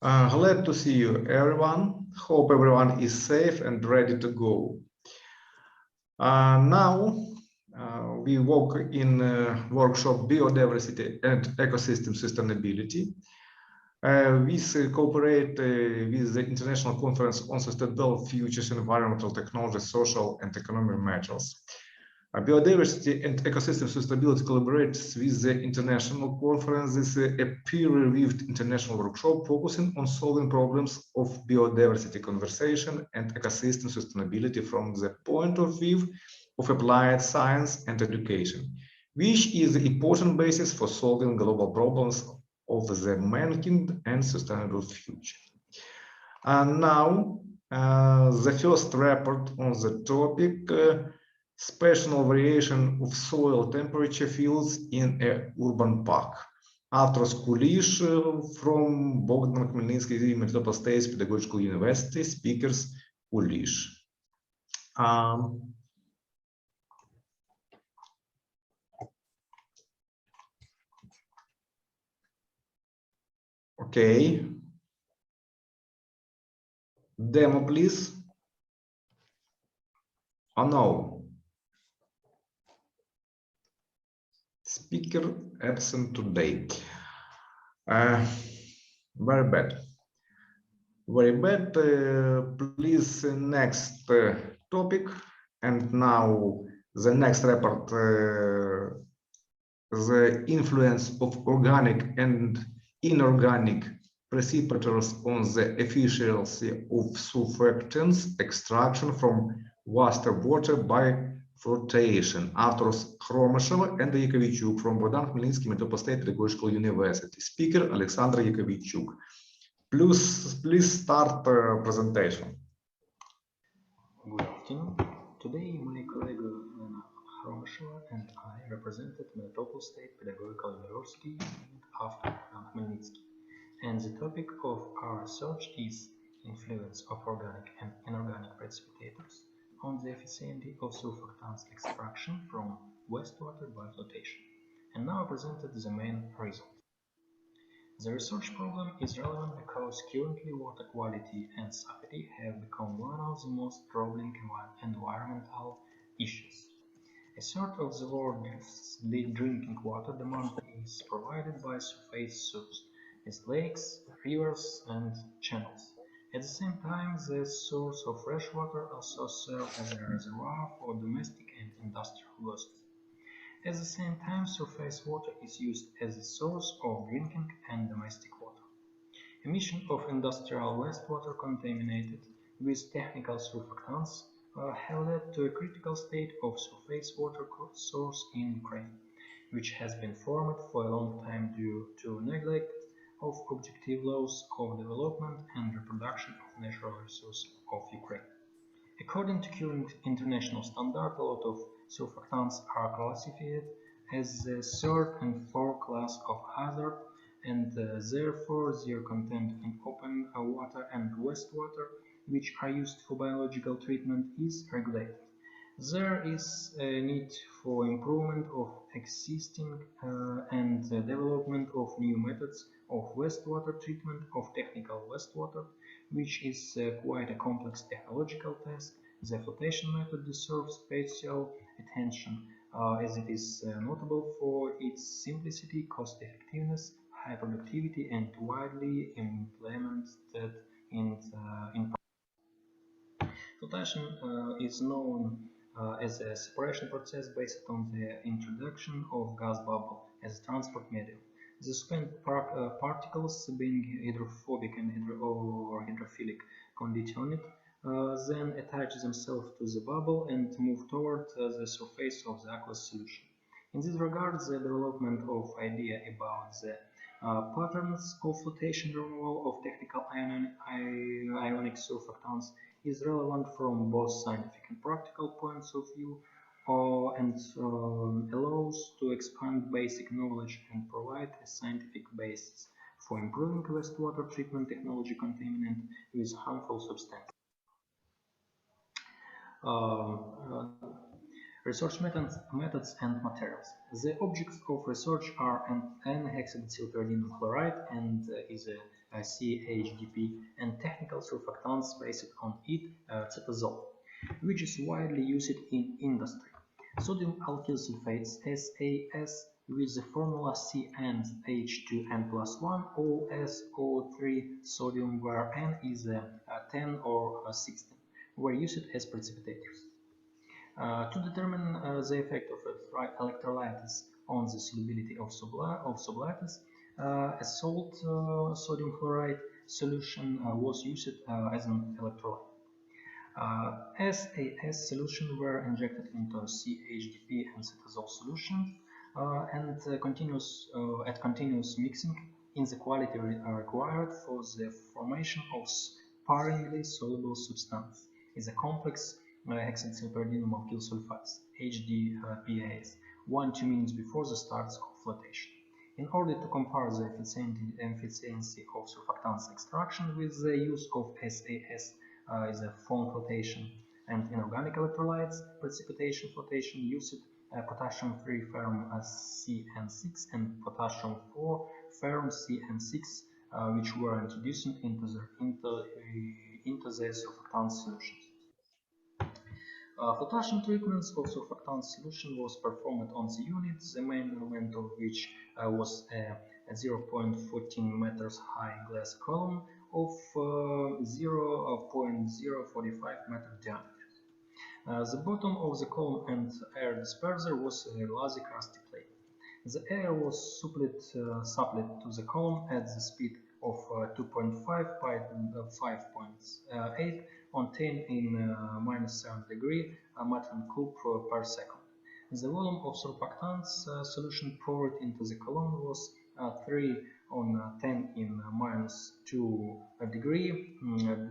Glad to see you, everyone. Hope everyone is safe and ready to go. Now, we work in workshop Biodiversity and Ecosystem Sustainability. We cooperate with the International Conference on Sustainable Futures, Environmental Technology, Social and Economic Matters. Biodiversity and Ecosystem Sustainability collaborates with the international conference. This is a peer-reviewed international workshop focusing on solving problems of biodiversity conservation and ecosystem sustainability from the point of view of applied science and education, which is the important basis for solving global problems of the mankind and sustainable future. And now, the first report on the topic, spatial variation of soil temperature fields in an urban park. Authors Kulish from Bogdan, Khmelnitsky, Melitopol State's Pedagogical University. Speakers Kulish. Okay. Demo, please. Oh no. Speaker absent today. Very bad. Very bad. Please, next topic. And now the next report, the influence of organic and inorganic precipitators on the efficiency of surfactants extraction from wastewater by flotation. Authors Khromysheva and Yakoviichuk from Bogdan, Khmelnitsky, Melitopol State Pedagogical University. Speaker Alexander Yakoviichuk. Please start presentation. Good afternoon. Today my colleague Khromysheva and I represented Melitopol State Pedagogical University after Khmelnitsky. And the topic of our research is influence of organic and inorganic precipitators on the efficiency of surfactants extraction from wastewater by flotation. And now I presented the main result. The research problem is relevant because currently water quality and safety have become one of the most troubling environmental issues. A third of the world's drinking water demand is provided by surface sources, as lakes, rivers, and channels. At the same time, the source of fresh water also serves as a reservoir for domestic and industrial uses. At the same time, surface water is used as a source of drinking and domestic water. Emission of industrial wastewater contaminated with technical surfactants have led to a critical state of surface water source in Ukraine, which has been formed for a long time due to neglect of objective laws of development and reproduction of natural resources of Ukraine. According to current international standard, a lot of surfactants are classified as the third and fourth class of hazard, and therefore their content in open water and wastewater, which are used for biological treatment, is regulated. There is a need for improvement of existing and development of new methods of wastewater treatment of technical wastewater, which is quite a complex technological task. The flotation method deserves special attention as it is notable for its simplicity, cost effectiveness, high productivity, and widely implemented in flotation is known as a separation process based on the introduction of gas bubble as a transport medium. The spent particles, being hydrophobic and hydrophilic conditioned, then attach themselves to the bubble and move toward the surface of the aqueous solution. In this regard, the development of idea about the patterns of flotation removal of technical ionic surfactants is relevant from both scientific and practical points of view and allows to expand basic knowledge and provide a scientific basis for improving wastewater treatment technology contaminant with harmful substances. Research methods and materials. The objects of research are an N-hexadecylpyridinium chloride and is a CHDP and technical surfactants based on it, cetazole, which is widely used in industry. Sodium alkyl sulfates SAS with the formula CnH2n+1 OSO3 sodium where N is 10 or 16 were used as precipitators. To determine the effect of electrolytes on the solubility of sublights, a salt sodium chloride solution was used as an electrolyte. SAS solution were injected into CHDP and cetazole solution and continuous mixing in the quality required for the formation of sparingly soluble substance is a complex hexadecylpyridinium alkyl sulfates HDPAs 1-2 minutes before the start of flotation. In order to compare the efficiency of surfactants extraction with the use of SAS is a foam flotation and inorganic electrolytes, precipitation flotation used potassium 3 ferrum CN6 and potassium 4 ferrum CN6 which were introduced into the surfactant solutions. Flotation treatments of surfactant solution was performed on the unit, the main element of which was a 0.14 meters high glass column of 0.045 meter diameter. The bottom of the column and air disperser was a lazy crusty plate. The air was supplied to the column at the speed of 2.5 by 5.8 on 10 in -7 degree metron cube per second. The volume of surfactants solution poured into the column was 3 on 10 in -2 degree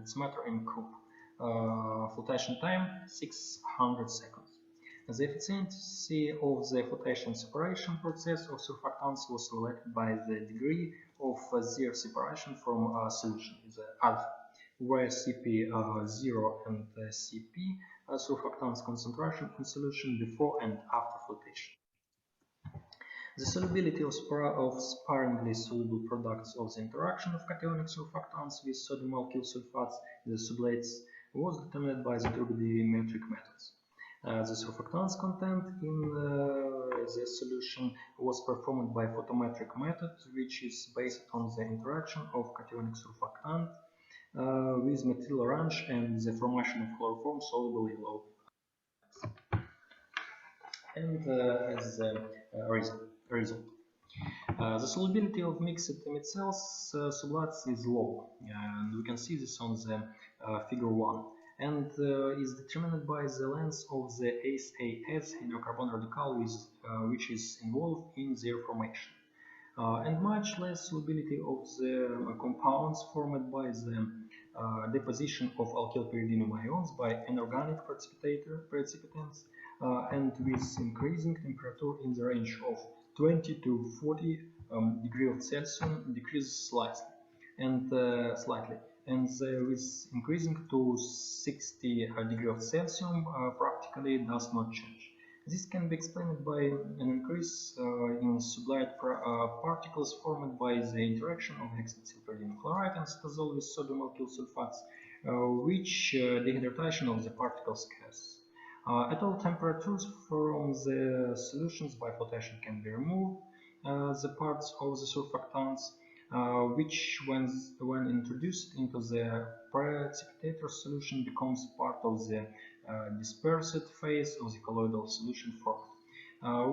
decimeter in cube. Flotation time 600 seconds. The efficiency of the flotation separation process of surfactants was related by the degree of their separation from solution, the alpha, where Cp0 and Cp surfactants concentration in solution before and after flotation. The solubility of sparingly soluble products of the interaction of cationic surfactants with sodium alkyl sulfates, the sublates, was determined by the turbidimetric methods. The surfactants content in the solution was performed by photometric method, which is based on the interaction of cationic surfactant with methyl orange and the formation of chloroform soluble yellow. And as a result, the solubility of mixed image cells sublates is low, and we can see this on the figure 1, and is determined by the length of the SAS hydrocarbon radical which is involved in their formation, and much less solubility of the compounds formed by the deposition of alkyl pyridinium ions by inorganic precipitants, and with increasing temperature in the range of 20 to 40 degrees of Celsius decreases slightly, and with increasing to 60 degrees of Celsius practically does not change. This can be explained by an increase in sublight particles formed by the interaction of hexadecylpyridinium chloride and cetazole with sodium alkyl sulfates, which dehydration of the particles causes. At all temperatures from the solutions by flotation can be removed the parts of the surfactants, which when introduced into the precipitator solution becomes part of the dispersed phase of the colloidal solution formed.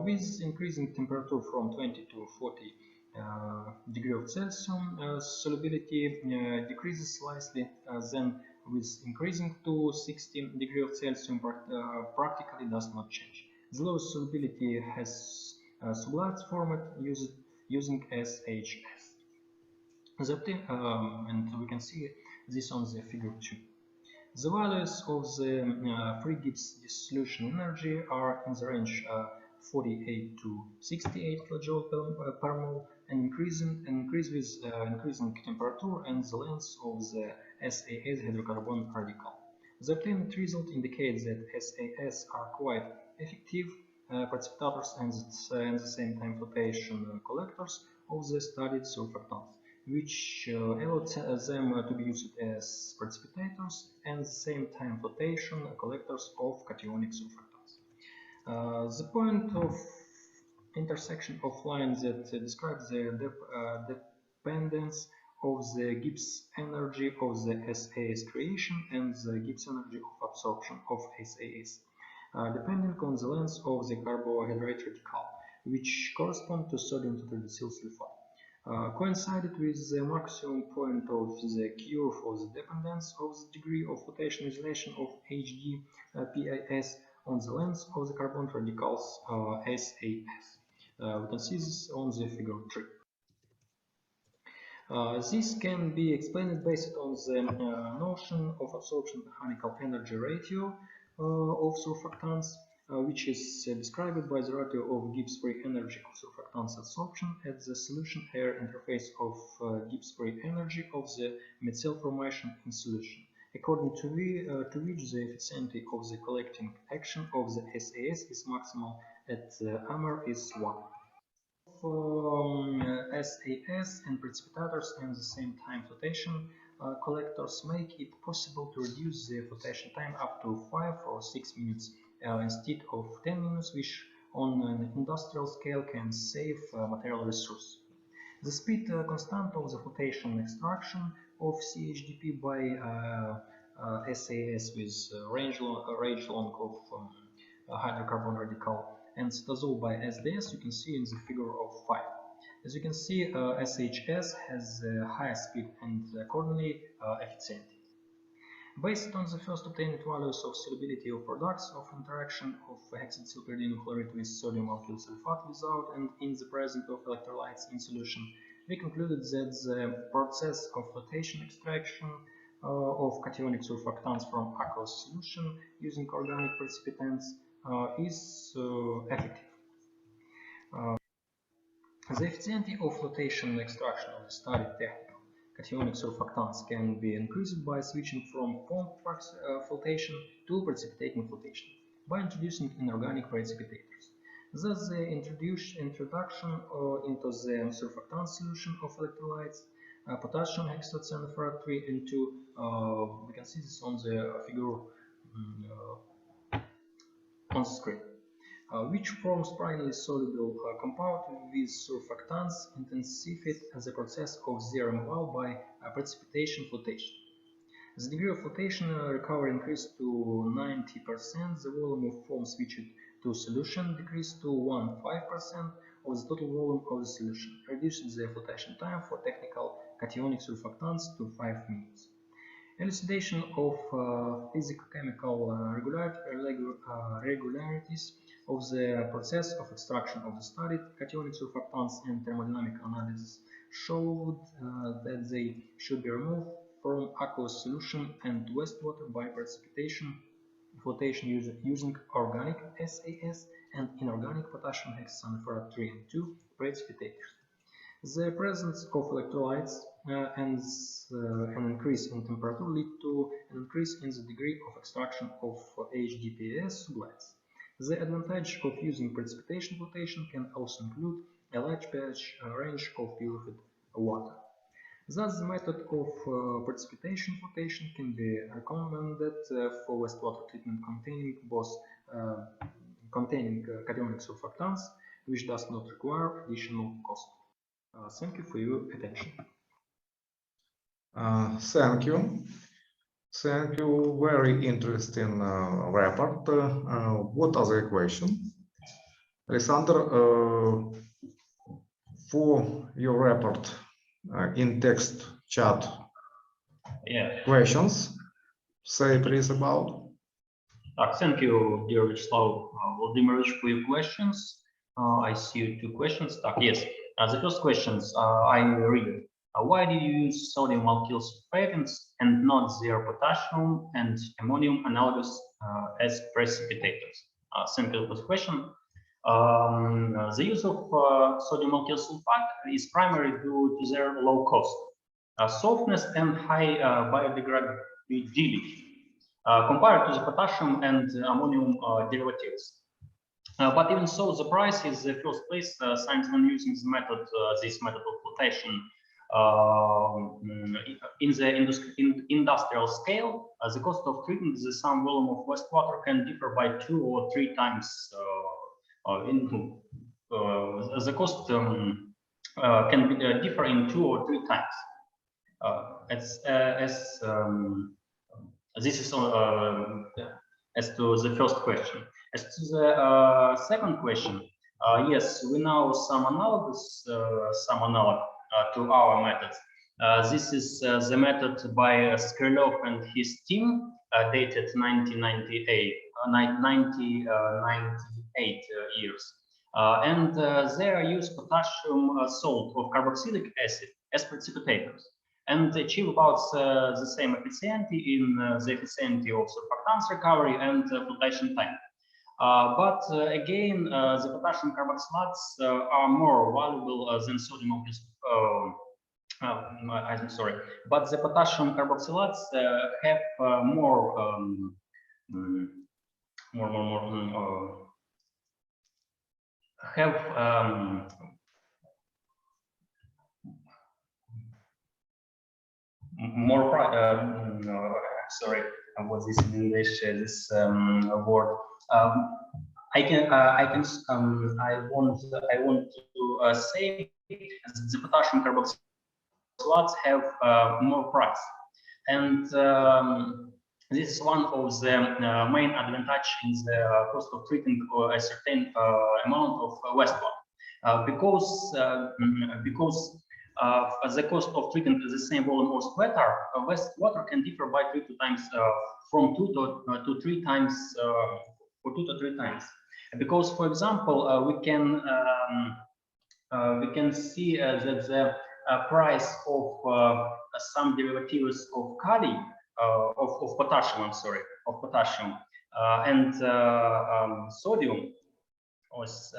With increasing temperature from 20 to 40 degrees of Celsius, solubility decreases slightly, then with increasing to 60 degrees of Celsius practically does not change. The lowest solubility has sublights formed using SHS. And we can see this on the figure 2. The values of the free Gibbs dissolution energy are in the range 48 to 68 kJ per mole, and increase with increasing temperature and the length of the SAS hydrocarbon radical. The obtained result indicates that SAS are quite effective precipitators and at the same time flotation collectors of the studied surfactants, which allowed them to be used as precipitators and at the same time flotation collectors of cationic surfactants. The point of intersection of lines that describes the dependence of the Gibbs energy of the SAS creation and the Gibbs energy of absorption of SAS, depending on the length of the carbohydrate radical, which correspond to sodium tetradecyl sulfide, coincided with the maximum point of the curve for the dependence of the degree of flotation isolation of HDPIS on the length of the carbon radicals SAS. We can see this on the figure 3. This can be explained based on the notion of absorption mechanical energy ratio of surfactants, which is described by the ratio of Gibbs free energy of surfactants absorption at the solution air interface of Gibbs free energy of the methyl formation in solution, according to which the efficiency of the collecting action of the SAS is maximal at AMR is 1. SAS and precipitators and the same time flotation collectors make it possible to reduce the flotation time up to 5 or 6 minutes instead of 10 minutes, which on an industrial scale can save material resource. The speed constant of the flotation extraction of CHDP by SAS with range long of hydrocarbon radical and cytosol by SDS, you can see in the figure of 5. As you can see, SHS has higher speed and accordingly efficiency. Based on the first obtained values of solubility of products of interaction of hexadecylpyridine chloride with sodium alkyl sulfate without and in the presence of electrolytes in solution, we concluded that the process of flotation extraction of cationic surfactants from aqueous solution using organic precipitants is effective. The efficiency of flotation extraction of the studied technical cationic surfactants can be increased by switching from foam flotation to precipitating flotation by introducing inorganic precipitators. Thus, the introduction into the surfactant solution of electrolytes, potassium hexacyanophorat 3 and 2, we can see this on the figure on the screen, which forms primary soluble compound with surfactants intensified the process of their removal by precipitation flotation. The degree of flotation recovery increased to 90%, the volume of foam switched to solution decreased to 15% of the total volume of the solution, reducing the flotation time for technical cationic surfactants to 5 minutes. Elucidation of physicochemical regularities of the process of extraction of the studied cationic surfactants and thermodynamic analysis showed that they should be removed from aqueous solution and wastewater by precipitation flotation using organic SAS and inorganic potassium hexacyanophorat 3 and 2 precipitators. The presence of electrolytes and an increase in temperature lead to an increase in the degree of extraction of HDPS sublights. The advantage of using precipitation flotation can also include a large pH range of purified water. Thus, the method of precipitation flotation can be recommended for wastewater treatment containing cationic surfactants, which does not require additional cost. Thank you for your attention. Thank you. Thank you. Very interesting report. What other question? Alexander, for your report in text chat, questions, say please about. Thank you, dear Vyacheslav Vladimirovich, for your questions. I see 2 questions. Yes, the first questions I read. Why did you use sodium alkyl surfactants and not their potassium and ammonium analogous as precipitators? Thank you for this question. The use of sodium alkyl sulfate is primarily due to their low cost, softness, and high biodegradability compared to the potassium and ammonium derivatives. But even so, the price is the first place scientists using the method, this method of flotation in the industrial scale. The cost of treating the some volume of wastewater can differ by 2 or 3 times. The cost can differ in 2 or 3 times. This is as to the first question. As to the second question, yes, we know some analog to our methods. This is the method by Skrilov and his team, dated 1998 years. And they use potassium salt of carboxylic acid as precipitators, and achieve about the same efficiency in the efficiency of surfactants recovery and flotation time. But again, the potassium carboxylates are more valuable than sodium I'm sorry, but the potassium carboxylates have sorry, what is in English? This word. I want to say the potassium carboxylates have more price, and this is one of the main advantage in the cost of treating a certain amount of wastewater, because the cost of treating the same volume of wastewater can differ by 3 times, from 2 to 3 times, for 2 to 3 times. Because, for example, we can see that the price of some derivatives of kali, of potassium, I'm sorry, of potassium and sodium was.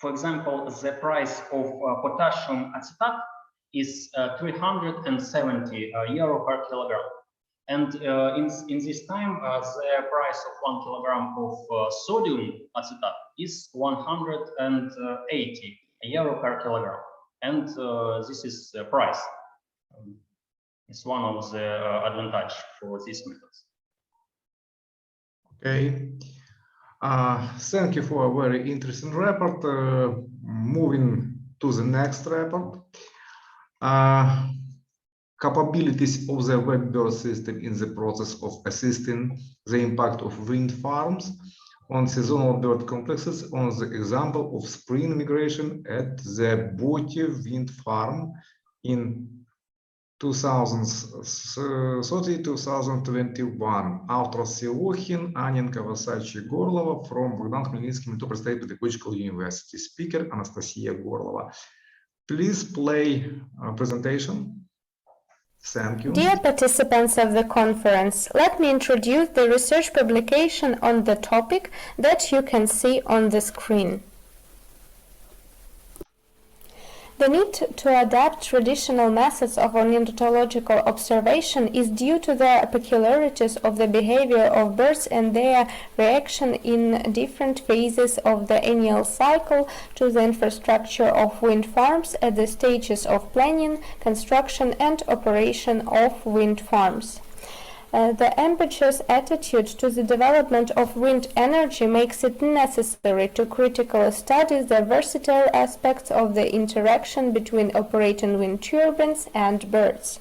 For example, the price of potassium acetate is 370 euro per kilogram, and in this time, the price of 1 kilogram of sodium acetate is 180 euro per kilogram, and this is the price. It's one of the advantage for these methods. Okay. Thank you for a very interesting report. Moving to the next report. Capabilities of the WEBBIRDS system in the process of assisting the impact of wind farms on seasonal bird complexes on the example of spring migration at the Botiieve wind farm in 2030-2021. Author Siokhin, Annenkov, Osadchyi, Horlova from Bogdan, Khmelnitsky, Melitopol State Pedagogical University. Speaker, Anastasia Horlova. Please play presentation. Thank you. Dear participants of the conference, let me introduce the research publication on the topic that you can see on the screen. The need to adapt traditional methods of ornithological observation is due to the peculiarities of the behavior of birds and their reaction in different phases of the annual cycle to the infrastructure of wind farms at the stages of planning, construction, and operation of wind farms. The ambitious attitude to the development of wind energy makes it necessary to critically study the versatile aspects of the interaction between operating wind turbines and birds.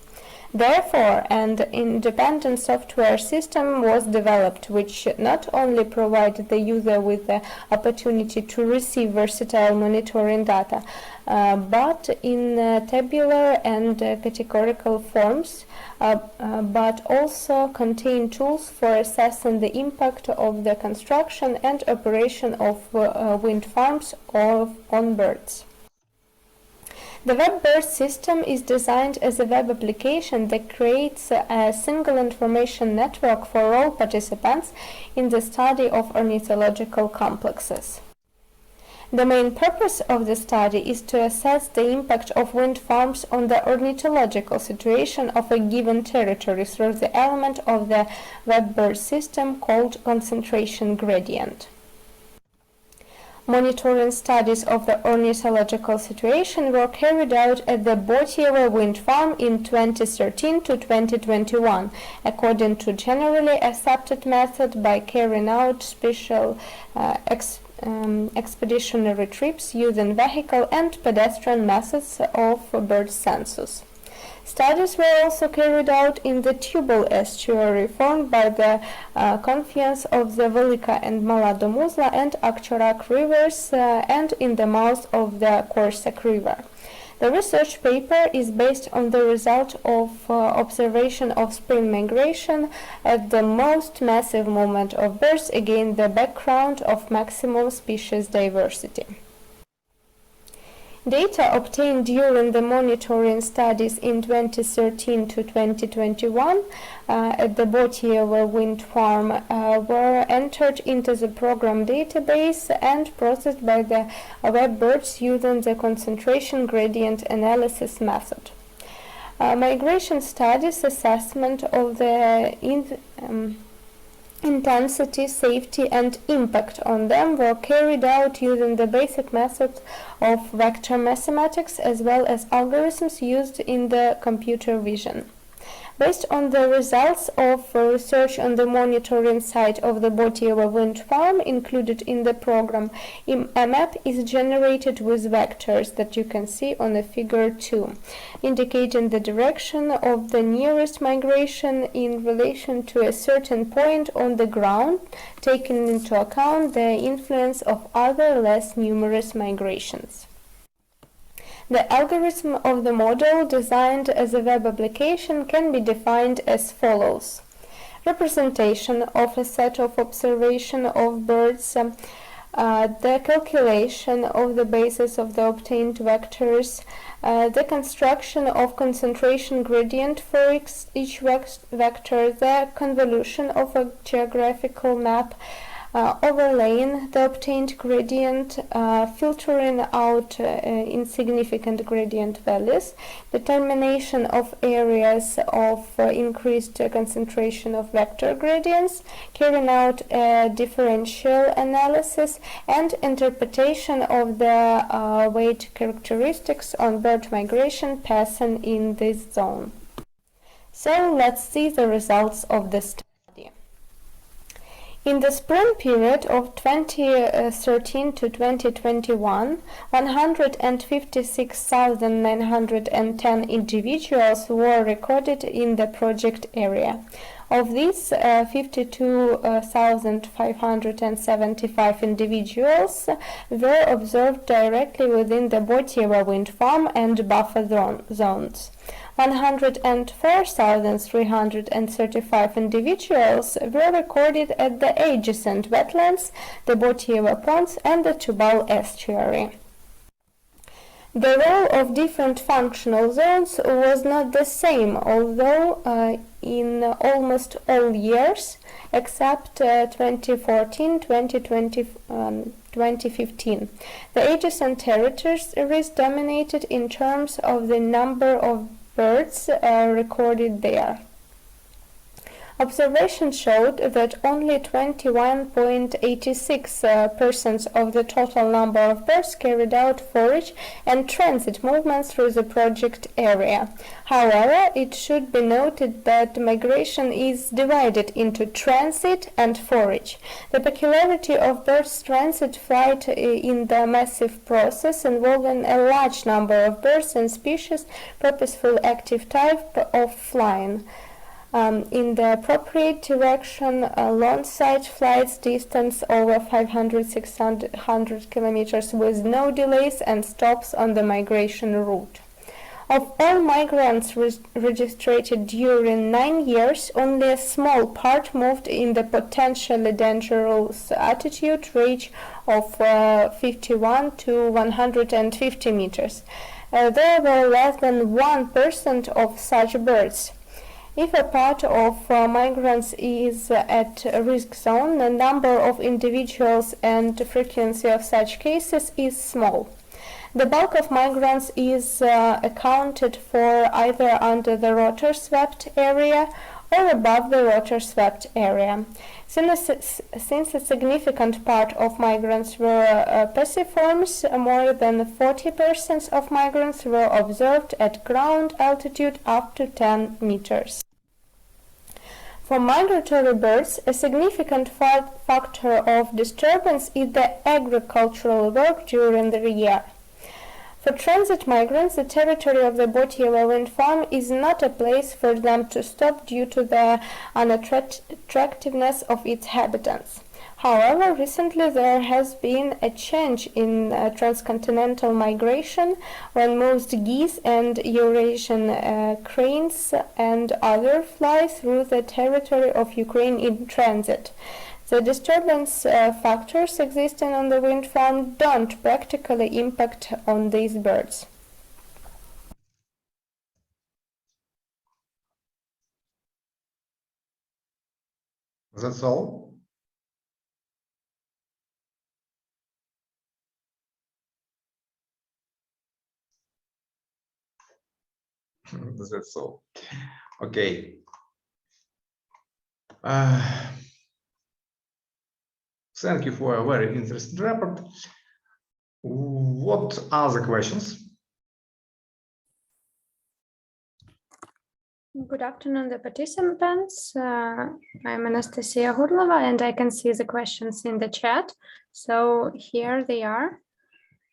Therefore, an independent software system was developed, which not only provided the user with the opportunity to receive versatile monitoring data, but in tabular and categorical forms, but also contain tools for assessing the impact of the construction and operation of wind farms on birds. The WEBBIRDS system is designed as a web application that creates a single information network for all participants in the study of ornithological complexes. The main purpose of the study is to assess the impact of wind farms on the ornithological situation of a given territory through the element of the WEBBIRDS system called concentration gradient. Monitoring studies of the ornithological situation were carried out at the Botiieve wind farm in 2013 to 2021, according to generally accepted method by carrying out special expeditionary trips using vehicle and pedestrian methods of bird census. Studies were also carried out in the Tubal estuary formed by the confluence of the Velika and Mala Domuzla and Akcharak rivers and in the mouth of the Korsak river. The research paper is based on the result of observation of spring migration at the most massive movement of birds against the background of maximum species diversity. Data obtained during the monitoring studies in 2013 to 2021 at the Botiieve wind farm were entered into the program database and processed by the WEBBIRDS using the concentration gradient analysis method. Migration studies assessment of the intensity, safety, and impact on them were carried out using the basic methods of vector mathematics as well as algorithms used in the computer vision. Based on the results of research on the monitoring site of the Botiieve wind farm included in the program, a map is generated with vectors that you can see on the figure 2, indicating the direction of the nearest migration in relation to a certain point on the ground, taking into account the influence of other less numerous migrations. The algorithm of the model designed as a web application can be defined as follows. Representation of a set of observation of birds, the calculation of the basis of the obtained vectors, the construction of concentration gradient for each vector, the convolution of a geographical map, overlaying the obtained gradient, filtering out insignificant gradient values, determination of areas of increased concentration of vector gradients, carrying out a differential analysis, and interpretation of the weight characteristics on bird migration passing in this zone. So let's see the results of this study. In the spring period of 2013 to 2021, 156,910 individuals were recorded in the project area. Of these, 52,575 individuals were observed directly within the Botiieve wind farm and buffer zones. 104,335 individuals were recorded at the adjacent wetlands, the Botiieve ponds, and the Tubal estuary. The role of different functional zones was not the same, although in almost all years, except 2014, 2020, 2015. The adjacent territories dominated in terms of the number of birds recorded there. Observations showed that only 21.86% of the total number of birds carried out forage and transit movements through the project area. However, it should be noted that migration is divided into transit and forage. The peculiarity of birds' transit flight in the massive process involving a large number of birds and species purposeful active type of flying. In the appropriate direction, long sight flights distance over 500-600 kilometers with no delays and stops on the migration route. Of all migrants registered during 9 years, only a small part moved in the potentially dangerous altitude range of 51 to 150 meters. There were less than 1% of such birds. If a part of migrants is at a risk zone, the number of individuals and frequency of such cases is small. The bulk of migrants is accounted for either under the rotor-swept area or above the rotor-swept area. Since a significant part of migrants were pessiforms, more than 40% of migrants were observed at ground altitude up to 10 meters. For migratory birds, a significant factor of disturbance is the agricultural work during the year. For transit migrants, the territory of the Botiieve wind farm is not a place for them to stop due to the unattractiveness of its inhabitants. However, recently there has been a change in transcontinental migration when most geese and Eurasian cranes and others fly through the territory of Ukraine in transit. The disturbance factors existing on the wind farm don't practically impact on these birds. That's all. That's all. Okay. Thank you for a very interesting report. What are the questions? Good afternoon, the participants. I'm Anastasia Horlova, and I can see the questions in the chat. So here they are.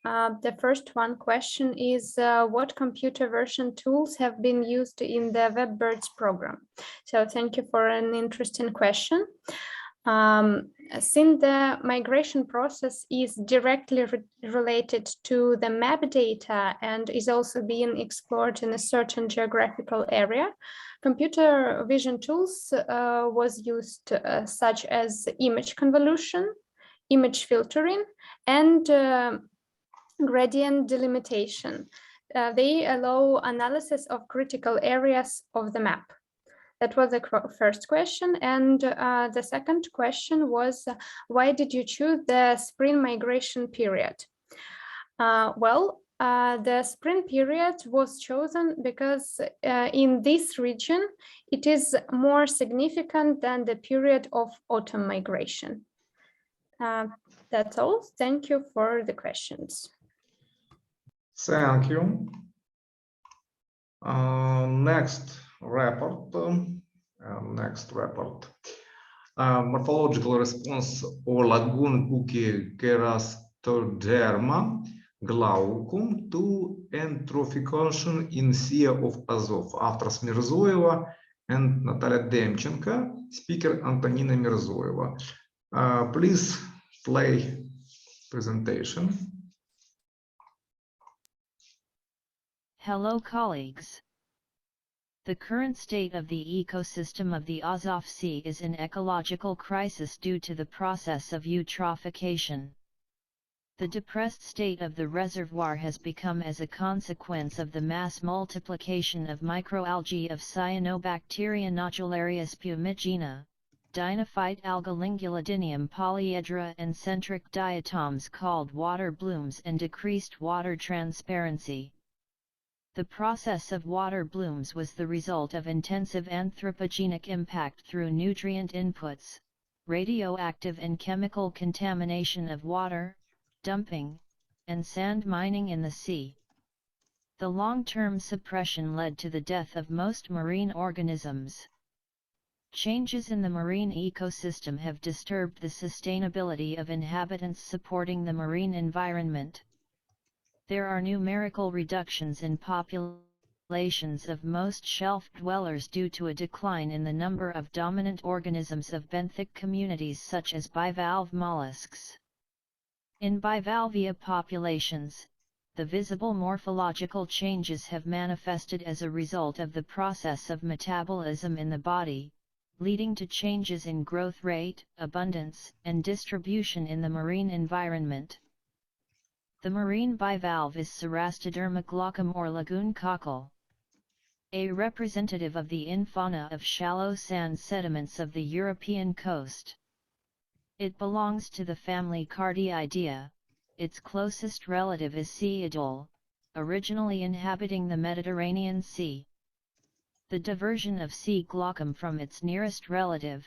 The first one question is, what computer version tools have been used in the WEBBIRDS program? So thank you for an interesting question. Since the migration process is directly related to the map data and is also being explored in a certain geographical area, computer vision tools was used such as image convolution, image filtering, and gradient delimitation. They allow analysis of critical areas of the map. That was the first question. And the second question was, why did you choose the spring migration period? The spring period was chosen because in this region, it is more significant than the period of autumn migration. That's all. Thank you for the questions. Thank you. Next report. Morphological response or lagoon cookie Kerastoderma glaucum to eutrophication in Sea of Azov. Автор Mirzoeva and Natalia Demchenko. Speaker Antonina Mirzoeva. Please play presentation. Hello colleagues. The current state of the ecosystem of the Azov Sea is in ecological crisis due to the process of eutrophication. The depressed state of the reservoir has become as a consequence of the mass multiplication of microalgae of cyanobacteria nodularia spumigena, dinophyte alga Lingulidinium polyedra and centric diatoms called water blooms and decreased water transparency. The process of water blooms was the result of intensive anthropogenic impact through nutrient inputs, radioactive and chemical contamination of water, dumping, and sand mining in the sea. The long-term suppression led to the death of most marine organisms. Changes in the marine ecosystem have disturbed the sustainability of inhabitants supporting the marine environment. There are numerical reductions in populations of most shelf dwellers due to a decline in the number of dominant organisms of benthic communities such as bivalve mollusks. In bivalvia populations, the visible morphological changes have manifested as a result of the process of metabolism in the body, leading to changes in growth rate, abundance, and distribution in the marine environment. The marine bivalve is Cerastoderma glaucum or lagoon cockle. a representative of the infauna of shallow sand sediments of the European coast. It belongs to the family KRYVYI. Its closest relative is C. idole, originally inhabiting the Mediterranean Sea. The diversion of C. glaucum from its nearest relative,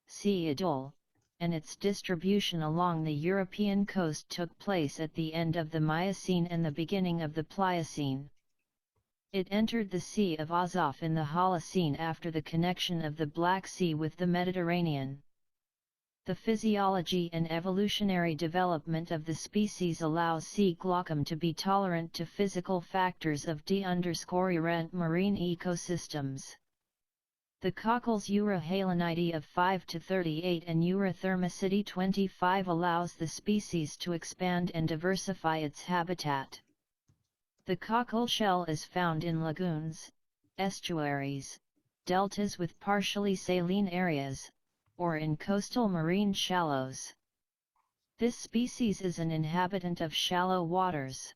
C. idole, and its distribution along the European coast took place at the end of the Miocene and the beginning of the Pliocene. It entered the Sea of Azov in the Holocene after the connection of the Black Sea with the Mediterranean. The physiology and evolutionary development of the species allows C. glaucum to be tolerant to physical factors of D_errant marine ecosystems. The cockles Ura-halenite of 5 to 38 and Ura-thermicity 25 allows the species to expand and diversify its habitat. The cockle shell is found in lagoons, estuaries, deltas with partially saline areas, or in coastal marine shallows. This species is an inhabitant of shallow waters.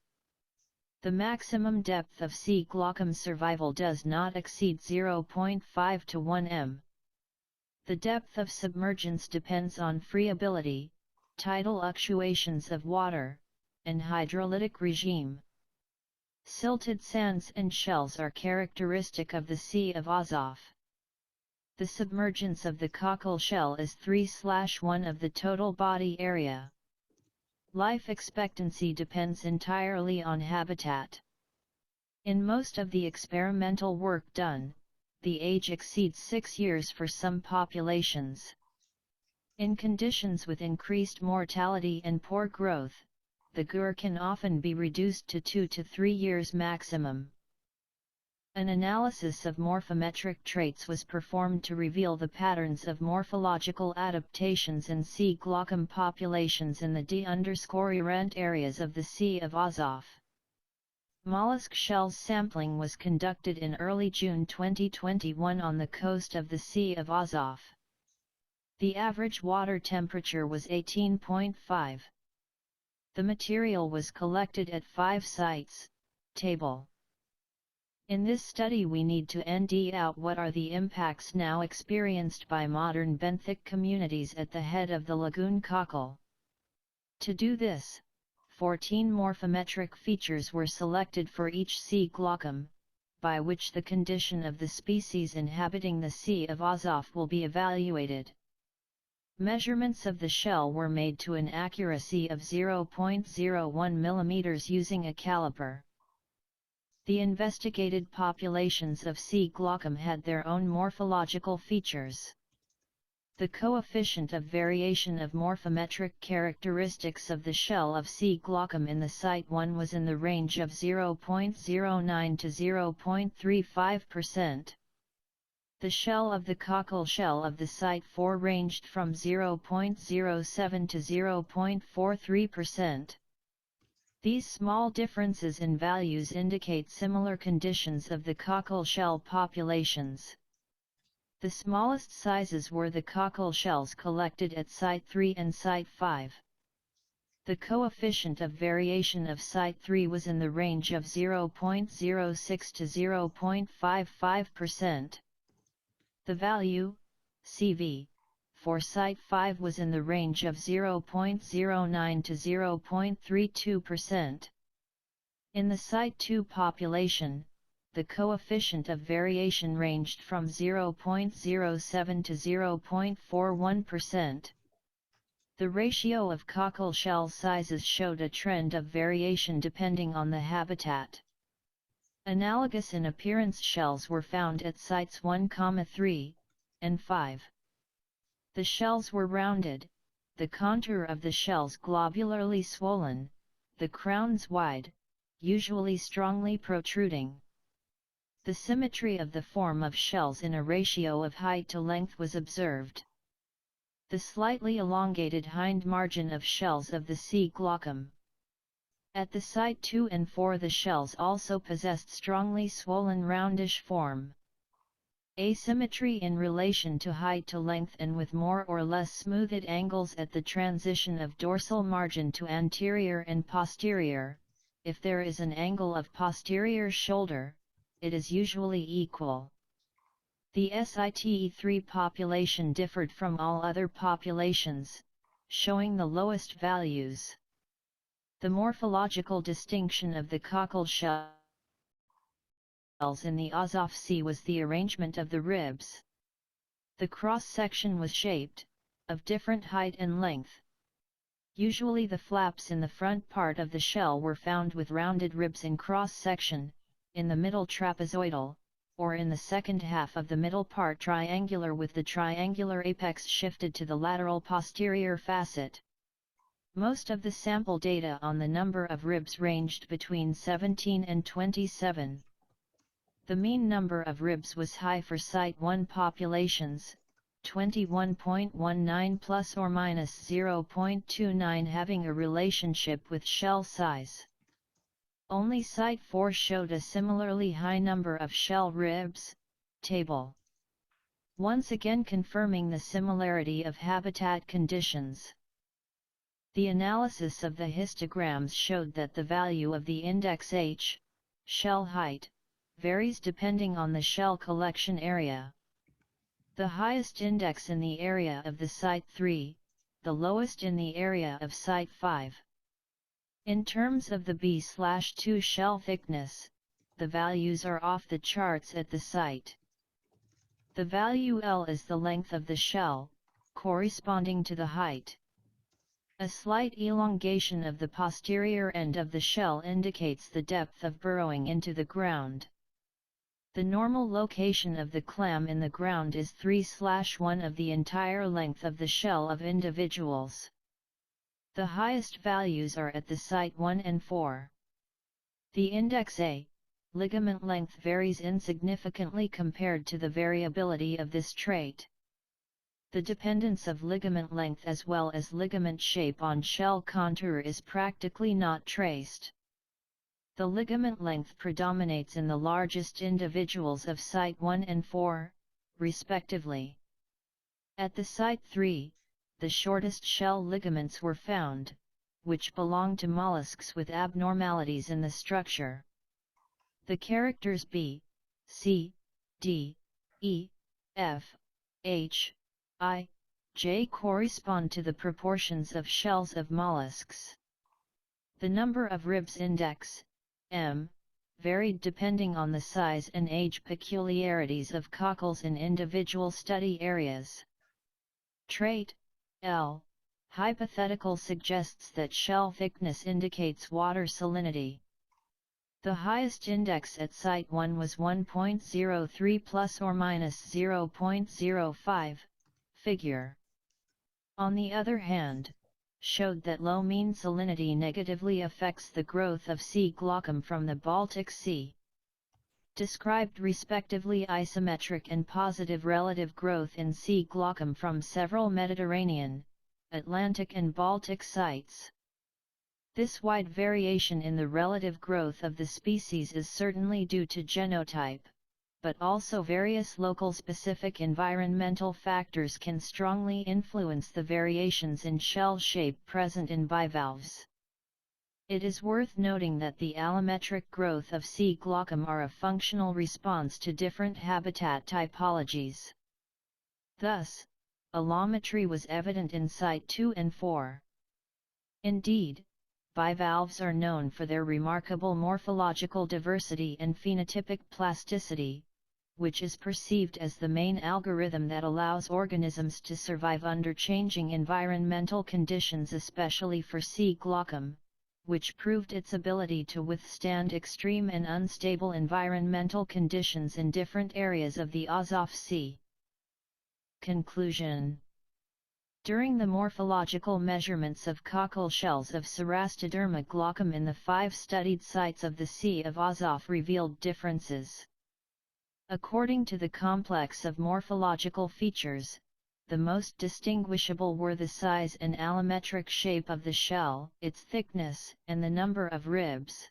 The maximum depth of C. glaucum survival does not exceed 0.5 to 1 m. The depth of submergence depends on friability, tidal fluctuations of water, and hydrolytic regime. Silted sands and shells are characteristic of the Sea of Azov. The submergence of the cockle shell is 3/1 of the total body area. Life expectancy depends entirely on habitat. In most of the experimental work done, the age exceeds 6 years for some populations. In conditions with increased mortality and poor growth, the GUR can often be reduced to 2 to 3 years maximum. An analysis of morphometric traits was performed to reveal the patterns of morphological adaptations in C. glaucum populations in the D_errant areas of the Sea of Azov. Mollusk shells sampling was conducted in early June 2021 on the coast of the Sea of Azov. The average water temperature was 18.5. The material was collected at 5 sites. Table. In this study we need to ND out what are the impacts now experienced by modern benthic communities at the head of the lagoon cockle. To do this, 14 morphometric features were selected for each C. glaucum, by which the condition of the species inhabiting the Sea of Azov will be evaluated. Measurements of the shell were made to an accuracy of 0.01 mm using a caliper. The investigated populations of C. glaucum had their own morphological features. The coefficient of variation of morphometric characteristics of the shell of C. glaucum in the Site 1 was in the range of 0.09 to 0.35%. The shell of the cockle shell of the Site 4 ranged from 0.07 to 0.43%. These small differences in values indicate similar conditions of the cockle shell populations. The smallest sizes were the cockle shells collected at Site 3 and Site 5. The coefficient of variation of Site 3 was in the range of 0.06 to 0.55%. The value, CV, for Site 5 was in the range of 0.09 to 0.32%. In the Site 2 population, the coefficient of variation ranged from 0.07 to 0.41%. The ratio of cockle shell sizes showed a trend of variation depending on the habitat. Analogous in appearance shells were found at Sites 1, 3, and 5. The shells were rounded, the contour of the shells globularly swollen, the crowns wide, usually strongly protruding. The symmetry of the form of shells in a ratio of height to length was observed. The slightly elongated hind margin of shells of the C. glaucum. At the Site 2 and 4 the shells also possessed strongly swollen roundish form. Asymmetry in relation to height to length and with more or less smoothed angles at the transition of dorsal margin to anterior and posterior, if there is an angle of posterior shoulder, it is usually equal. The SITE3 population differed from all other populations, showing the lowest values. The morphological distinction of the cockle shells in the Azov Sea was the arrangement of the ribs. The cross-section was shaped, of different height and length. Usually the flaps in the front part of the shell were found with rounded ribs in cross-section, in the middle trapezoidal, or in the second half of the middle part triangular with the triangular apex shifted to the lateral posterior facet. Most of the sample data on the number of ribs ranged between 17 and 27. The mean number of ribs was high for Site 1 populations, 21.19 plus or minus 0.29 having a relationship with shell size. Only Site 4 showed a similarly high number of shell ribs, table. Once again confirming the similarity of habitat conditions. The analysis of the histograms showed that the value of the index H, shell height, varies depending on the shell collection area. The highest index in the area of the Site 3, the lowest in the area of Site 5. In terms of the B/2 shell thickness, the values are off the charts at the site. The value L is the length of the shell, corresponding to the height. A slight elongation of the posterior end of the shell indicates the depth of burrowing into the ground. The normal location of the clam in the ground is 3/1 of the entire length of the shell of individuals. The highest values are at the Site 1 and 4. The index A, ligament length varies insignificantly compared to the variability of this trait. The dependence of ligament length as well as ligament shape on shell contour is practically not traced. The ligament length predominates in the largest individuals of Site 1 and 4, respectively. At the Site 3, the shortest shell ligaments were found, which belong to mollusks with abnormalities in the structure. The characters B, C, D, E, F, H, I, J correspond to the proportions of shells of mollusks. The number of ribs index, M, varied depending on the size and age peculiarities of cockles in individual study areas. Trait, L, hypothetical suggests that shell thickness indicates water salinity. The highest index at Site 1 was 1.03 plus or minus 0.05, figure. On the other hand, showed that low mean salinity negatively affects the growth of sea glaucum from the Baltic Sea. Described respectively isometric and positive relative growth in sea glaucum from several Mediterranean, Atlantic and Baltic sites. This wide variation in the relative growth of the species is certainly due to genotype, but also various local specific environmental factors can strongly influence the variations in shell shape present in bivalves. It is worth noting that the allometric growth of sea glaucum are a functional response to different habitat typologies. Thus, allometry was evident in Site 2 and 4. Indeed, bivalves are known for their remarkable morphological diversity and phenotypic plasticity, which is perceived as the main algorithm that allows organisms to survive under changing environmental conditions, especially for sea glaucum, which proved its ability to withstand extreme and unstable environmental conditions in different areas of the Azov Sea. Conclusion. During the morphological measurements of cockle shells of Cerastoderma glaucum in the 5 studied sites of the Sea of Azov revealed differences. According to the complex of morphological features, the most distinguishable were the size and allometric shape of the shell, its thickness, and the number of ribs.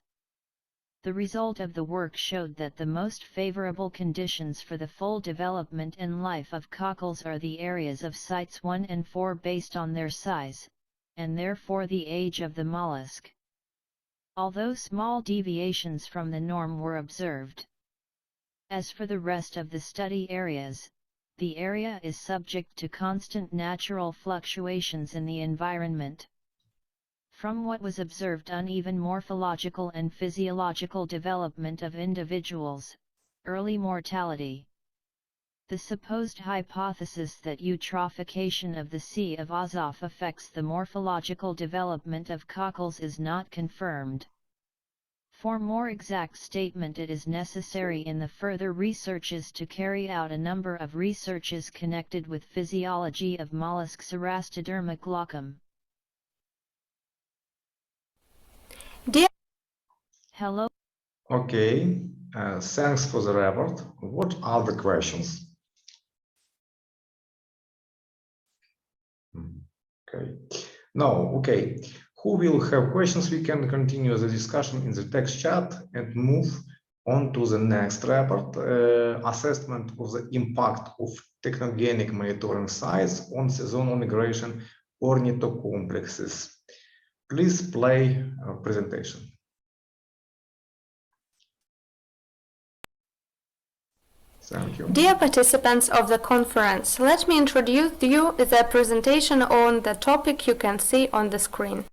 The result of the work showed that the most favorable conditions for the full development and life of cockles are the areas of Sites 1 and 4 based on their size, and therefore the age of the mollusk. Although small deviations from the norm were observed, As for the rest of the study areas, the area is subject to constant natural fluctuations in the environment. From what was observed uneven morphological and physiological development of individuals, early mortality. The supposed hypothesis that eutrophication of the Sea of Azov affects the morphological development of cockles is not confirmed. For more exact statement, it is necessary in the further researches to carry out a number of researches connected with physiology of mollusks Erastoderma glaucum. Hello. Okay, thanks for the report. What are the questions? Okay, no, okay. Who will have questions? We can continue the discussion in the text chat and move on to the next report, assessment of the impact of technogenic monitoring sites on seasonal migration ornithocomplexes. Please play presentation. Thank you. Dear participants of the conference, let me introduce you the presentation on the topic you can see on the screen.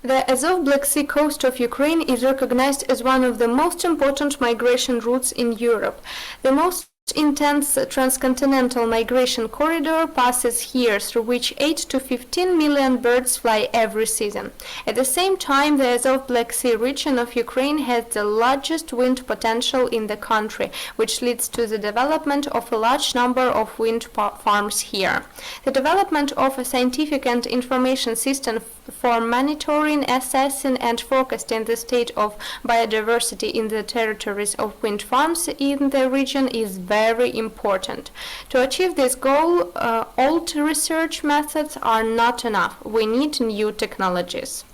The Azov Black Sea coast of Ukraine is recognized as one of the most important migration routes in Europe. The most intense transcontinental migration corridor passes here, through which 8 to 15 million birds fly every season. At the same time, the Azov Black Sea region of Ukraine has the largest wind potential in the country, which leads to the development of a large number of wind farms here. The development of a scientific and information system for monitoring, assessing and forecasting the state of biodiversity in the territories of wind farms in the region is very important. To achieve this goal, old research methods are not enough. We need new technologies.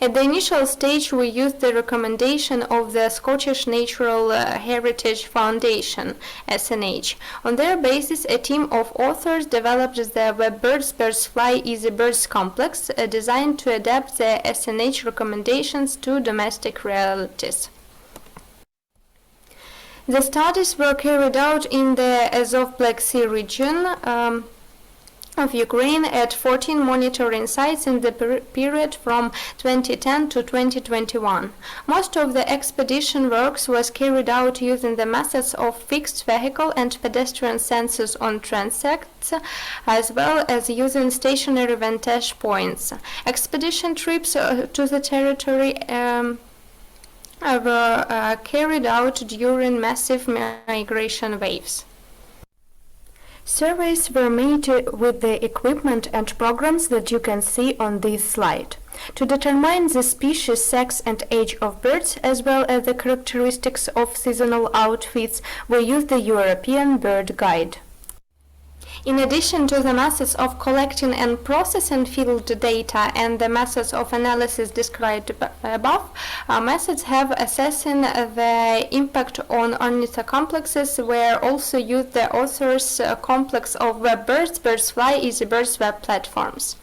At the initial stage, we used the recommendation of the Scottish Natural Heritage Foundation, SNH. On their basis, a team of authors developed the WEBBIRDS Birds Fly Easy Birds complex, designed to adapt the SNH recommendations to domestic realities. The studies were carried out in the Azov Black Sea region of Ukraine at 14 monitoring sites in the period from 2010 to 2021. Most of the expedition works was carried out using the methods of fixed vehicle and pedestrian sensors on transects, as well as using stationary vantage points. Expedition trips to the territory were carried out during massive migration waves. Surveys were made with the equipment and programs that you can see on this slide. To determine the species, sex and age of birds, as well as the characteristics of seasonal outfits, we used the European Bird Guide. In addition to the methods of collecting and processing field data and the methods of analysis described above, methods have assessing the impact on ornithocomplexes were also used the authors' complex of WEBBIRDS, Birds Fly, Easy Birds web platforms.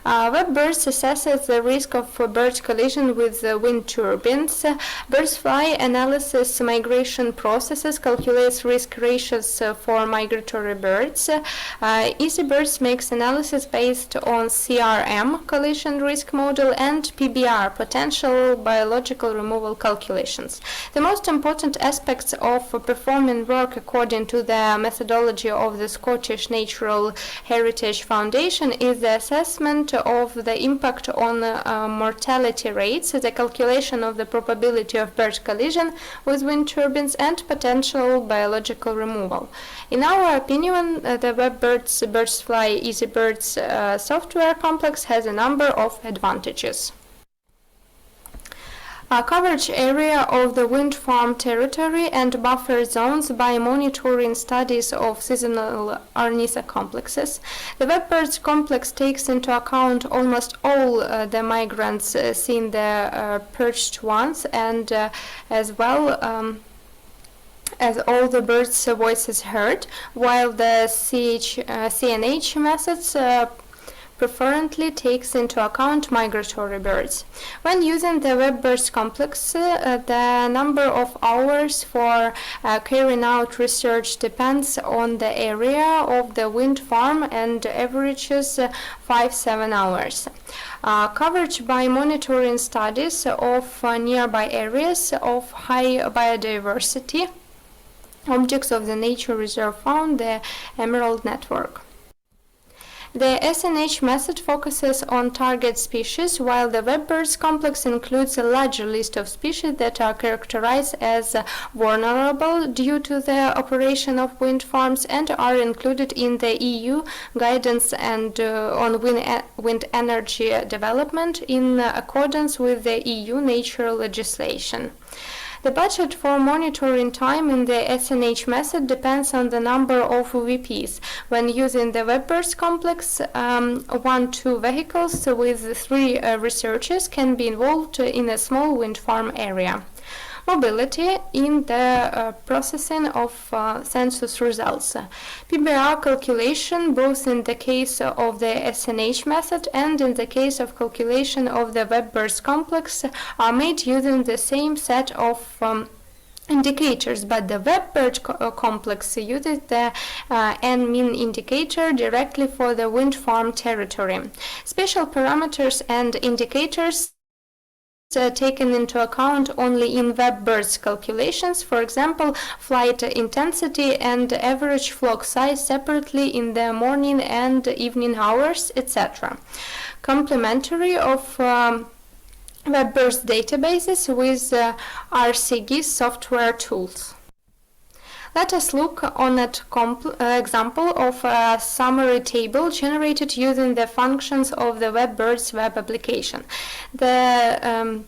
WEBBIRDS assesses the risk of bird collision with wind turbines. Birds Fly analyzes migration processes, calculates risk ratios for migratory birds. Easy Birds makes analysis based on CRM, collision risk model, and PBR, potential biological removal calculations. The most important aspects of performing work according to the methodology of the Scottish Natural Heritage Foundation is the assessment of the impact on mortality rates, the calculation of the probability of bird collision with wind turbines, and potential biological removal. In our opinion, the WEBBIRDS Birds Fly Easy Birds software complex has a number of advantages. Coverage area of the wind farm territory and buffer zones by monitoring studies of seasonal ornithocomplexes. The WEBBIRDS complex takes into account almost all the migrants seen the perched ones, and as well as all the birds' voices heard, while the CNH methods preferentially takes into account migratory birds. When using the WEBBIRDS complex, the number of hours for carrying out research depends on the area of the wind farm and averages 5-7 hours. Coverage by monitoring studies of nearby areas of high biodiversity, objects of the nature reserve found, the Emerald Network. The SNH method focuses on target species, while the WEBBIRDS complex includes a larger list of species that are characterized as vulnerable due to the operation of wind farms and are included in the EU guidance and on wind energy development in accordance with the EU nature legislation. The budget for monitoring time in the SNH method depends on the number of VPs. When using the WEBBIRDS complex, 1-2 vehicles with 3 researchers can be involved in a small wind farm area. Mobility in the processing of census results. PBR calculation, both in the case of the SNH method and in the case of calculation of the WEBBIRDS complex, are made using the same set of indicators, but the WEBBIRD complex uses the N-mean indicator directly for the wind farm territory. Special parameters and indicators taken into account only in WEBBIRDS calculations, for example, flight intensity and average flock size separately in the morning and evening hours, etc. Complementary of WEBBIRDS databases with RCG software tools. Let us look on an example of a summary table generated using the functions of the WEBBIRDS web application. The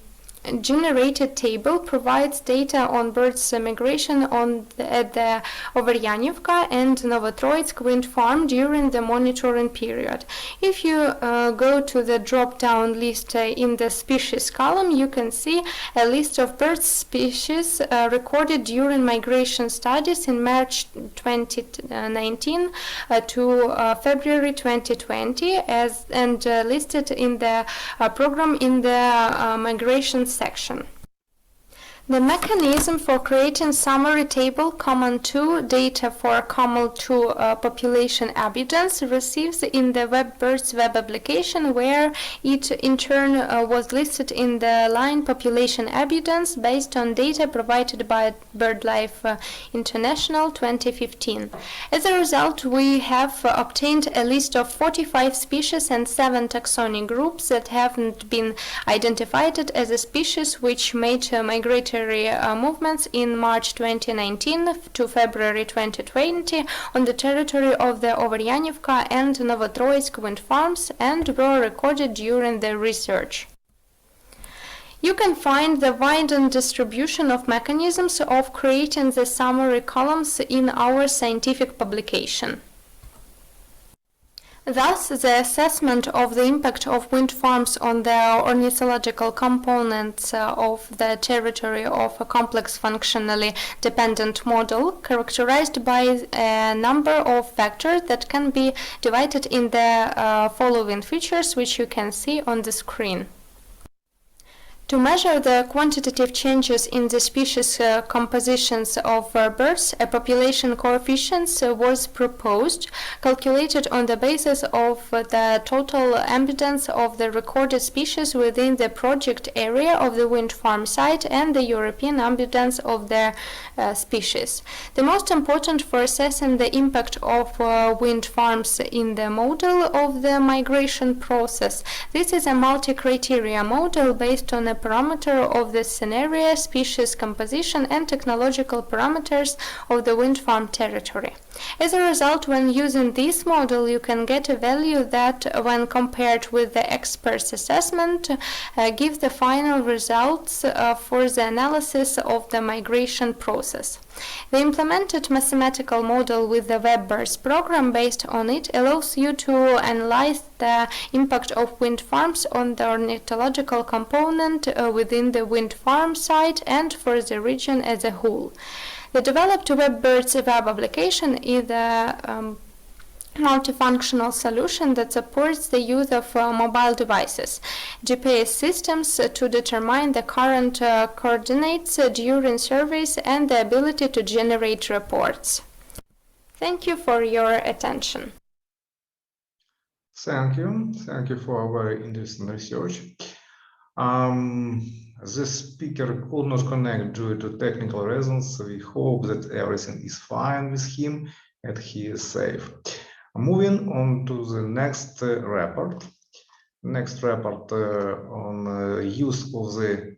generated table provides data on birds migration at the Overyanivka and Novotroitsk wind farm during the monitoring period. If you go to the drop-down list in the species column, you can see a list of bird species recorded during migration studies in March 2019 to February 2020 and listed in the program in the migration section. The mechanism for creating summary table common to data for common to population evidence receives in the WEBBIRDS web application, where it in turn was listed in the line population evidence based on data provided by BirdLife International 2015. As a result, we have obtained a list of 45 species and 7 taxonomic groups that haven't been identified as a species which made migratory movements in March 2019 to February 2020 on the territory of the Overyanivka and Novotroitsk wind farms and were recorded during the research. You can find the widened distribution of mechanisms of creating the summary columns in our scientific publication. Thus, the assessment of the impact of wind farms on the ornithological components of the territory of a complex functionally dependent model, characterized by a number of factors that can be divided in the following features, which you can see on the screen. To measure the quantitative changes in the species compositions of birds, a population coefficient was proposed, calculated on the basis of the total impedance of the recorded species within the project area of the wind farm site and the European impedance of their species. The most important for assessing the impact of wind farms in the model of the migration process. This is a multi-criteria model based on a parameter of the scenario, species composition, and technological parameters of the wind farm territory. As a result, when using this model, you can get a value that, when compared with the expert's assessment, gives the final results for the analysis of the migration process. The implemented mathematical model with the WEBBIRDS program based on it allows you to analyze the impact of wind farms on the ornithological component within the wind farm site and for the region as a whole. The developed WEBBIRDS web application is a multifunctional solution that supports the use of mobile devices, GPS systems to determine the current coordinates during surveys and the ability to generate reports. Thank you for your attention. Thank you. Thank you for a very interesting research. The speaker could not connect due to technical reasons. We hope that everything is fine with him and he is safe. Moving on to the next report. Next report on use of the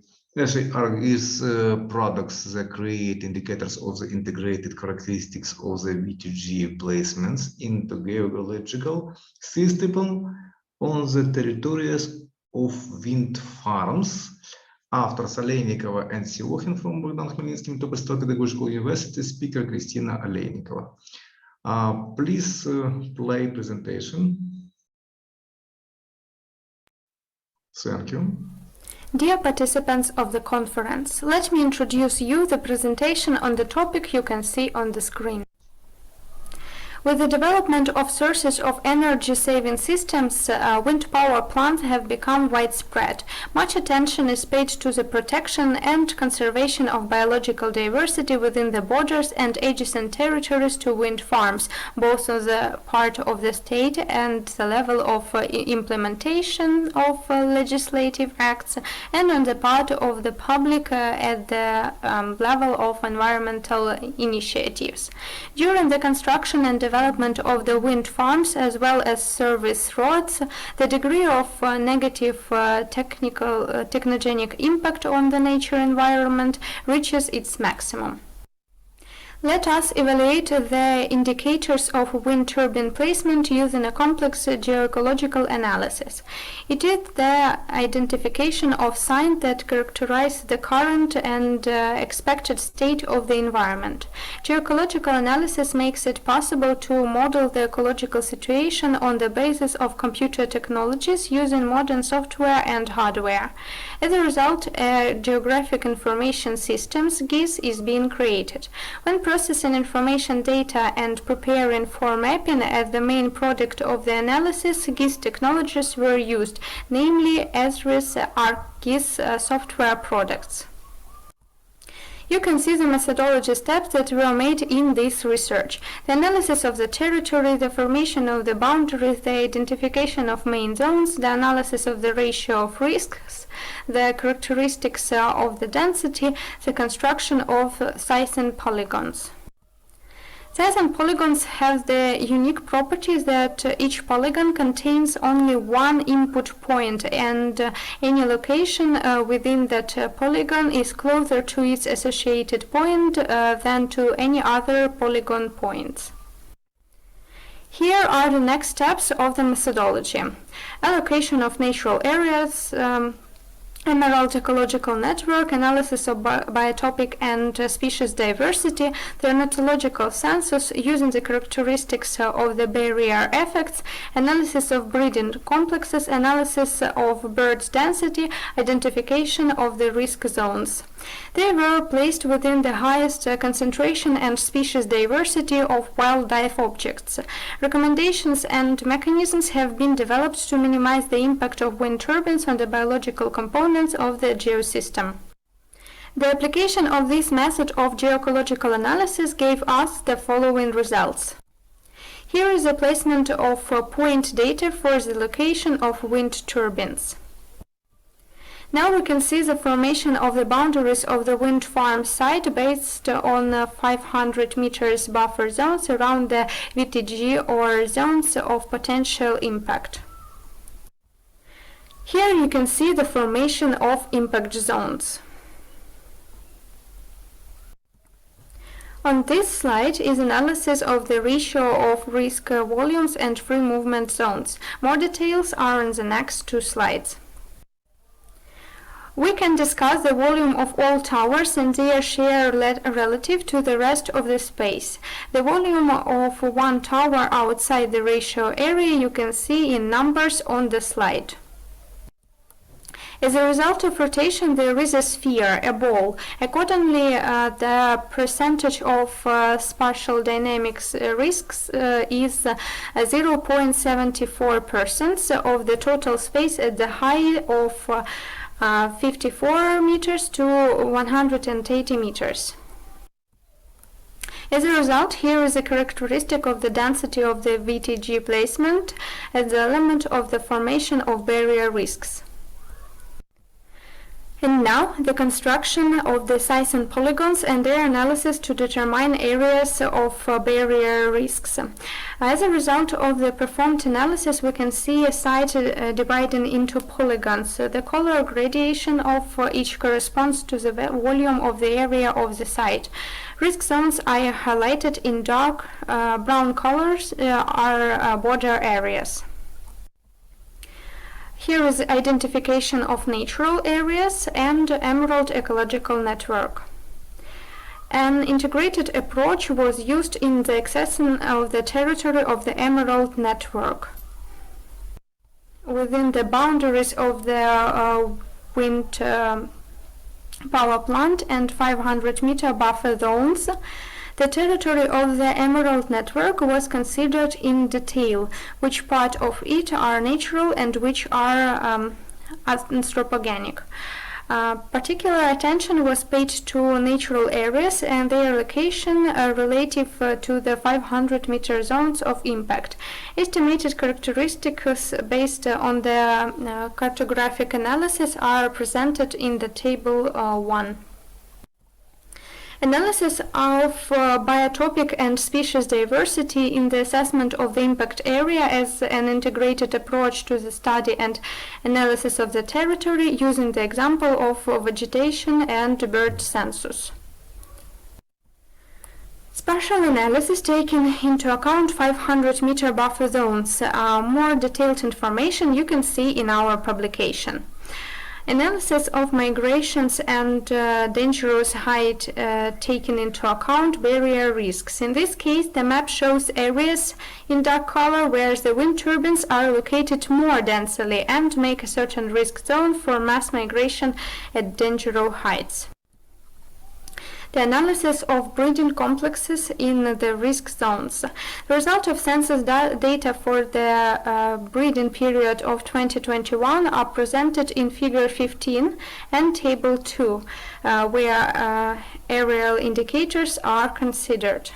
products that create indicators of the integrated characteristics of the V2G placements into geological system on the territories of wind farms. After Alnenkova and Siokhin from Bogdan Khmelnitsky Melitopol Pedagogical University, speaker Kristina Alnenkova. Please play presentation. Thank you. Dear participants of the conference, let me introduce you the presentation on the topic you can see on the screen. With the development of sources of energy-saving systems, wind power plants have become widespread. Much attention is paid to the protection and conservation of biological diversity within the borders and adjacent territories to wind farms, both on the part of the state and the level of implementation of legislative acts, and on the part of the public at the level of environmental initiatives. During the construction and development of the wind farms as well as service roads, the degree of negative technogenic impact on the nature environment reaches its maximum. Let us evaluate the indicators of wind turbine placement using a complex geoecological analysis. It is the identification of signs that characterize the current and expected state of the environment. Geoecological analysis makes it possible to model the ecological situation on the basis of computer technologies using modern software and hardware. As a result, a geographic information systems GIS is being created. When processing information data and preparing for mapping as the main product of the analysis, GIS technologies were used, namely ASRIS ArcGIS software products. You can see the methodology steps that were made in this research: the analysis of the territory, the formation of the boundaries, the identification of main zones, the analysis of the ratio of risks, the characteristics of the density, the construction of Siokhin polygons. Siokhin polygons have the unique property that each polygon contains only one input point, and any location within that polygon is closer to its associated point than to any other polygon points. Here are the next steps of the methodology: allocation of natural areas, Emerald ecological network, analysis of biotopic and species diversity, the ornithological census using the characteristics of the barrier effects, analysis of breeding complexes, analysis of birds density, identification of the risk zones. They were placed within the highest concentration and species diversity of wildlife objects. Recommendations and mechanisms have been developed to minimize the impact of wind turbines on the biological components of the geosystem. The application of this method of geoecological analysis gave us the following results. Here is the placement of point data for the location of wind turbines. Now we can see the formation of the boundaries of the wind farm site based on 500 meters buffer zones around the VTG or zones of potential impact. Here you can see the formation of impact zones. On this slide is analysis of the ratio of risk volumes and free movement zones. More details are in the next two slides. We can discuss the volume of all towers and their share relative to the rest of the space. The volume of one tower outside the ratio area you can see in numbers on the slide. As a result of rotation, there is a sphere, a ball. Accordingly, the percentage of spatial dynamics risks is 0.74% of the total space at the height of 54 meters to 180 meters. As a result, here is a characteristic of the density of the VTG placement as the element of the formation of barrier risks. And now, the construction of the sites and polygons and their analysis to determine areas of barrier risks. As a result of the performed analysis, we can see a site divided into polygons. The color gradation of each corresponds to the volume of the area of the site. Risk zones are highlighted in dark brown colors are border areas. Here is identification of natural areas and emerald ecological network. An integrated approach was used in the accessing of the territory of the emerald network. Within the boundaries of the wind power plant and 500-meter buffer zones, the territory of the emerald network was considered in detail, which part of it are natural and which are anthropogenic. Particular attention was paid to natural areas and their location relative to the 500-meter zones of impact. Estimated characteristics based on the cartographic analysis are presented in the table 1. Analysis of biotopic and species diversity in the assessment of the impact area as an integrated approach to the study and analysis of the territory using the example of vegetation and bird census. Spatial analysis taking into account 500-meter buffer zones. More detailed information you can see in our publication. Analysis of migrations and dangerous height taking into account barrier risks. In this case, the map shows areas in dark color where the wind turbines are located more densely and make a certain risk zone for mass migration at dangerous heights. The analysis of breeding complexes in the risk zones. The result of census data for the breeding period of 2021 are presented in Figure 15 and Table 2, where aerial indicators are considered.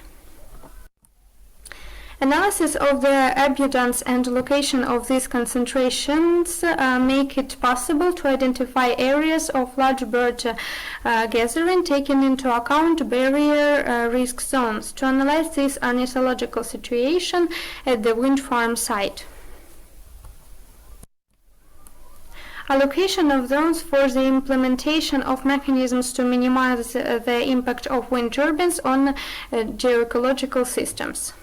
Analysis of the abundance and location of these concentrations make it possible to identify areas of large bird gathering, taking into account barrier risk zones, to analyze this ornithological situation at the wind farm site. Allocation of zones for the implementation of mechanisms to minimize the impact of wind turbines on geoecological systems.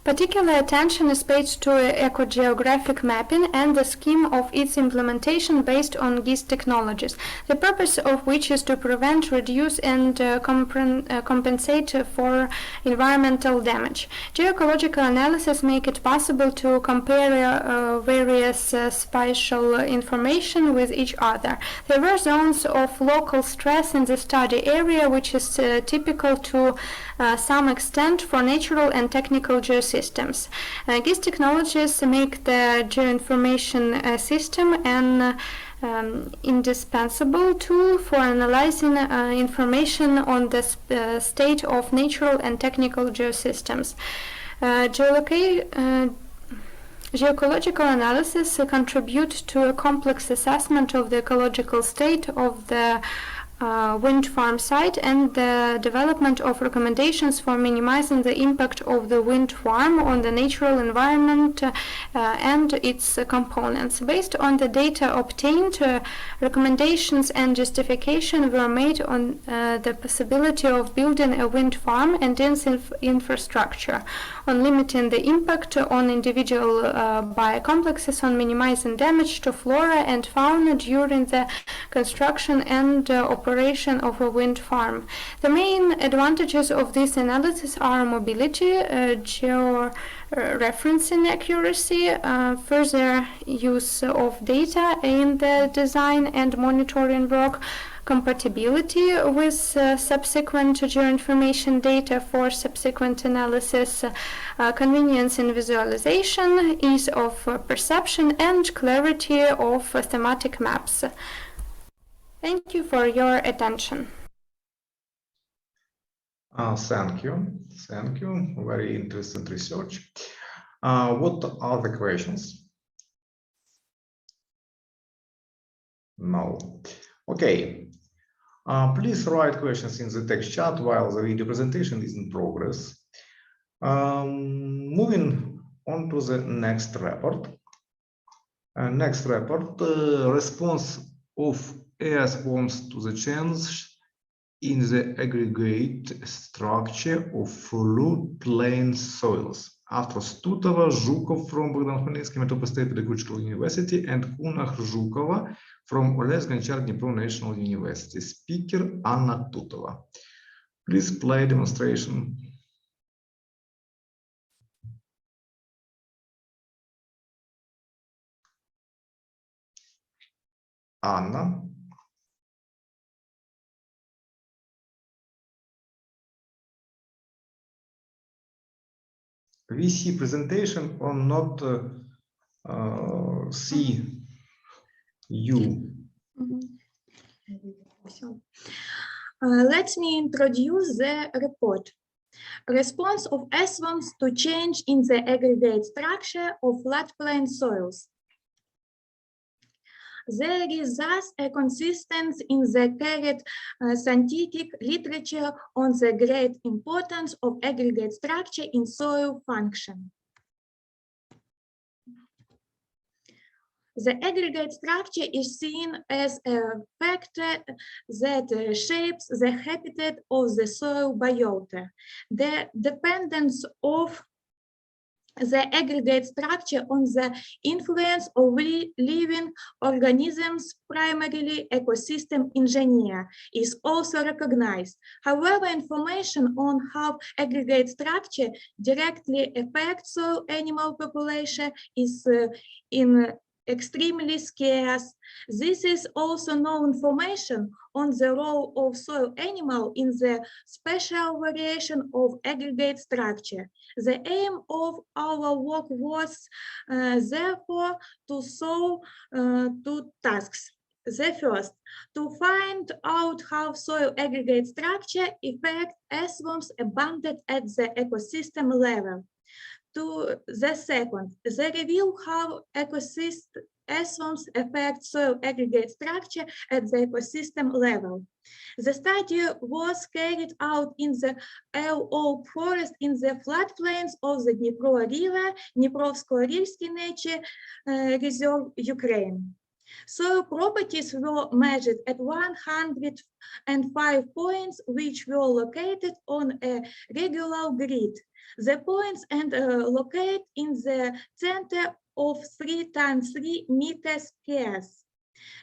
Particular attention is paid to ecogeographic mapping and the scheme of its implementation based on GIS technologies, the purpose of which is to prevent, reduce and compensate for environmental damage. Geoecological analysis make it possible to compare various spatial information with each other. There were zones of local stress in the study area, which is typical to some extent for natural and technical geosystems. GIS technologies make the geoinformation system an indispensable tool for analyzing information on the state of natural and technical geosystems. Geoecological analysis contribute to a complex assessment of the ecological state of the wind farm site and the development of recommendations for minimizing the impact of the wind farm on the natural environment and its components. Based on the data obtained, recommendations and justification were made on the possibility of building a wind farm and its infrastructure, on limiting the impact on individual biocomplexes, on minimizing damage to flora and fauna during the construction and operation operation of a wind farm. The main advantages of this analysis are mobility, georeferencing accuracy, further use of data in the design and monitoring work, compatibility with subsequent geoinformation data for subsequent analysis, convenience in visualization, ease of perception, and clarity of thematic maps. Thank you for your attention. Thank you. Thank you. Very interesting research. What are the questions? No. Okay. Please write questions in the text chat while the video presentation is in progress. Moving on to the next report. Next report, response of air swarms to the change in the aggregate structure of floodplain soils. After Stutova, Zhukov from Bogdan Khmelnitsky Melitopol State Pedagogical University, and Kuna Zhukova from Oles Gonchar Dnipro National University. Speaker Anna Tutova. Please play demonstration. Anna. We see presentation or not see you. Let me introduce the report. Response of swarms to change in the aggregate structure of floodplain soils. There is thus a consistency in the current scientific literature on the great importance of aggregate structure in soil function. The aggregate structure is seen as a factor that shapes the habitat of the soil biota. The dependence of the aggregate structure on the influence of living organisms, primarily ecosystem engineer, is also recognized. However, information on how aggregate structure directly affects soil animal population is extremely scarce. This is also no information on the role of soil animal in the spatial variation of aggregate structure. The aim of our work was therefore to solve two tasks. The first, to find out how soil aggregate structure affects swarms abundant at the ecosystem level. To the second, they reveal how swarms affect soil aggregate structure at the ecosystem level. The study was carried out in the oak forest in the floodplains of the Dnipro River, Dniprovsko-Rilsky Nature Reserve, Ukraine. Soil properties were measured at 105 points, which were located on a regular grid. The points and locate in the center of 3 × 3 meters squares.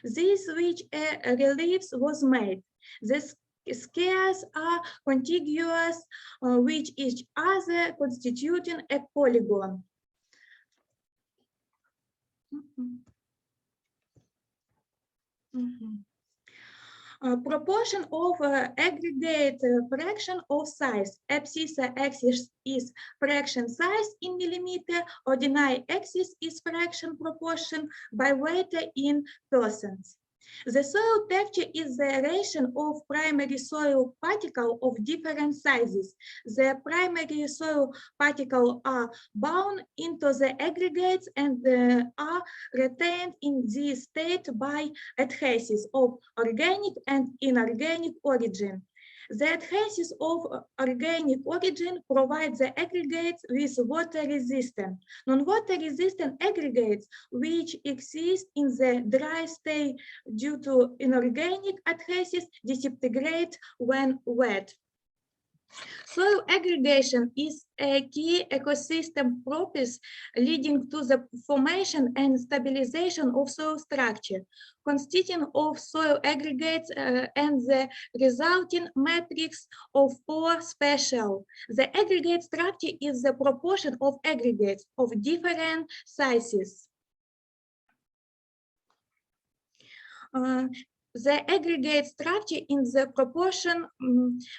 This which reliefs was made. The squares are contiguous with each other, constituting a polygon. Proportion of aggregate fraction of size. Abscissa axis is fraction size in millimeter, ordinary axis is fraction proportion by weight in percents. The soil texture is the relation of primary soil particles of different sizes. The primary soil particles are bound into the aggregates and are retained in this state by adhesives of organic and inorganic origin. The adhesives of organic origin provide the aggregates with water resistant. Non-water resistant aggregates which exist in the dry state due to inorganic adhesives disintegrate when wet. Soil aggregation is a key ecosystem process leading to the formation and stabilization of soil structure, consisting of soil aggregates and the resulting matrix of four spatial. The aggregate structure is the proportion of aggregates of different sizes. The aggregate structure in the proportion,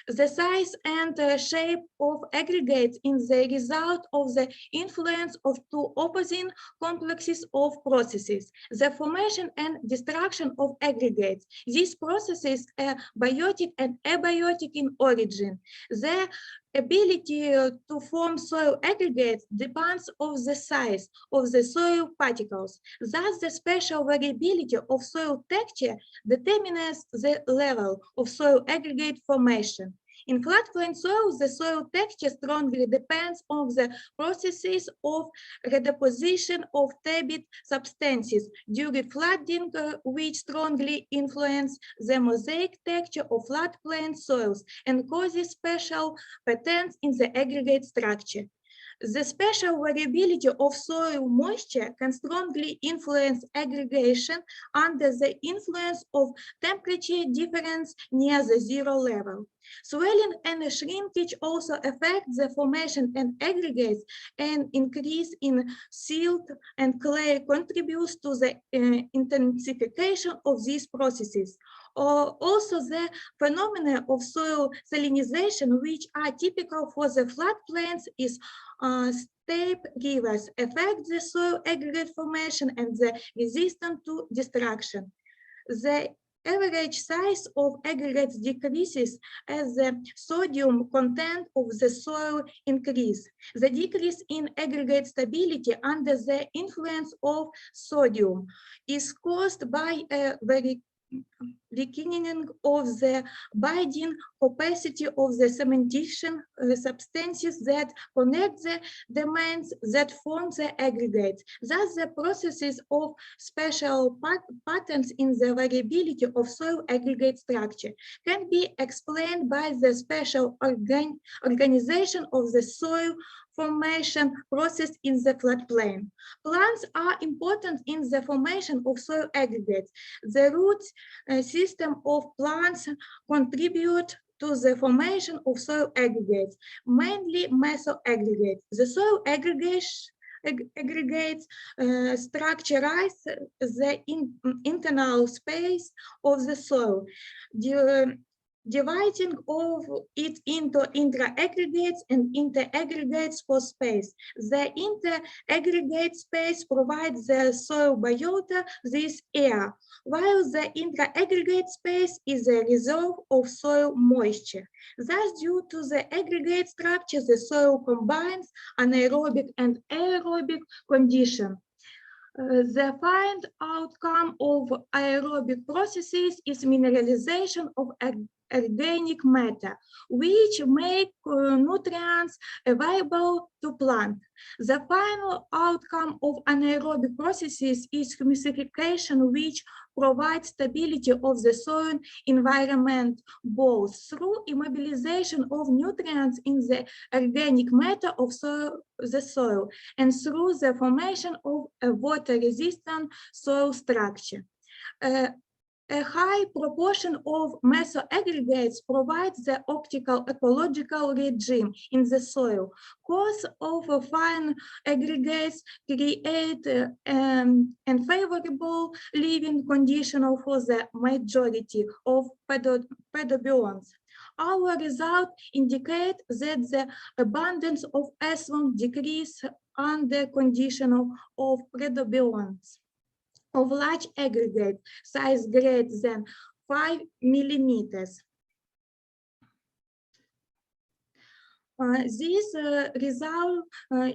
the size and shape of aggregates in the result of the influence of two opposing complexes of processes, the formation and destruction of aggregates. These processes are biotic and abiotic in origin. The ability to form soil aggregates depends on the size of the soil particles. Thus, the spatial variability of soil texture determines the level of soil aggregate formation. In floodplain soils, the soil texture strongly depends on the processes of redeposition of turbid substances during flooding, which strongly influence the mosaic texture of floodplain soils and causes special patterns in the aggregate structure. The spatial variability of soil moisture can strongly influence aggregation under the influence of temperature difference near the zero level. Swelling and shrinkage also affect the formation and aggregates, and increase in silt and clay contributes to the intensification of these processes. Also, the phenomena of soil salinization, which are typical for the floodplains, is steep rivers affect the soil aggregate formation and the resistance to destruction. The average size of aggregates decreases as the sodium content of the soil increases. The decrease in aggregate stability under the influence of sodium is caused by a weakening of the binding capacity of the cementation substances that connect the domains that form the aggregates. Thus, the processes of special patterns in the variability of soil aggregate structure can be explained by the special organization of the soil formation process in the floodplain. Plants are important in the formation of soil aggregates. The root system of plants contribute to the formation of soil aggregates, mainly mesoaggregates. The soil aggregates structurize the internal space of the soil, dividing of it into intra-aggregates and inter-aggregates for space. The inter-aggregate space provides the soil biota this air, while the intra-aggregate space is a reserve of soil moisture. Thus, due to the aggregate structure, the soil combines anaerobic and aerobic conditions. The final outcome of aerobic processes is mineralization of organic matter, which make nutrients available to plant. The final outcome of anaerobic processes is humidification, which provides stability of the soil environment, both through immobilization of nutrients in the organic matter of the soil and through the formation of a water-resistant soil structure. A high proportion of mesoaggregates provides the optimal ecological regime in the soil. Cause of fine aggregates create unfavorable living conditions for the majority of pedobionts. Our results indicate that the abundance of S1 decreases under conditions of pedobionts of large aggregate size greater than 5 millimeters. This result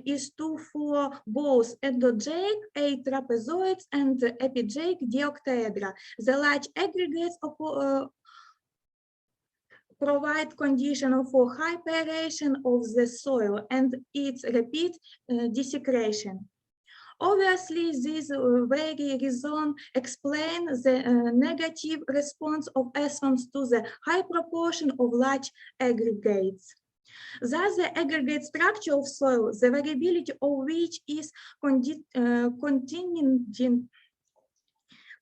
is true for both endogeic trapezoids and epigeic dioctaedra. The large aggregates provide conditions for high aeration of the soil and its rapid desiccation. Obviously, this very reason explains the negative response of S1s to the high proportion of large aggregates. Thus, the aggregate structure of soil, the variability of which is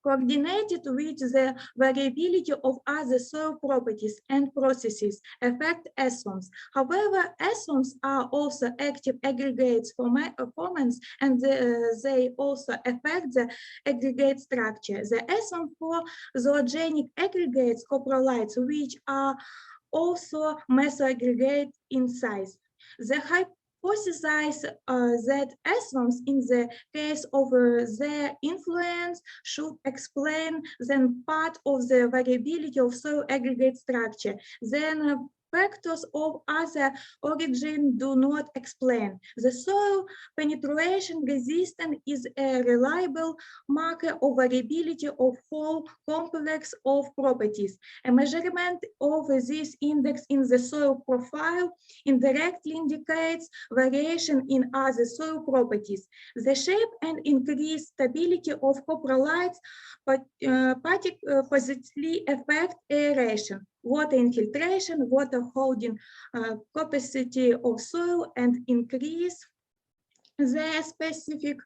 coordinated with the variability of other soil properties and processes affect earthworms. However, earthworms are also active aggregates formants, and they also affect the aggregate structure. The earthworm for zoogenic aggregates, coprolites, which are also mesoaggregate in size. The hypothesize that earthworms, in the case of their influence, should explain then part of the variability of soil aggregate structure. Then factors of other origin do not explain. The soil penetration resistance is a reliable marker of variability of whole complex of properties. A measurement of this index in the soil profile indirectly indicates variation in other soil properties. The shape and increased stability of coprolites positively affect aeration, water infiltration, water holding capacity of soil, and increase the specific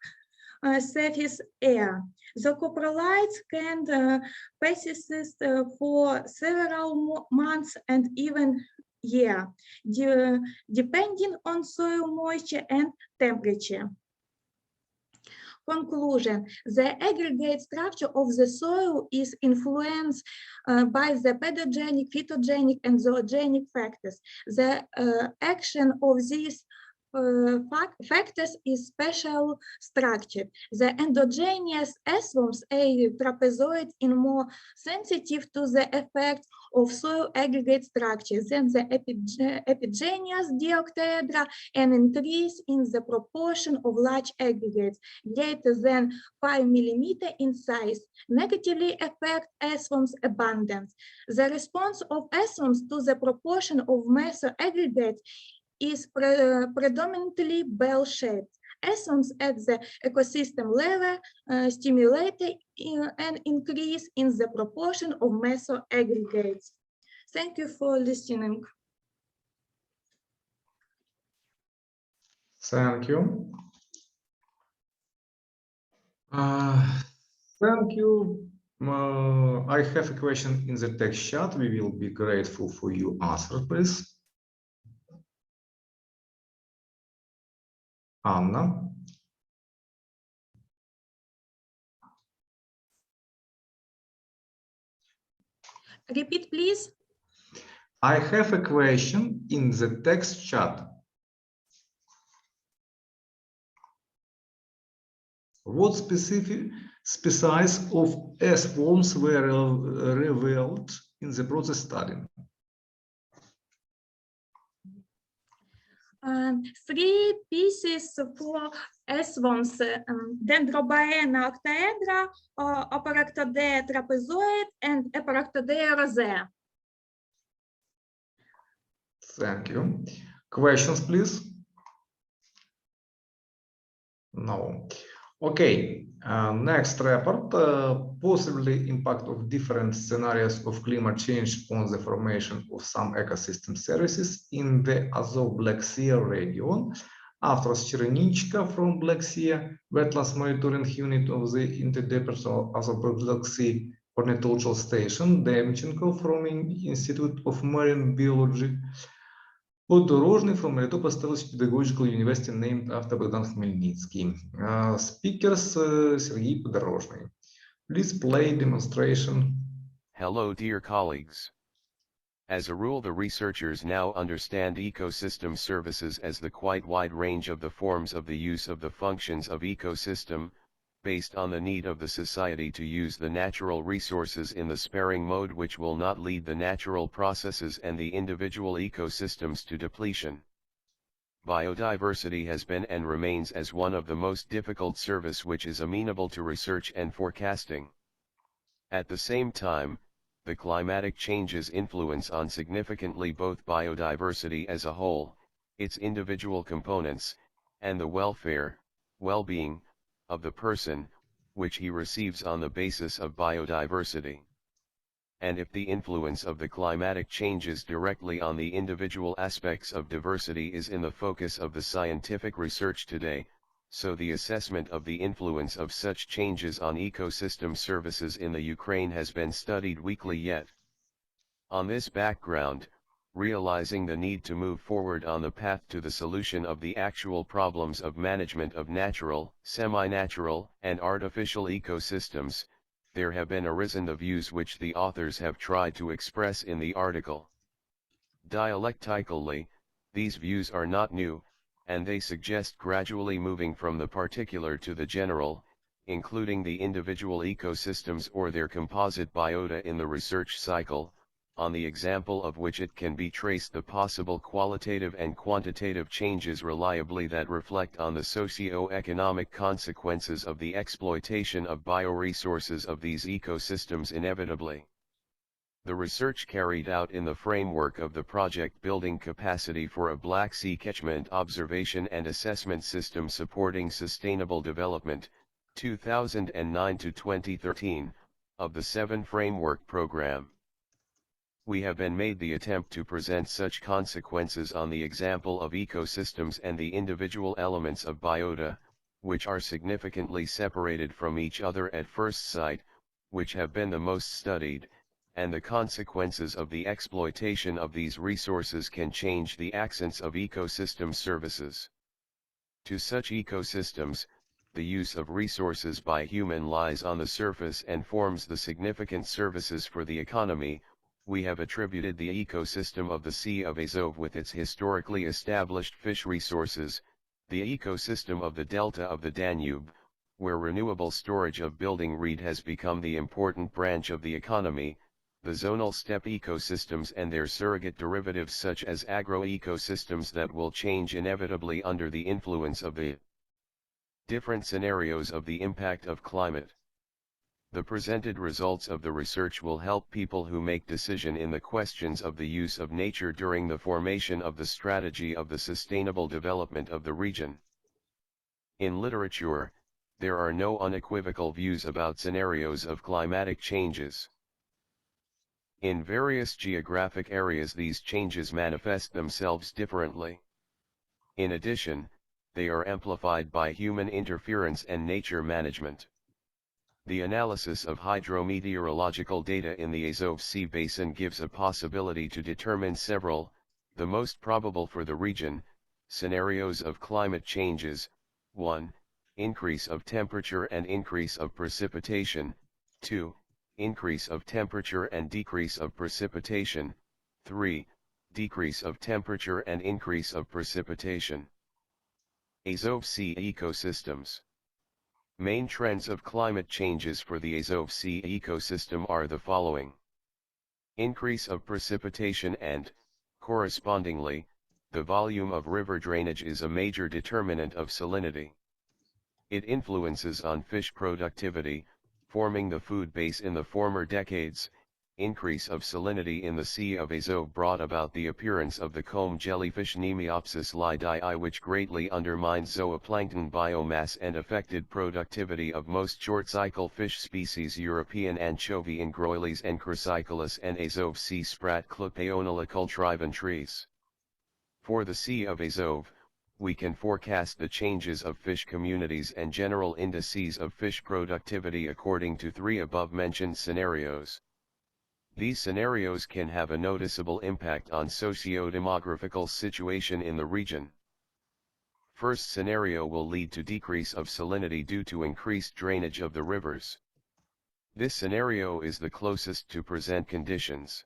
surface area. The coprolites can persist for several months and even year, depending on soil moisture and temperature. Conclusion: the aggregate structure of the soil is influenced by the pedogenic, phytogenic, and zoogenic factors. The action of these factors is spatial structure. The endogenous earthworms, a trapezoid, is more sensitive to the effect of soil aggregate structure than the epigenous dioctaedra, an increase in the proportion of large aggregates greater than 5 mm in size negatively affect earthworms abundance. The response of earthworms to the proportion of meso aggregates is predominantly bell-shaped. Earthworms at the ecosystem level stimulate an increase in the proportion of meso aggregates. Thank you for listening. Thank you. Thank you. I have a question in the text chat. We will be grateful for your answer, please. Anna. Repeat, please. I have a question in the text chat. What specific species of earthworms were revealed in the process study? 3 pieces for earthworms: Dendrobaena octaedra, Oparactodea trapezoid, and Oparactodea rosea. Thank you. Questions, please? No. Okay, next report, possibly impact of different scenarios of climate change on the formation of some ecosystem services in the Azov Black Sea region. After Chernivtsi from Black Sea, Wetlands Monitoring Unit of the Interdepartmental Azov Black Sea Ornithological Station, Demchenko from Institute of Marine Biology, Podorozhny from Melitopol State Pedagogical University named after Bogdan Khmelnitsky. Speakers Sergei Podorozhny. Please play demonstration. Hello dear colleagues. As a rule, the researchers now understand ecosystem services as the quite wide range of the forms of the use of the functions of ecosystem, based on the need of the society to use the natural resources in the sparing mode, which will not lead the natural processes and the individual ecosystems to depletion. Biodiversity has been and remains as one of the most difficult service which is amenable to research and forecasting. At the same time, the climatic changes influence on significantly both biodiversity as a whole, its individual components, and the welfare, well-being, of the person, which he receives on the basis of biodiversity. and if the influence of the climatic changes directly on the individual aspects of diversity is in the focus of the scientific research today, so the assessment of the influence of such changes on ecosystem services in the Ukraine has been studied weekly yet. On this background, realizing the need to move forward on the path to the solution of the actual problems of management of natural, semi-natural, and artificial ecosystems, there have been arisen the views which the authors have tried to express in the article. Dialectically, these views are not new, and they suggest gradually moving from the particular to the general, including the individual ecosystems or their composite biota in the research cycle, on the example of which it can be traced the possible qualitative and quantitative changes reliably that reflect on the socio-economic consequences of the exploitation of bioresources of these ecosystems inevitably. The research carried out in the framework of the project Building Capacity for a Black Sea Catchment Observation and Assessment System Supporting Sustainable Development, 2009 to 2013, of the 7 Framework Program. We have been made the attempt to present such consequences on the example of ecosystems and the individual elements of biota, which are significantly separated from each other at first sight, which have been the most studied, and the consequences of the exploitation of these resources can change the accents of ecosystem services. To such ecosystems, the use of resources by human lies on the surface and forms the significant services for the economy. We have attributed the ecosystem of the Sea of Azov with its historically established fish resources, the ecosystem of the delta of the Danube, where renewable storage of building reed has become the important branch of the economy, the zonal steppe ecosystems and their surrogate derivatives such as agroecosystems that will change inevitably under the influence of the different scenarios of the impact of climate. The presented results of the research will help people who make decision in the questions of the use of nature during the formation of the strategy of the sustainable development of the region. In literature, there are no unequivocal views about scenarios of climatic changes. In various geographic areas these changes manifest themselves differently. In addition, they are amplified by human interference and nature management. The analysis of hydrometeorological data in the Azov Sea basin gives a possibility to determine several, the most probable for the region, scenarios of climate changes: 1. Increase of temperature and increase of precipitation, 2. Increase of temperature and decrease of precipitation, 3. Decrease of temperature and increase of precipitation. Azov Sea ecosystems. Main trends of climate changes for the Azov Sea ecosystem are the following. Increase of precipitation and, correspondingly, the volume of river drainage is a major determinant of salinity. It influences on fish productivity, forming the food base in the former decades. Increase of salinity in the Sea of Azov brought about the appearance of the comb jellyfish Nemiopsis lidii, which greatly undermined zooplankton biomass and affected productivity of most short-cycle fish species: European anchovy Ingroiles and Chrysicolus and Azov sea sprat Clupeonolical triventris. For the Sea of Azov, we can forecast the changes of fish communities and general indices of fish productivity according to 3 above-mentioned scenarios. These scenarios can have a noticeable impact on socio-demographical situation in the region. First scenario will lead to decrease of salinity due to increased drainage of the rivers. This scenario is the closest to present conditions.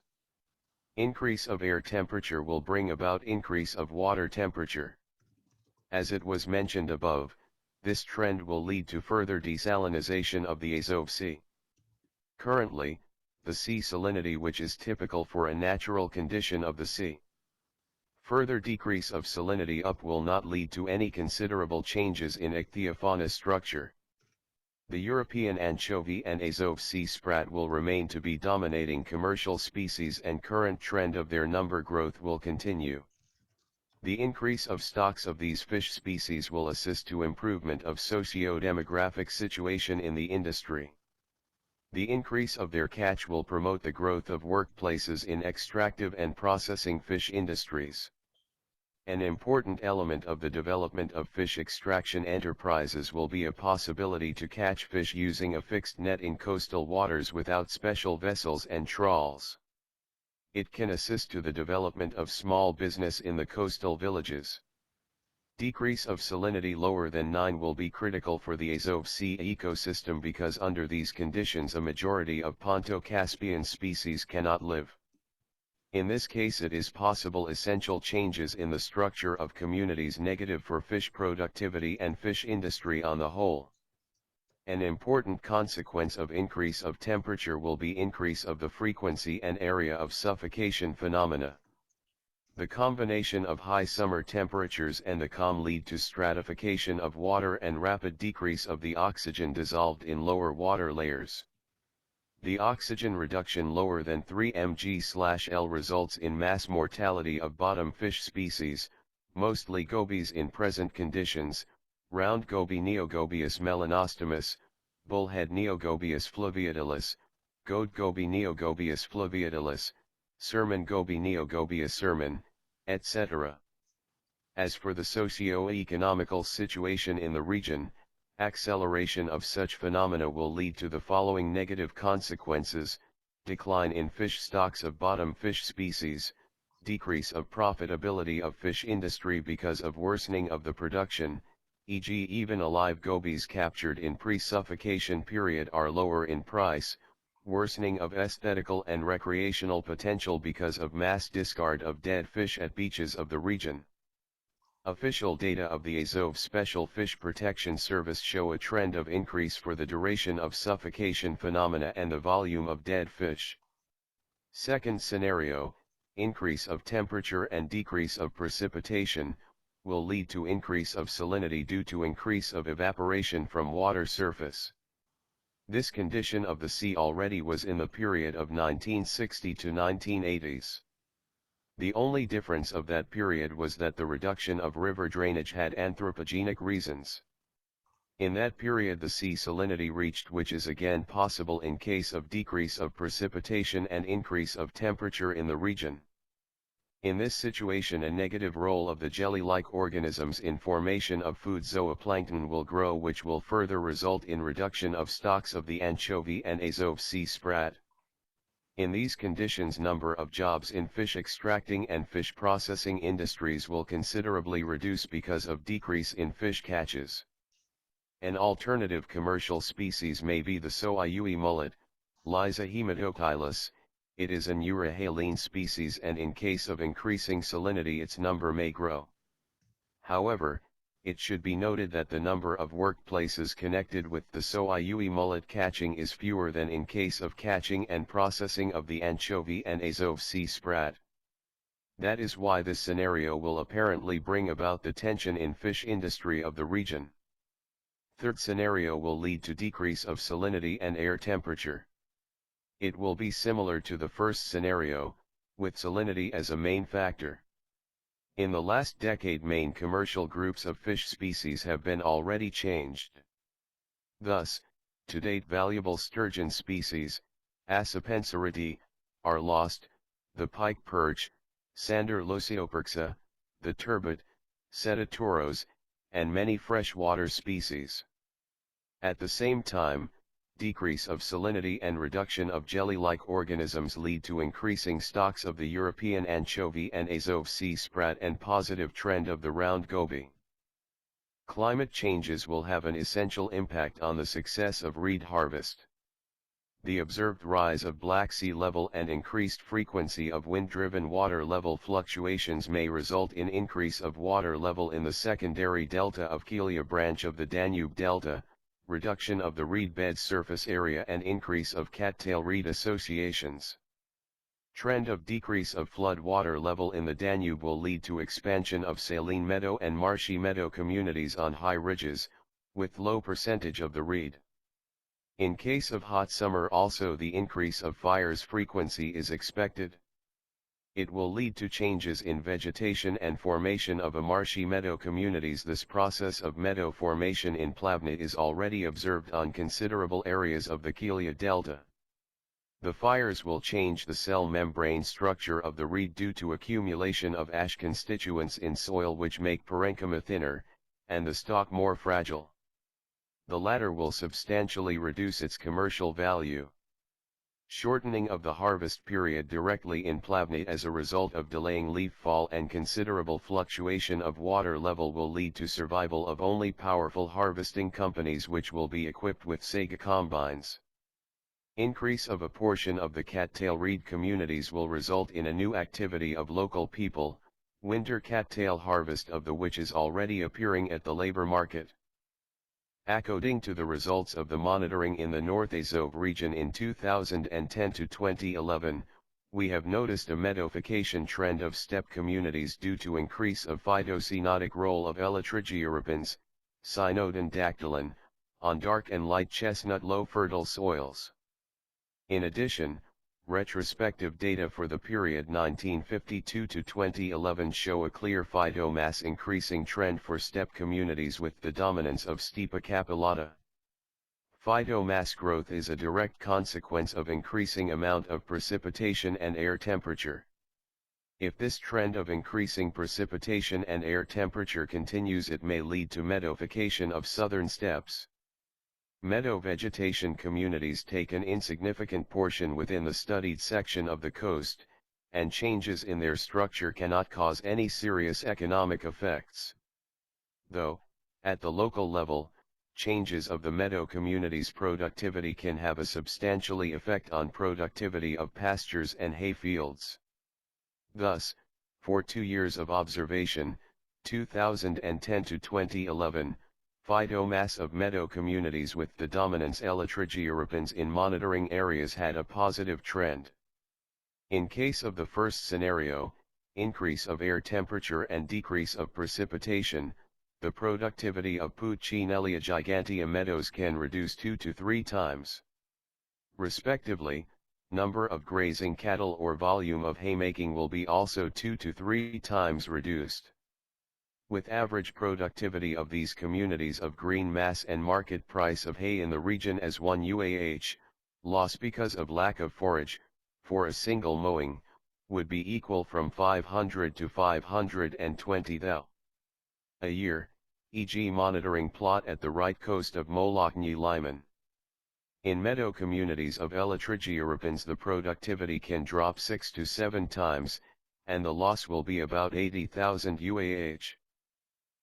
Increase of air temperature will bring about increase of water temperature. As it was mentioned above, this trend will lead to further desalinization of the Azov Sea. Currently, the sea salinity, which is typical for a natural condition of the sea. Further decrease of salinity up will not lead to any considerable changes in ichthyofauna structure. The European anchovy and Azov sea sprat will remain to be dominating commercial species, and current trend of their number growth will continue. The increase of stocks of these fish species will assist to improvement of socio-demographic situation in the industry. The increase of their catch will promote the growth of workplaces in extractive and processing fish industries. An important element of the development of fish extraction enterprises will be a possibility to catch fish using a fixed net in coastal waters without special vessels and trawls. It can assist to the development of small business in the coastal villages. Decrease of salinity lower than 9 will be critical for the Azov Sea ecosystem because under these conditions a majority of Ponto-Caspian species cannot live. In this case it is possible essential changes in the structure of communities negative for fish productivity and fish industry on the whole. An important consequence of increase of temperature will be increase of the frequency and area of suffocation phenomena. The combination of high summer temperatures and the calm lead to stratification of water and rapid decrease of the oxygen dissolved in lower water layers. The oxygen reduction lower than 3 mg/L results in mass mortality of bottom fish species, mostly gobies in present conditions, round goby Neogobius melanostomus, bullhead Neogobius fluviatilis, goat goby Neogobius fluviatilis, sermon goby Neogobius sermon, etc. As for the socio-economical situation in the region, acceleration of such phenomena will lead to the following negative consequences: decline in fish stocks of bottom fish species, decrease of profitability of fish industry because of worsening of the production, e.g. even alive gobies captured in pre-suffocation period are lower in price, worsening of aesthetical and recreational potential because of mass discard of dead fish at beaches of the region. Official data of the Azov Special Fish Protection Service show a trend of increase for the duration of suffocation phenomena and the volume of dead fish. Second scenario, increase of temperature and decrease of precipitation, will lead to increase of salinity due to increase of evaporation from water surface. This condition of the sea already was in the period of 1960 to 1980s. The only difference of that period was that the reduction of river drainage had anthropogenic reasons. In that period the sea salinity reached, which is again possible in case of decrease of precipitation and increase of temperature in the region. In this situation a negative role of the jelly-like organisms in formation of food zooplankton will grow, which will further result in reduction of stocks of the anchovy and Azov Sea sprat. In these conditions number of jobs in fish extracting and fish processing industries will considerably reduce because of decrease in fish catches. An alternative commercial species may be the Soyui mullet, Lysa hematoptilus. It is an euryhaline species and in case of increasing salinity its number may grow. However, it should be noted that the number of workplaces connected with the Soyui mullet catching is fewer than in case of catching and processing of the anchovy and Azov Sea sprat. That is why this scenario will apparently bring about the tension in fish industry of the region. Third scenario will lead to decrease of salinity and air temperature. It will be similar to the first scenario, with salinity as a main factor. In the last decade main commercial groups of fish species have been already changed. Thus, to date valuable sturgeon species, Acipenseridae, are lost, the pike perch, Sander locioperxa, the turbot, Cetatoros, and many freshwater species. At the same time, decrease of salinity and reduction of jelly-like organisms lead to increasing stocks of the European anchovy and Azov Sea sprat and positive trend of the round goby. Climate changes will have an essential impact on the success of reed harvest. The observed rise of Black Sea level and increased frequency of wind-driven water level fluctuations may result in increase of water level in the secondary delta of Kelia branch of the Danube Delta, reduction of the reed bed surface area and increase of cattail reed associations. Trend of decrease of flood water level in the Danube will lead to expansion of saline meadow and marshy meadow communities on high ridges, with low percentage of the reed. In case of hot summer also the increase of fires frequency is expected. It will lead to changes in vegetation and formation of a marshy meadow communities. This process of meadow formation in Plavny is already observed on considerable areas of the Kylia Delta. The fires will change the cell membrane structure of the reed due to accumulation of ash constituents in soil, which make parenchyma thinner, and the stalk more fragile. The latter will substantially reduce its commercial value. Shortening of the harvest period directly in Plavny as a result of delaying leaf fall and considerable fluctuation of water level will lead to survival of only powerful harvesting companies, which will be equipped with Sega combines. Increase of a portion of the cattail reed communities will result in a new activity of local people, winter cattail harvest of the which is already appearing at the labor market. According to the results of the monitoring in the North Azov region in 2010 to 2011, we have noticed a meadowification trend of steppe communities due to increase of phytocyanotic role of Elytrigioripans, cynodon-dactylon, on dark and light chestnut low fertile soils. In addition, retrospective data for the period 1952 to 2011 show a clear phytomass increasing trend for steppe communities with the dominance of Stepa capillata. Phytomass growth is a direct consequence of increasing amount of precipitation and air temperature. If this trend of increasing precipitation and air temperature continues, it may lead to meadowification of southern steppes. Meadow vegetation communities take an insignificant portion within the studied section of the coast, and changes in their structure cannot cause any serious economic effects. Though, at the local level, changes of the meadow community's productivity can have a substantially effect on productivity of pastures and hay fields. Thus, for 2 years of observation, 2010 to 2011, phytomass of meadow communities with the dominance Elytrigioripans in monitoring areas had a positive trend. In case of the first scenario, increase of air temperature and decrease of precipitation, the productivity of Puccinelia gigantea meadows can reduce 2 to 3 times. Respectively, number of grazing cattle or volume of haymaking will be also 2 to 3 times reduced. With average productivity of these communities of green mass and market price of hay in the region as 1 UAH, loss because of lack of forage, for a single mowing, would be equal from 500 to 520 thou. A year, e.g. monitoring plot at the right coast of Molokny Lyman. In meadow communities of Elytrigioripans the productivity can drop 6 to 7 times, and the loss will be about 80,000 UAH.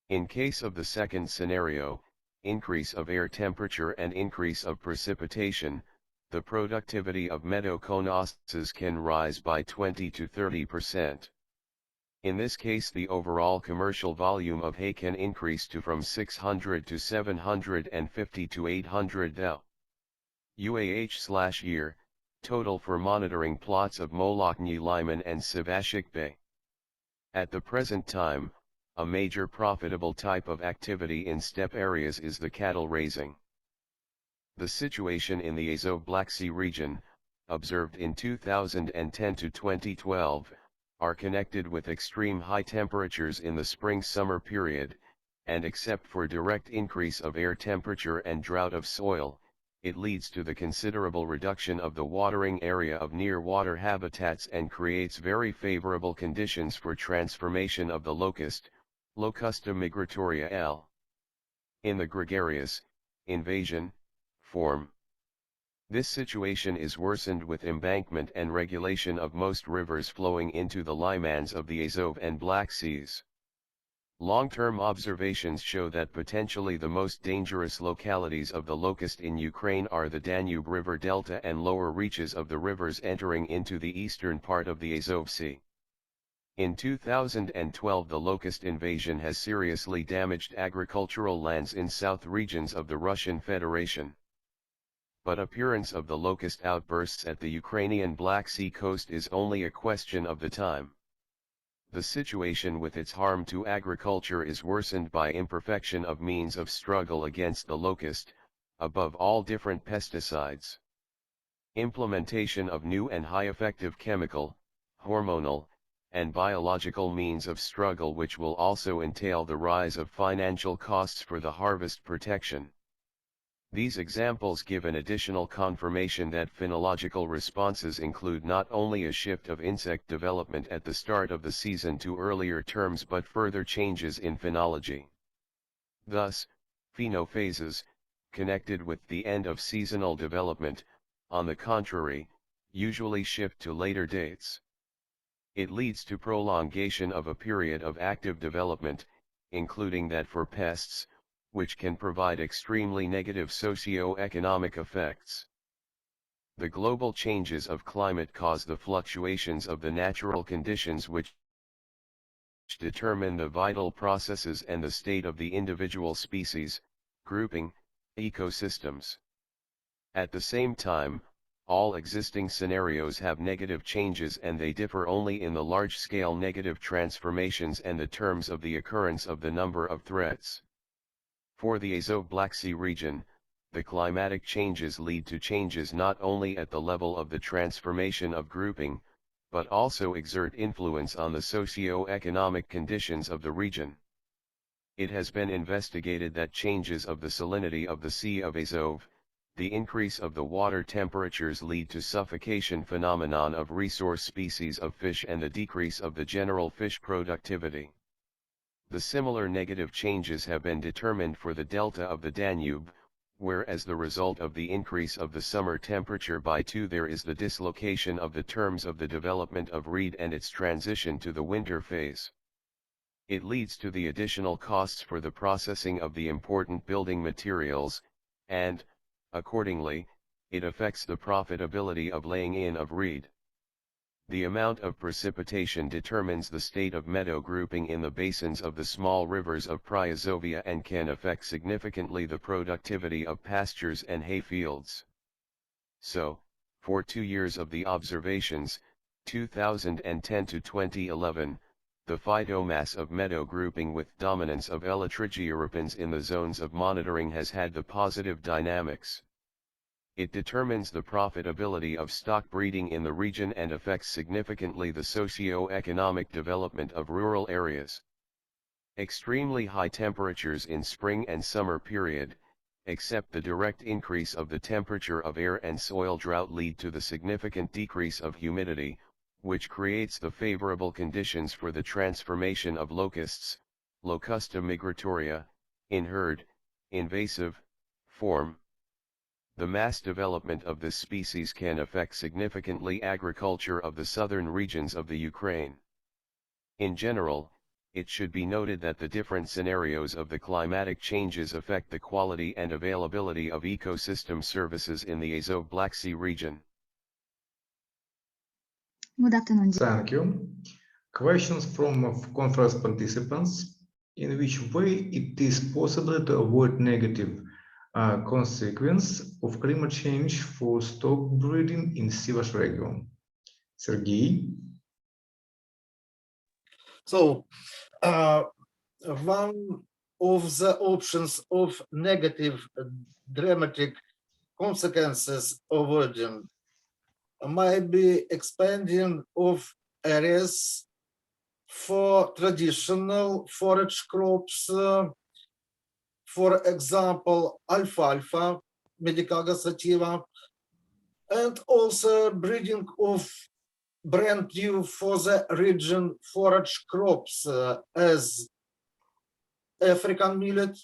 In case of the second scenario, increase of air temperature and increase of precipitation, the productivity of meadow conosters can rise by 20 to 30%. In this case the overall commercial volume of hay can increase to from 600 to 750 to 800 thou. UAH/year, total for monitoring plots of Molokny Lyman and Sevashik Bay. At the present time, a major profitable type of activity in steppe areas is the cattle raising. The situation in the Azov Black Sea region, observed in 2010 to 2012, are connected with extreme high temperatures in the spring-summer period, and except for direct increase of air temperature and drought of soil, it leads to the considerable reduction of the watering area of near-water habitats and creates very favorable conditions for transformation of the locust, Locusta migratoria L. in the gregarious invasion form. This situation is worsened with embankment and regulation of most rivers flowing into the limans of the Azov and Black Seas. Long-term observations show that potentially the most dangerous localities of the locust in Ukraine are the Danube River Delta and lower reaches of the rivers entering into the eastern part of the Azov Sea. In 2012 the locust invasion has seriously damaged agricultural lands in south regions of the Russian Federation. But appearance of the locust outbursts at the Ukrainian Black Sea coast is only a question of the time. The situation with its harm to agriculture is worsened by imperfection of means of struggle against the locust, above all different pesticides. Implementation of new and high-effective chemical, hormonal, and biological means of struggle, which will also entail the rise of financial costs for the harvest protection. These examples give an additional confirmation that phenological responses include not only a shift of insect development at the start of the season to earlier terms but further changes in phenology. Thus, phenophases, connected with the end of seasonal development, on the contrary, usually shift to later dates. It leads to prolongation of a period of active development, including that for pests, which can provide extremely negative socio-economic effects. The global changes of climate cause the fluctuations of the natural conditions which determine the vital processes and the state of the individual species, grouping, ecosystems. At the same time, all existing scenarios have negative changes, and they differ only in the large-scale negative transformations and the terms of the occurrence of the number of threats. For the Azov-Black Sea region, the climatic changes lead to changes not only at the level of the transformation of grouping, but also exert influence on the socio-economic conditions of the region. It has been investigated that changes of the salinity of the Sea of Azov, the increase of the water temperatures lead to suffocation phenomenon of resource species of fish and the decrease of the general fish productivity. The similar negative changes have been determined for the delta of the Danube, where as the result of the increase of the summer temperature by 2 there is the dislocation of the terms of the development of reed and its transition to the winter phase. It leads to the additional costs for the processing of the important building materials, and, accordingly, it affects the profitability of laying in of reed. The amount of precipitation determines the state of meadow grouping in the basins of the small rivers of Pryazovia and can affect significantly the productivity of pastures and hay fields. So, for 2 years of the observations, 2010 to 2011, the phytomass of meadow grouping with dominance of Elytrigioripans in the zones of monitoring has had the positive dynamics. It determines the profitability of stock breeding in the region and affects significantly the socio-economic development of rural areas. Extremely high temperatures in spring and summer period, except the direct increase of the temperature of air and soil drought, lead to the significant decrease of humidity, which creates the favorable conditions for the transformation of locusts, Locusta migratoria, in herd, invasive, form. The mass development of this species can affect significantly agriculture of the southern regions of the Ukraine. In general, it should be noted that the different scenarios of the climatic changes affect the quality and availability of ecosystem services in the Azov-Black Sea region. Good afternoon. Thank you. Questions from conference participants. In which way it is possible to avoid negative consequence of climate change for stock breeding in Sivash region? Sergei? So, one of the options of negative dramatic consequences avoiding might be expanding of areas for traditional forage crops, for example, alfalfa, Medicago sativa, and also breeding of brand new for the region forage crops as African millet,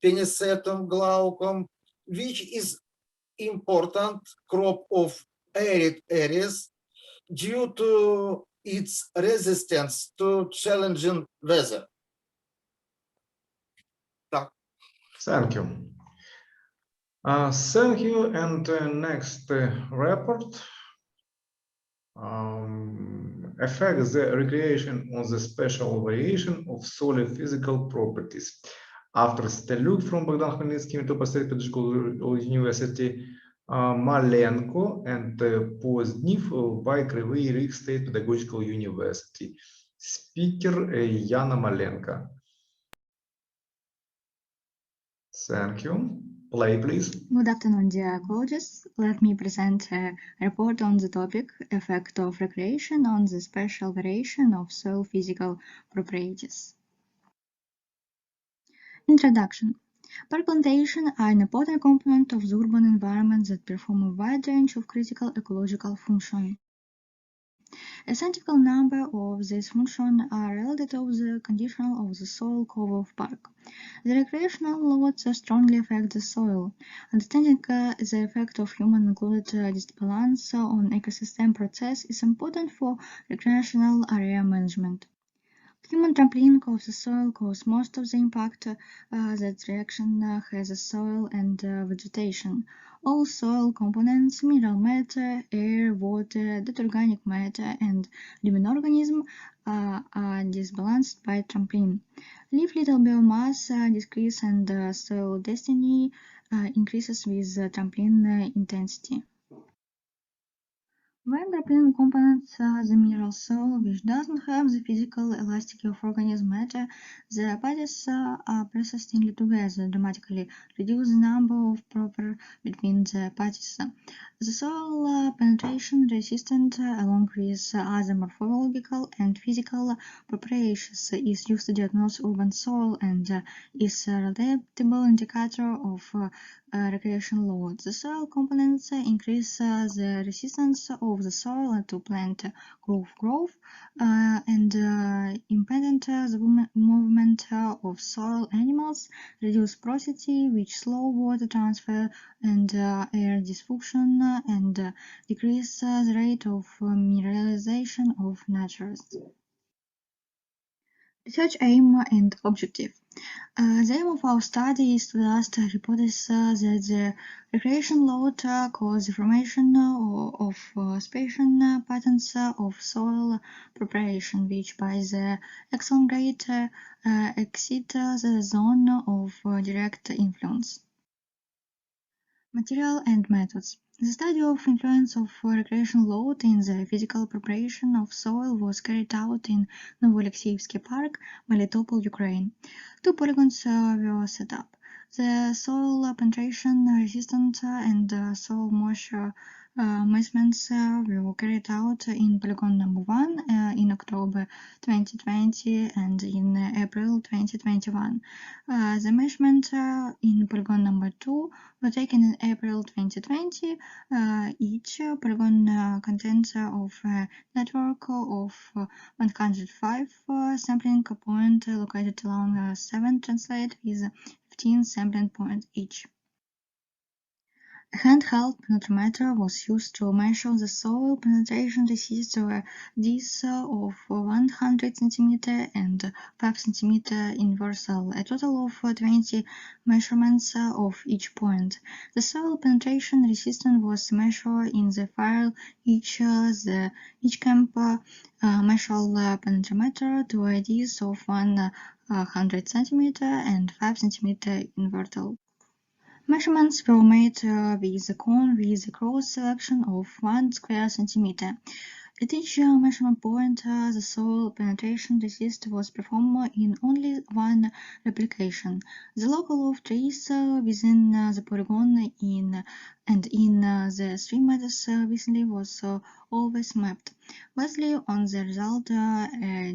Penicetum glaucum, which is important crop of arid areas due to its resistance to challenging weather. Thank you. Thank you. And next report. Affects the recreation on the spatial variation of soil physical properties. After a look from Bogdan Khmelnitsky, Melitopol State Pedagogical University, Malenko and Botiieve by KRYVYI RIH State Pedagogical University. Speaker Yana Malenko. Thank you. Play, please. Good afternoon, dear ecologists. Let me present a report on the topic Effect of Recreation on the Spatial Variation of Soil Physical Properties. Introduction. Park plantations are an important component of the urban environment that perform a wide range of critical ecological functions. A scientific number of these functions are related to the condition of the soil cover of park. The recreational loads strongly affect the soil. Understanding the effect of human-included disbalance on ecosystem process is important for recreational area management. Human trampling of the soil causes most of the impact that reaction has on soil and vegetation. All soil components, mineral matter, air, water, organic matter, and living organisms are disbalanced by trampling. Leaf litter biomass decreases and soil density increases with trampling intensity. When trampling components the mineral soil, which doesn't have the physical elasticity of organic matter, the bodies are persistently together, dramatically reduce the number of proper between the parties. The soil penetration resistant, along with other morphological and physical properties, is used to diagnose urban soil and is a reliable indicator of recreation load. The soil components increase the resistance of the soil to plant growth and impediment the movement of soil animals, reduce porosity, which slow water transfer and air diffusion, and decrease the rate of mineralization of natures. Research aim and objective. The aim of our study is to test the hypothesis that the recreation load causes the formation of spatial patterns of soil preparation, which by the excellent rate exceed the zone of direct influence. Material and methods. The study of influence of recreation load in the physical preparation of soil was carried out in Novoalexeyevsky Park, Melitopol, Ukraine. 2 polygons were set up. The soil penetration resistant and soil moisture measurements were carried out in polygon number 1 in October 2020 and in April 2021. The measurement in polygon number 2 were taken in April 2020. Each polygon contains of a network of 105 sampling points located along 7 translate with 15 sampling points each. A handheld penetrometer was used to measure the soil penetration resistance to a depth of 100 cm and 5 cm universal, a total of 20 measurements of each point. The soil penetration resistance was measured in the file each camp measured penetrometer to a depth of 100 cm and 5 cm universal. Measurements were made with a cone with a cross section of 1 square centimeter. At each measurement point, the soil penetration resist was performed in only one replication. The local of trees within the polygon in the 3 meters vicinity was always mapped. Based on the result,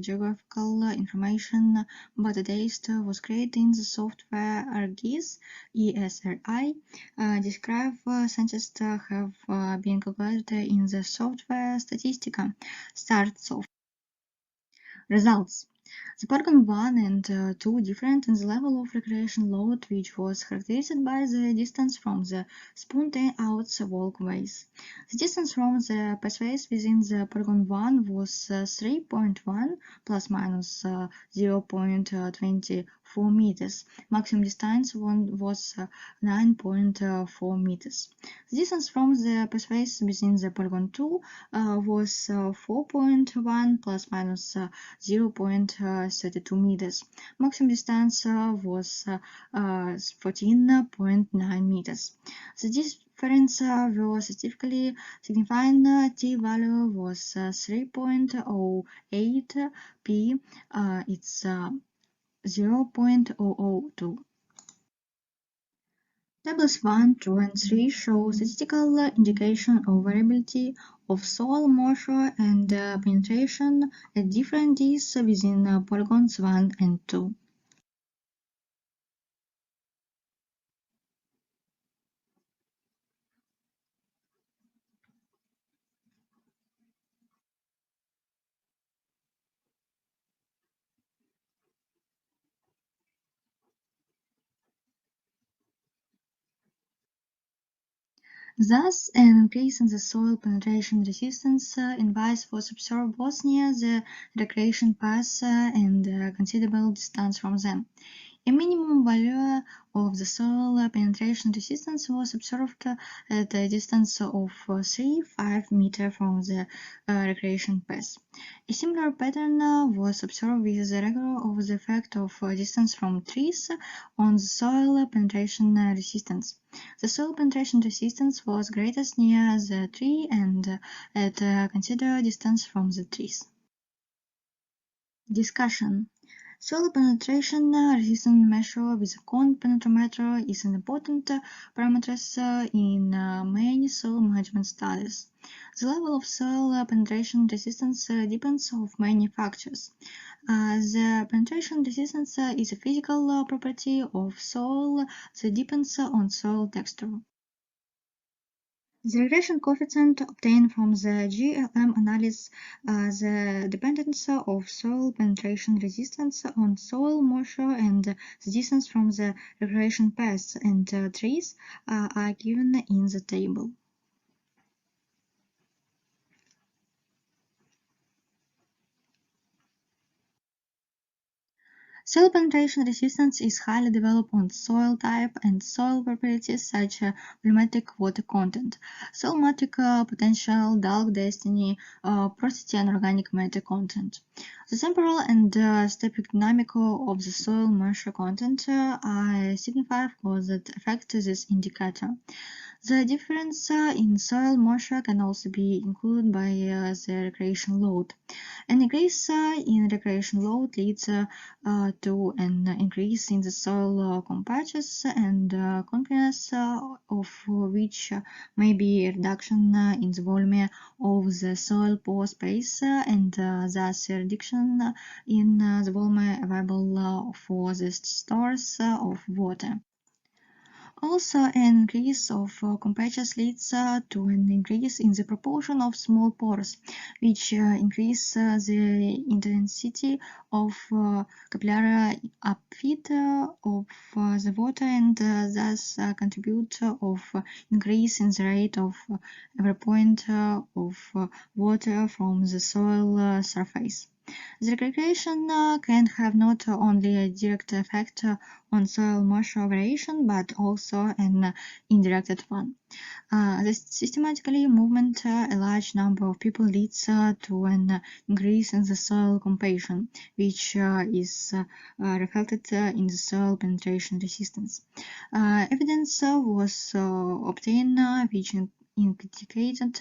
geographical information about the date was created in the software ArcGIS ESRI. Described scientists have been calculated in the software Statistica StartSoft. Results. The polygon 1 and 2 different in the level of recreation load, which was characterized by the distance from the spunt-out walkways. The distance from the pathways within the polygon 1 was 3.1 plus minus 0.24 meters. Maximum distance was 9.4 meters. The distance from the pathways within the polygon 2 was 4.1 plus minus 0.32 meters. Maximum distance was 14.9 meters. The difference was statistically significant. T value was 3.08 p. It's 0.002. Tables 1, 2, and 3 show statistical indication of variability of soil moisture and penetration at different depths within polygons 1 and 2. Thus, an increase in the soil penetration resistance in vice was observed both near the recreation paths and a considerable distance from them. A minimum value of the soil penetration resistance was observed at a distance of 3-5 meters from the recreation path. A similar pattern was observed with the regular of the effect of distance from trees on the soil penetration resistance. The soil penetration resistance was greatest near the tree and at a considerable distance from the trees. Discussion. Soil penetration resistance measure with a cone penetrometer is an important parameter in many soil management studies. The level of soil penetration resistance depends on many factors. The penetration resistance is a physical property of soil that depends on soil texture. The regression coefficient obtained from the GLM analysis the dependence of soil penetration resistance on soil moisture and the distance from the regression paths and trees are given in the table. Soil penetration resistance is highly developed on soil type and soil properties such as volumetric water content, soilmatic potential, bulk density, porosity, and organic matter content. The temporal and stepping dynamic of the soil moisture content are signified for that affect this indicator. The difference in soil moisture can also be included by the recreation load. An increase in recreation load leads to an increase in the soil compactness and compactness of which may be a reduction in the volume of the soil pore space and thus a reduction in the volume available for the stores of water. Also, an increase of compactness leads to an increase in the proportion of small pores, which increase the intensity of capillary upfeed of the water and thus contribute of increase in the rate of every point of water from the soil surface. The regression can have not only a direct effect on soil moisture variation, but also an indirect one. The systematically movement a large number of people leads to an increase in the soil compaction, which is reflected in the soil penetration resistance. Evidence was obtained which indicated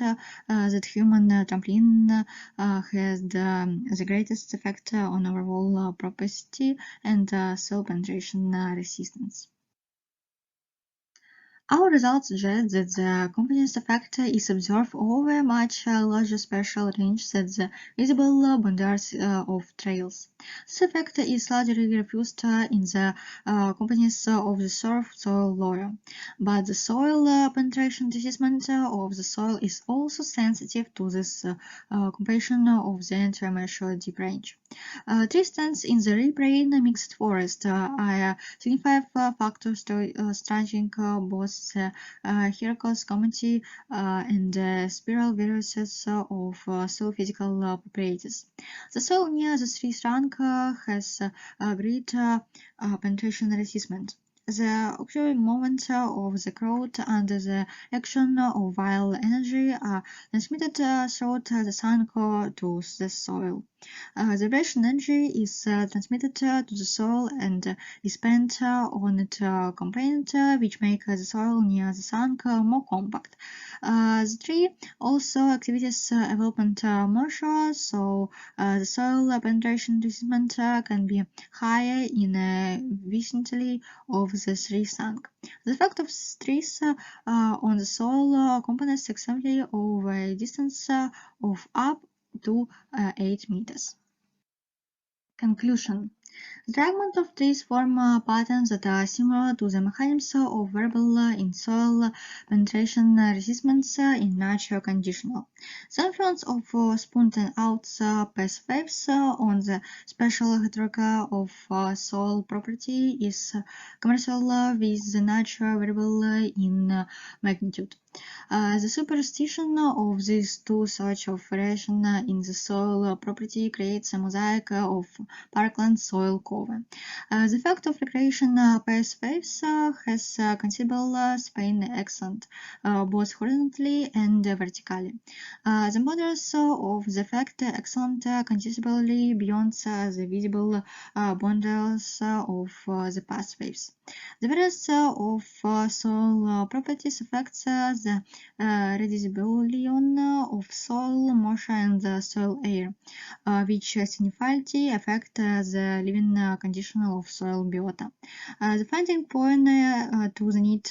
that human trampoline has the greatest effect on overall porosity and soil penetration resistance. Our results suggest that the compactness effect is observed over a much larger spatial range than the visible boundaries of trails. This effect is largely refused in the compactness of the surf soil layer, but the soil penetration resistance of the soil is also sensitive to this compaction of the entire measured deep range. Tree stands in the riparian mixed forest are significant factors stretching both the hierarchical community and spiral viruses of soil physical properties. The soil near the tree trunk has great penetration resistance. The occurring movement of the growth under the action of vital energy are transmitted through the trunk to the soil. The vibration energy is transmitted to the soil and is spent on its component, which makes the soil near the trunk more compact. The tree also activates development moisture, so the soil penetration resistance can be higher in the vicinity of the trees sunk. The effect of trees on the soil components extensively over a distance of up to 8 meters. Conclusion. The fragments of trees form patterns that are similar to the mechanisms of variable in-soil penetration resistance in natural conditions. The influence of spontaneous passive waves on the spatial hierarchy of soil property is commensurate with the natural variable in magnitude. The superposition of these two such of variation in the soil property creates a mosaic of parkland soil cover. The effect of recreation passive waves has considerable Spain extent, both horizontally and vertically. The models of the effect extend considerably beyond the visible boundaries of the passive waves. The various of soil properties affects the redistribution of soil moisture and the soil air, which significantly affect the living condition of soil biota. The finding point to the need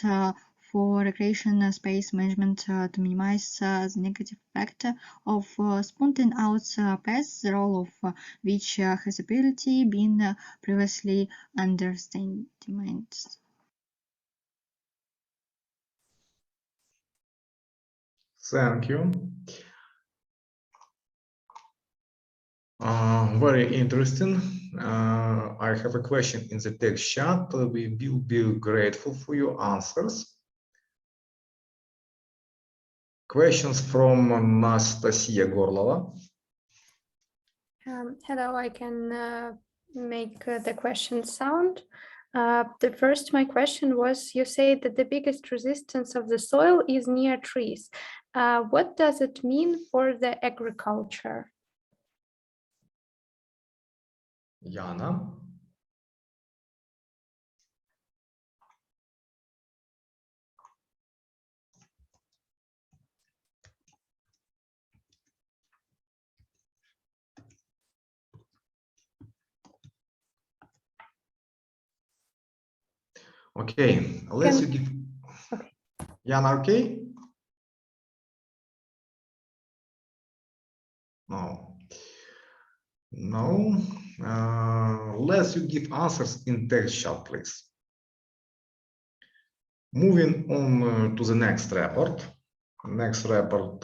for recreation space management to minimize the negative effect of spontaneous paths, the role of which has apparently been previously underestimated. Thank you. Very interesting. I have a question in the text chat. We will be grateful for your answers. Questions from Anastasia Gorlova. Hello, I can make the question sound. My question was, you say that the biggest resistance of the soil is near trees. What does it mean for the agriculture? Yana. Okay, let's give. Okay. Yana, okay? No. No. Let's you give answers in text chat, please. Moving on to the next report. Next report,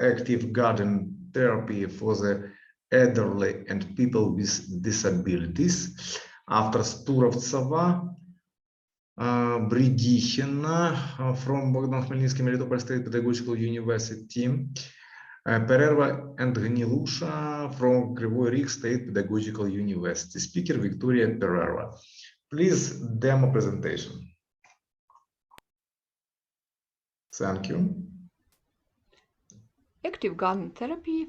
active garden therapy for the elderly and people with disabilities. After Sturovtseva, Bridihina from Bogdan Khmelnitsky Melitopol State Pedagogical University, Pererva and Gnilusha from KRYVYI RIH State Pedagogical University. Speaker Victoria Pererva. Please demo presentation. Thank you. Active garden therapy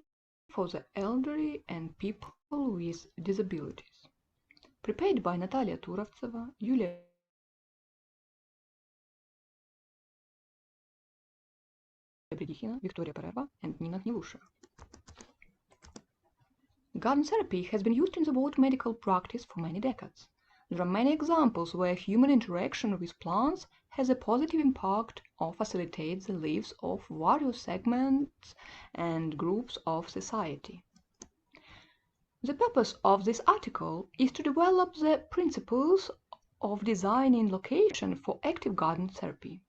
for the elderly and people with disabilities. Prepared by Natalia Turovtseva, Yulia Bridihina, Victoria Pererva, and Nina Gnilusha. Garden therapy has been used in the world medical practice for many decades. There are many examples where human interaction with plants has a positive impact or facilitates the lives of various segments and groups of society. The purpose of this article is to develop the principles of designing location for active garden therapy.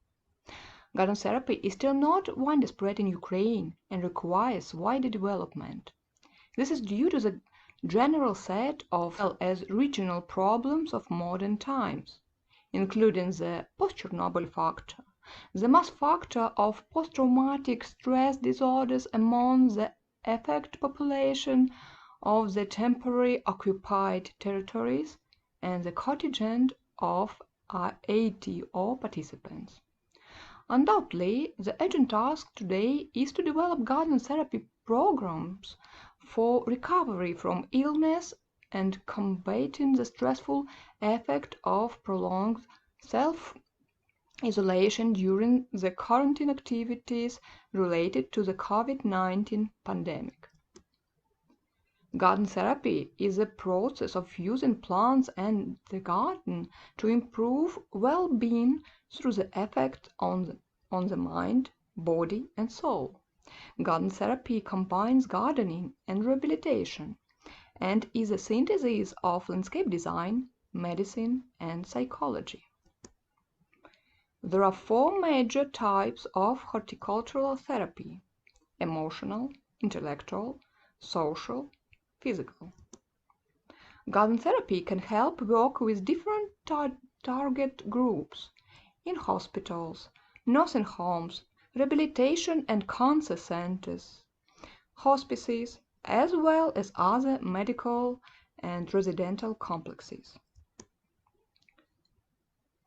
Garden therapy is still not widespread in Ukraine and requires wider development. This is due to the general set of as well as regional problems of modern times, including the post-Chernobyl factor, the mass factor of post-traumatic stress disorders among the affected population of the temporary occupied territories, and the contingent of ATO participants. Undoubtedly, the urgent task today is to develop garden therapy programs for recovery from illness and combating the stressful effect of prolonged self-isolation during the quarantine activities related to the COVID-19 pandemic. Garden therapy is a process of using plants and the garden to improve well-being through the effect on the mind, body, and soul. Garden therapy combines gardening and rehabilitation and is a synthesis of landscape design, medicine, and psychology. There are 4 major types of horticultural therapy: emotional, intellectual, social, physical. Garden therapy can help work with different target groups in hospitals, nursing homes, rehabilitation and cancer centers, hospices, as well as other medical and residential complexes.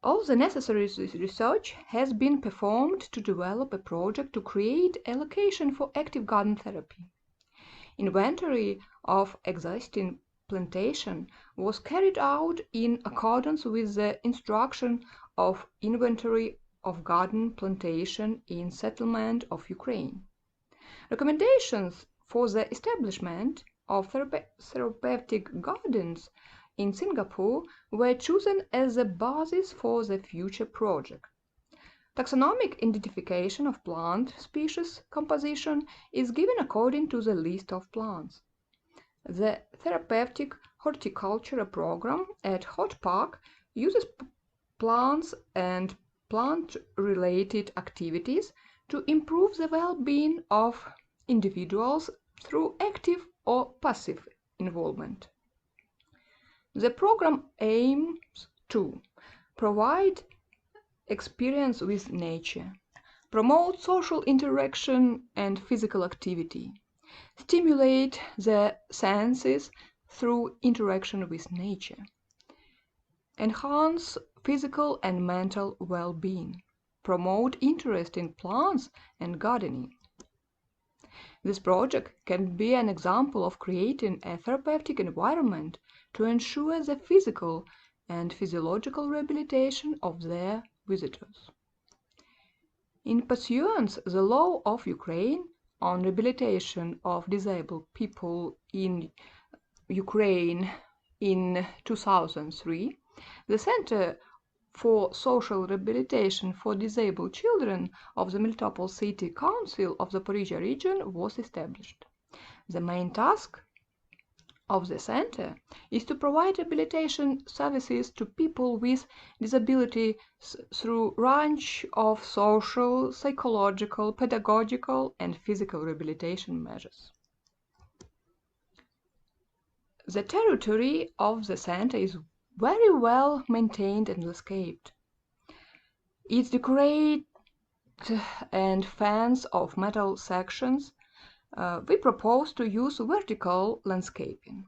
All the necessary research has been performed to develop a project to create a location for active garden therapy. Inventory of existing plantation was carried out in accordance with the instruction of Inventory of Garden Plantation in Settlement of Ukraine. Recommendations for the establishment of therapeutic gardens in Singapore were chosen as the basis for the future project. Taxonomic identification of plant species composition is given according to the list of plants. The therapeutic horticulture program at Hot Park uses plants and plant-related activities to improve the well-being of individuals through active or passive involvement. The program aims to provide experience with nature, promote social interaction and physical activity, stimulate the senses through interaction with nature, enhance physical and mental well-being, promote interest in plants and gardening. This project can be an example of creating a therapeutic environment to ensure the physical and physiological rehabilitation of their visitors. In pursuance of the law of Ukraine on rehabilitation of disabled people in Ukraine in 2003, the Center for Social Rehabilitation for Disabled Children of the Melitopol City Council of the Zaporizhia region was established. The main task of the center is to provide rehabilitation services to people with disabilities through a range of social, psychological, pedagogical, and physical rehabilitation measures. The territory of the center is very well maintained and landscaped. It's decorated and fenced of metal sections. We propose to use vertical landscaping.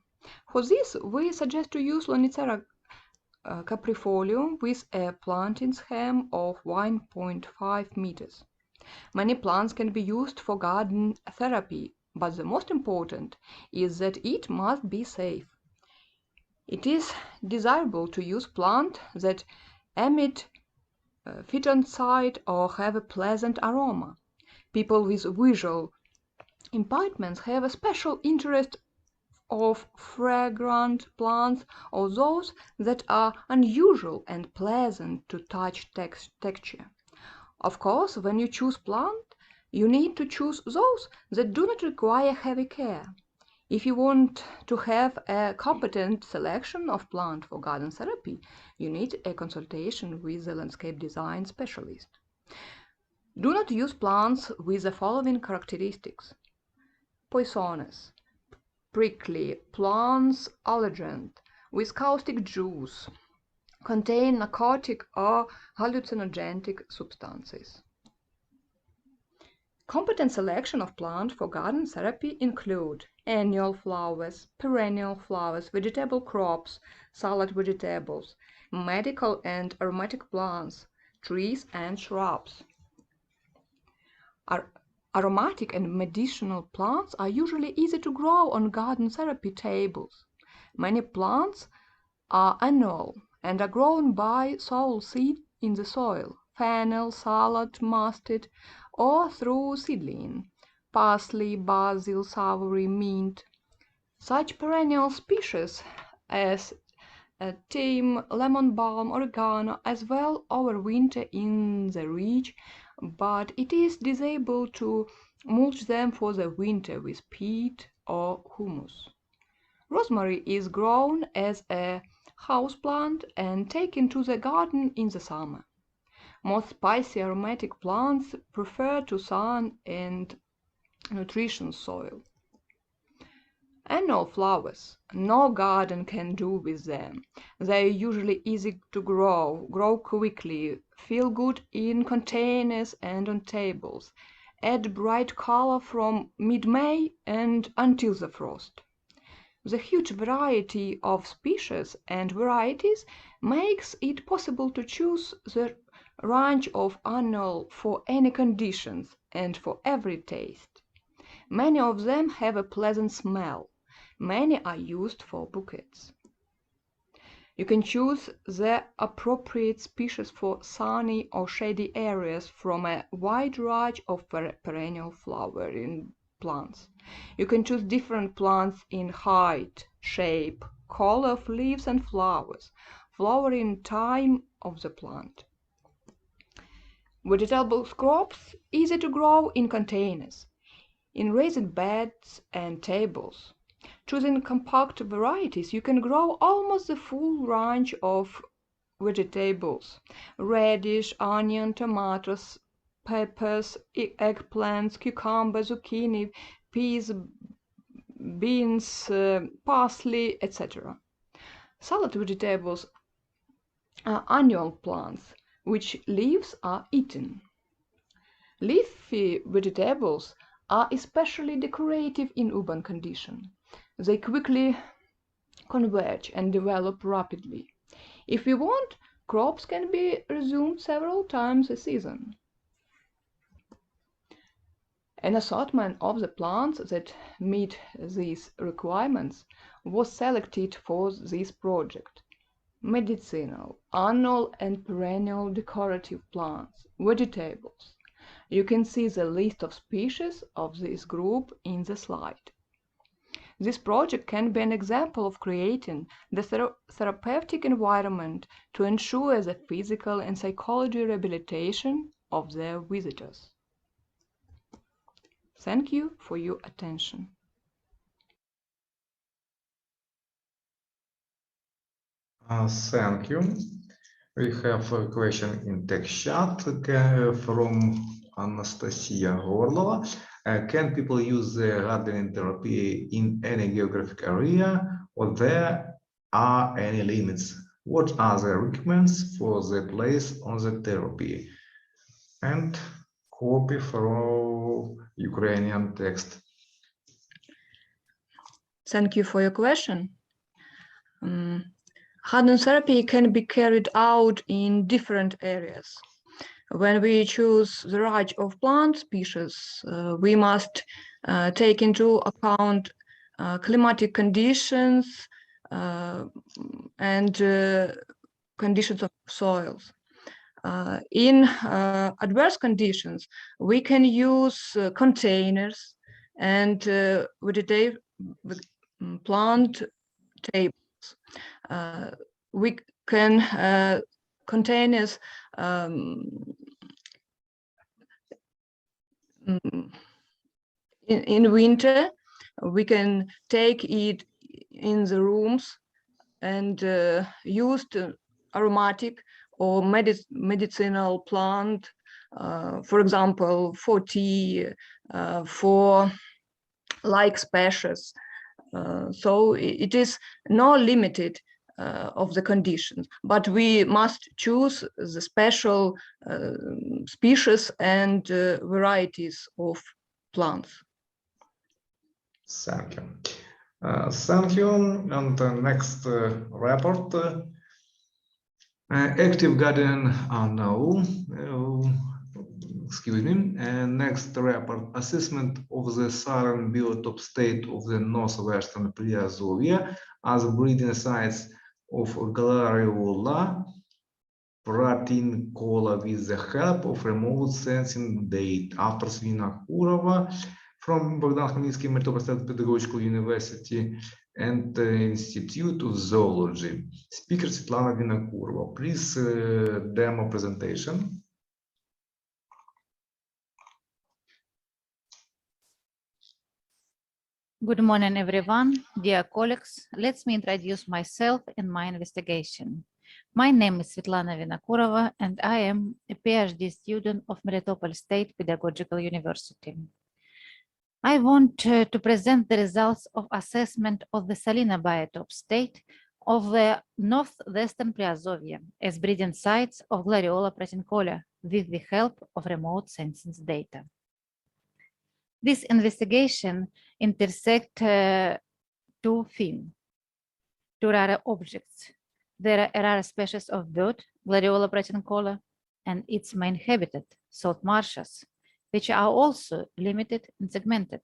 For this, we suggest to use Lonicera caprifolium with a planting scheme of 1.5 meters. Many plants can be used for garden therapy, but the most important is that it must be safe. It is desirable to use plants that emit phytoncide or have a pleasant aroma. People with visual impairments have a special interest of fragrant plants or those that are unusual and pleasant to touch texture. Of course, when you choose plant, you need to choose those that do not require heavy care. If you want to have a competent selection of plants for garden therapy, you need a consultation with a landscape design specialist. Do not use plants with the following characteristics: poisonous, prickly, plants allergent, with caustic juice, contain narcotic or hallucinogenic substances. Competent selection of plants for garden therapy include annual flowers, perennial flowers, vegetable crops, salad vegetables, medical and aromatic plants, trees and shrubs. Aromatic and medicinal plants are usually easy to grow on garden therapy tables. Many plants are annual and are grown by soil seed in the soil: fennel, salad, mustard, or through seedling, parsley, basil, savory, mint. Such perennial species as thyme, lemon balm, oregano as well overwinter in the ridge, but it is desirable to mulch them for the winter with peat or humus. Rosemary is grown as a houseplant and taken to the garden in the summer. Most spicy aromatic plants prefer to sun and nutritious soil. Annual flowers, no garden can do with them. They are usually easy to grow quickly, feel good in containers and on tables, add bright color from mid-May and until the frost. The huge variety of species and varieties makes it possible to choose the range of annual for any conditions and for every taste. Many of them have a pleasant smell. Many are used for bouquets. You can choose the appropriate species for sunny or shady areas from a wide range of perennial flowering plants. You can choose different plants in height, shape, color of leaves and flowers, flowering time of the plant. Vegetable crops easy to grow in containers, in raised beds and tables. Choosing compact varieties, you can grow almost the full range of vegetables: radish, onion, tomatoes, peppers, eggplants, cucumbers, zucchini, peas, beans, parsley, etc. Salad vegetables are annual plants, which leaves are eaten. Leafy vegetables are especially decorative in urban conditions. They quickly converge and develop rapidly. If we want, crops can be resumed several times a season. An assortment of the plants that meet these requirements was selected for this project: medicinal, annual and perennial decorative plants, vegetables. You can see the list of species of this group in the slide. This project can be an example of creating the therapeutic environment to ensure the physical and psychological rehabilitation of their visitors. Thank you for your attention. Thank you. We have a question in text chat from Anastasia Horlova. Can people use the gardening therapy in any geographic area, or there are any limits? What are the requirements for the place on the therapy? And copy from Ukrainian text. Thank you for your question. Garden therapy can be carried out in different areas. When we choose the range of plant species, we must take into account climatic conditions and conditions of soils. In adverse conditions, we can use containers and plant tables. We can containers in winter, we can take it in the rooms and use aromatic or medicinal plant, for example, for tea, for like species. So it is not limited of the conditions, but we must choose the special species and varieties of plants. Thank you. Thank you. And the next report. Active garden now. Excuse me. Next report: assessment of the southern biotope state of the northwestern Priazovia as breeding sites of Glariola pratincola with the help of remote sensing data after Svinokurova from Bogdan Khmelnitsky Melitopol State Pedagogical University and Institute of Zoology. Speaker Svetlana Vinokurova. Please demo presentation. Good morning, everyone. Dear colleagues, let me introduce myself and my investigation. My name is Svetlana Vinokurova, and I am a PhD student of Melitopol State Pedagogical University. I want to present the results of assessment of the Salina biotope state of the northwestern Priazovia as breeding sites of Glariola pratincola with the help of remote sensing data. This investigation intersects two rare objects. There are a rare species of bird, Glariola pratincola, and its main habitat, salt marshes, which are also limited and segmented.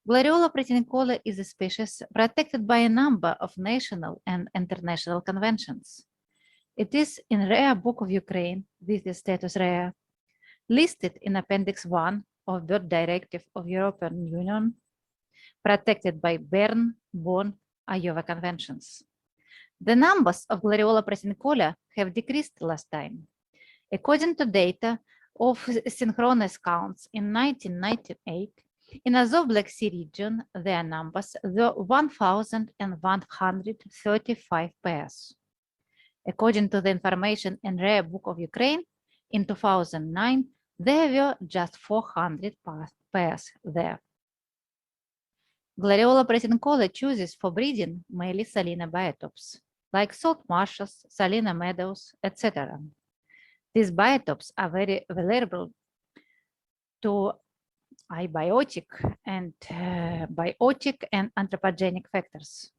Glariola pratincola is a species protected by a number of national and international conventions. It is in Rare Book of Ukraine with the status rare, listed in Appendix 1 of Bird Directive of European Union, protected by Bern, Bonn, Iowa conventions. The numbers of Glariola pratincola have decreased last time. According to data of synchronous counts in 1998, in Azov Black Sea region, their numbers were 1,135 pairs. According to the information in Rare Book of Ukraine, in 2009, there were just 400 pairs there. Glariola pratincola chooses for breeding mainly Salina biotopes, like salt marshes, Salina meadows, etc. These biotopes are very vulnerable to abiotic and biotic and anthropogenic factors.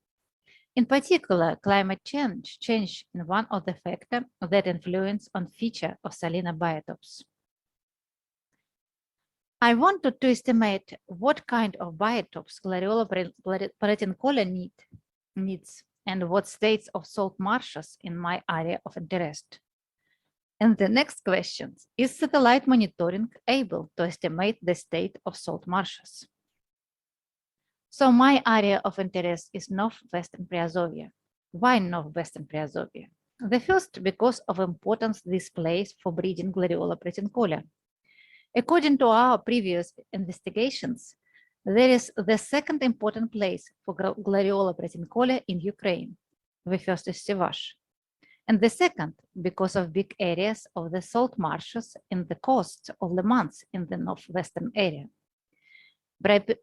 In particular, climate change is one of the factors that influence on feature of Salina biotopes. I wanted to estimate what kind of biotopes Glariola pratincola needs and what states of salt marshes in my area of interest. And the next question, is satellite monitoring able to estimate the state of salt marshes? So my area of interest is northwestern Priazovia. Why northwestern Priazovia? The first, because of importance this place for breeding Glariola pratincola. According to our previous investigations, there is the second important place for Glariola pratincola in Ukraine. The first is Sivash. And the second, because of big areas of the salt marshes in the coast of Le Mans in the northwestern area.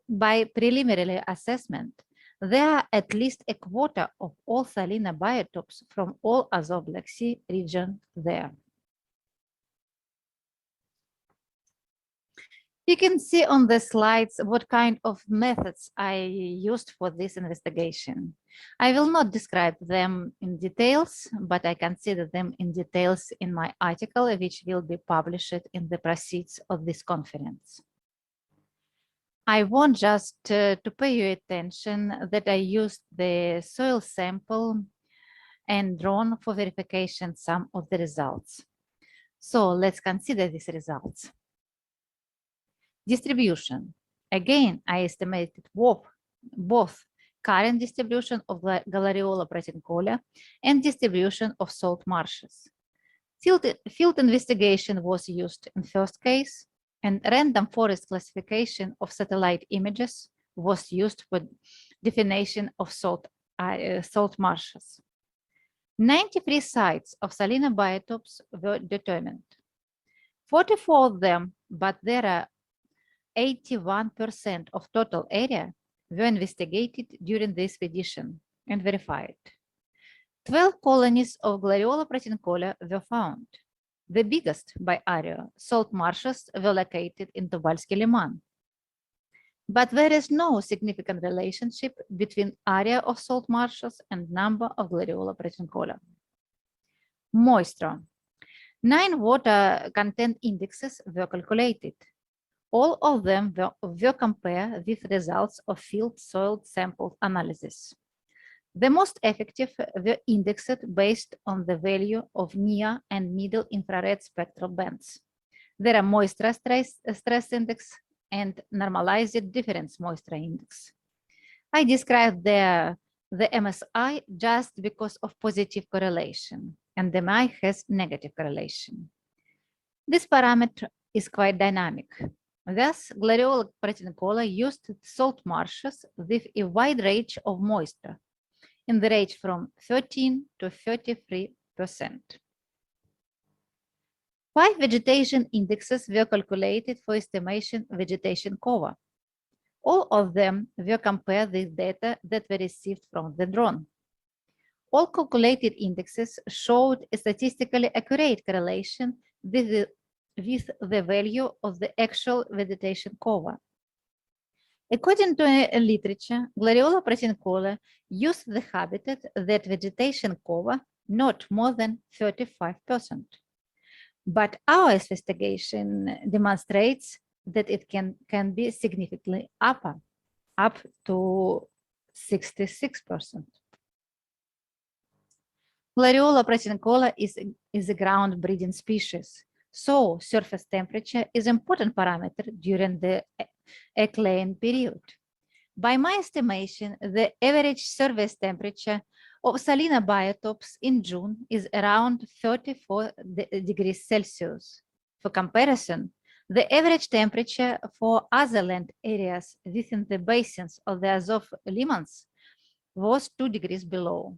By preliminary assessment, there are at least a quarter of all Salina biotopes from all Azov Black Sea region there. You can see on the slides what kind of methods I used for this investigation. I will not describe them in details, but I consider them in details in my article, which will be published in the proceeds of this conference. I want just to pay your attention that I used the soil sample and drawn for verification some of the results. So let's consider these results. Distribution. Again, I estimated both current distribution of Glariola pratincola and distribution of salt marshes. Field investigation was used in first case, and random forest classification of satellite images was used for definition of salt marshes. 93 sites of Salina biotopes were determined. 44 of them, but there are 81% of total area were investigated during the expedition and verified. 12 colonies of Glariola pratincola were found. The biggest by area, salt marshes, were located in Tubalsky Liman. But there is no significant relationship between area of salt marshes and number of Glariola pratincola. Moisture. 9 water content indexes were calculated. All of them were compared with results of field soil sample analysis. The most effective were indexed based on the value of near and middle infrared spectral bands. There are moisture stress index and normalized difference moisture index. I described the MSI just because of positive correlation, and the MI has negative correlation. This parameter is quite dynamic. Thus, Glariola Proteincola used salt marshes with a wide range of moisture, in the range from 13 to 33%. 5 vegetation indexes were calculated for estimation vegetation cover. All of them were compared with data that were received from the drone. All calculated indexes showed a statistically accurate correlation with the value of the actual vegetation cover. According to literature, Glariola Proteincola used the habitat that vegetation cover not more than 35%. But our investigation demonstrates that it can be significantly up to 66%. Glariola Proteincola is a ground breeding species, so surface temperature is an important parameter during the egg-laying period. By my estimation, the average surface temperature of Salina biotopes in June is around 34 degrees Celsius. For comparison, the average temperature for other land areas within the basins of the Azov liman's was 2 degrees below.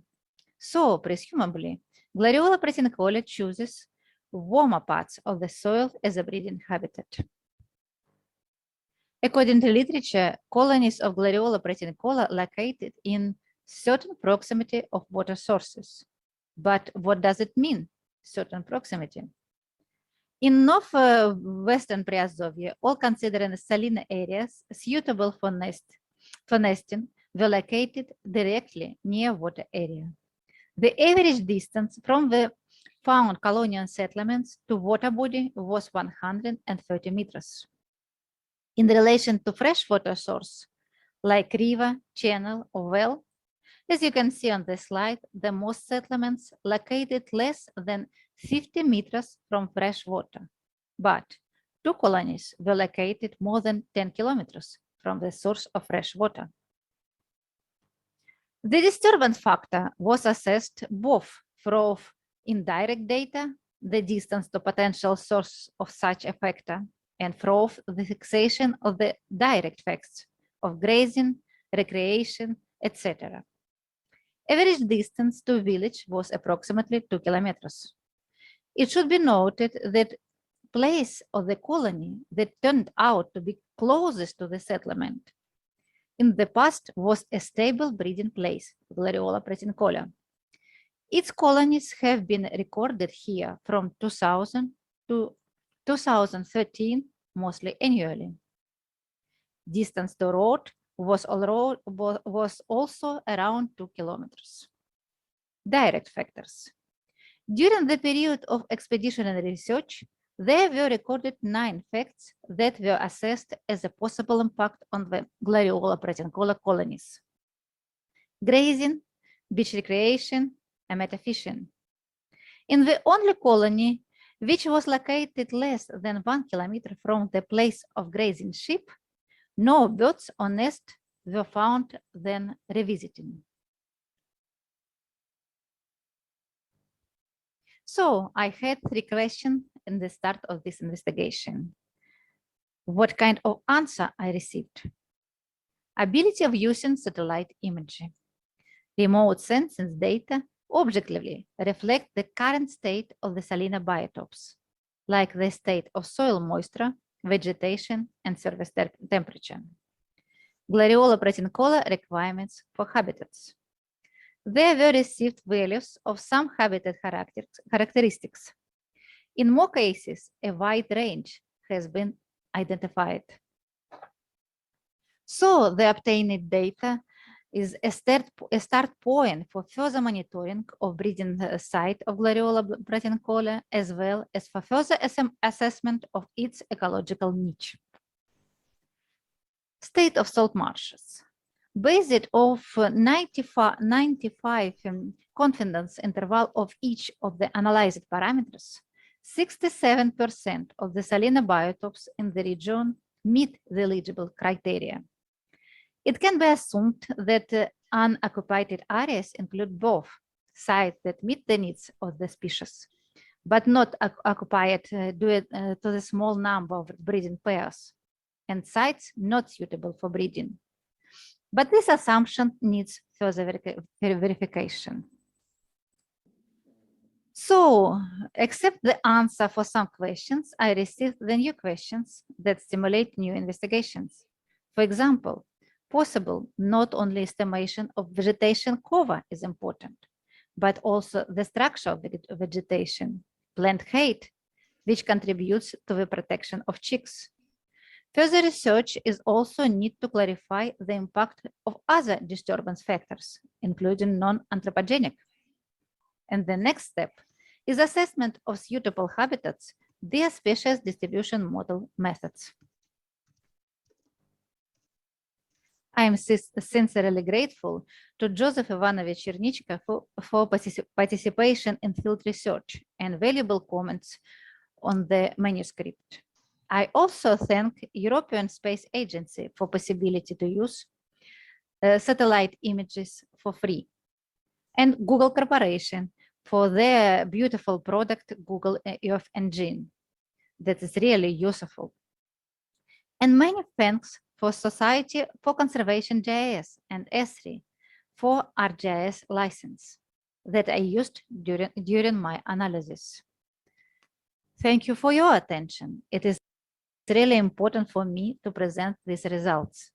So, presumably, Glariola Proteincola chooses warmer parts of the soil as a breeding habitat. According to literature, colonies of Glariola Proteincola located in certain proximity of water sources. But what does it mean, certain proximity? In northwestern Priazovye, all considered saline areas suitable for nesting were located directly near water area. The average distance from the found colonial settlements to water body was 130 meters. In relation to freshwater source, like river, channel, or well, as you can see on the slide, the most settlements located less than 50 meters from fresh water, but 2 colonies were located more than 10 kilometers from the source of fresh water. The disturbance factor was assessed both from indirect data, the distance to potential source of such a factor, and from the fixation of the direct facts of grazing, recreation, etc. Average distance to village was approximately 2 kilometers. It should be noted that place of the colony that turned out to be closest to the settlement in the past was a stable breeding place, Glariola Proteincola. Its colonies have been recorded here from 2000 to 2013, mostly annually. Distance to road was also around 2 kilometers. Direct factors. During the period of expeditionary research, there were recorded 9 facts that were assessed as a possible impact on the Glariola Proteincola colonies. Grazing, beach recreation, and metafishing. In the only colony which was located less than 1 kilometer from the place of grazing sheep, no birds or nests were found then revisiting. So I had 3 questions in the start of this investigation. What kind of answer I received? Ability of using satellite imagery. Remote sensing data objectively reflect the current state of the Salina biotopes, like the state of soil moisture, vegetation, and surface temperature. Glariola Proteincola requirements for habitats. There were received values of some habitat characteristics. In more cases, a wide range has been identified. So the obtained data is a start point for further monitoring of breeding site of Glariola Proteincola, as well as for further assessment of its ecological niche. State of salt marshes. Based off 95 confidence interval of each of the analyzed parameters, 67% of the Salina biotopes in the region meet the eligible criteria. It can be assumed that unoccupied areas include both sites that meet the needs of the species, but not occupied due to the small number of breeding pairs, and sites not suitable for breeding. But this assumption needs further verification. So, except the answer for some questions, I received the new questions that stimulate new investigations. For example, possible not only estimation of vegetation cover is important, but also the structure of vegetation, plant height, which contributes to the protection of chicks. Further research is also need to clarify the impact of other disturbance factors, including non-anthropogenic. And the next step is assessment of suitable habitats via species distribution model methods. I am sincerely grateful to Joseph Ivanovich Chernitschko for participation in field research and valuable comments on the manuscript. I also thank European Space Agency for possibility to use satellite images for free, and Google Corporation for their beautiful product, Google Earth Engine, that is really useful. And many thanks for Society for Conservation GIS and ESRI for ArcGIS license that I used during my analysis. Thank you for your attention. It is really important for me to present these results.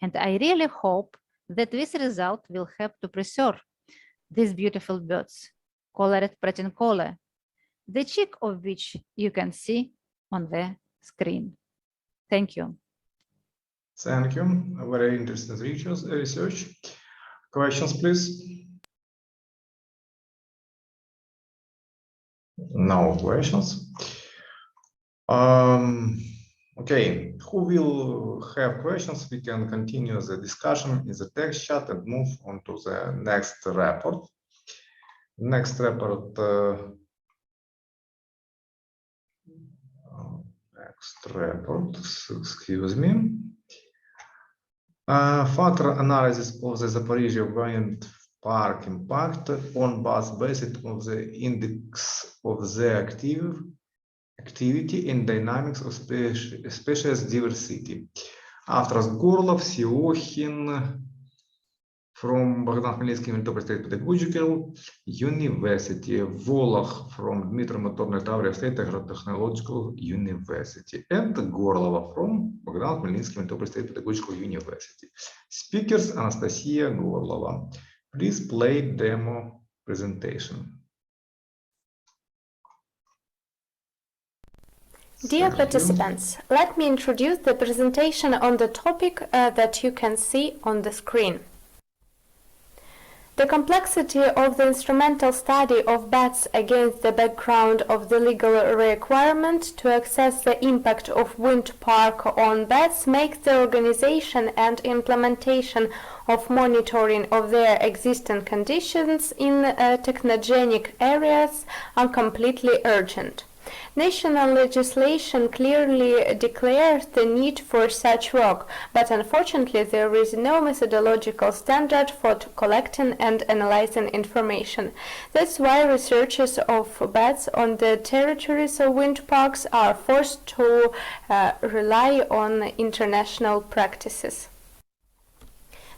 And I really hope that this result will help to preserve these beautiful birds, colored Pratincola, the chick of which you can see on the screen. Thank you. Thank you. Very interesting research. Questions, please. No questions. Okay, who will have questions? We can continue the discussion in the text chat and move on to the next report. Next report. Excuse me. Further analysis of the Zaporizhzhia wind park impact on bats based on the index of the activity and dynamics of species diversity. Authors Gorlov, Siokhin from Bogdan Khmelnitsky Melitopol State Pedagogical University, Volokh from Dmitry Motorny Tavria State Technological University, and Gorlova from Bogdan Khmelnitsky Melitopol State Pedagogical University. Speakers Anastasia Gorlova. Please play demo presentation. Dear participants, let me introduce the presentation on the topic that you can see on the screen. The complexity of the instrumental study of bats against the background of the legal requirement to assess the impact of wind park on bats makes the organization and implementation of monitoring of their existing conditions in technogenic areas completely urgent. National legislation clearly declares the need for such work, but unfortunately there is no methodological standard for collecting and analyzing information. That's why researchers of bats on the territories of wind parks are forced to rely on international practices.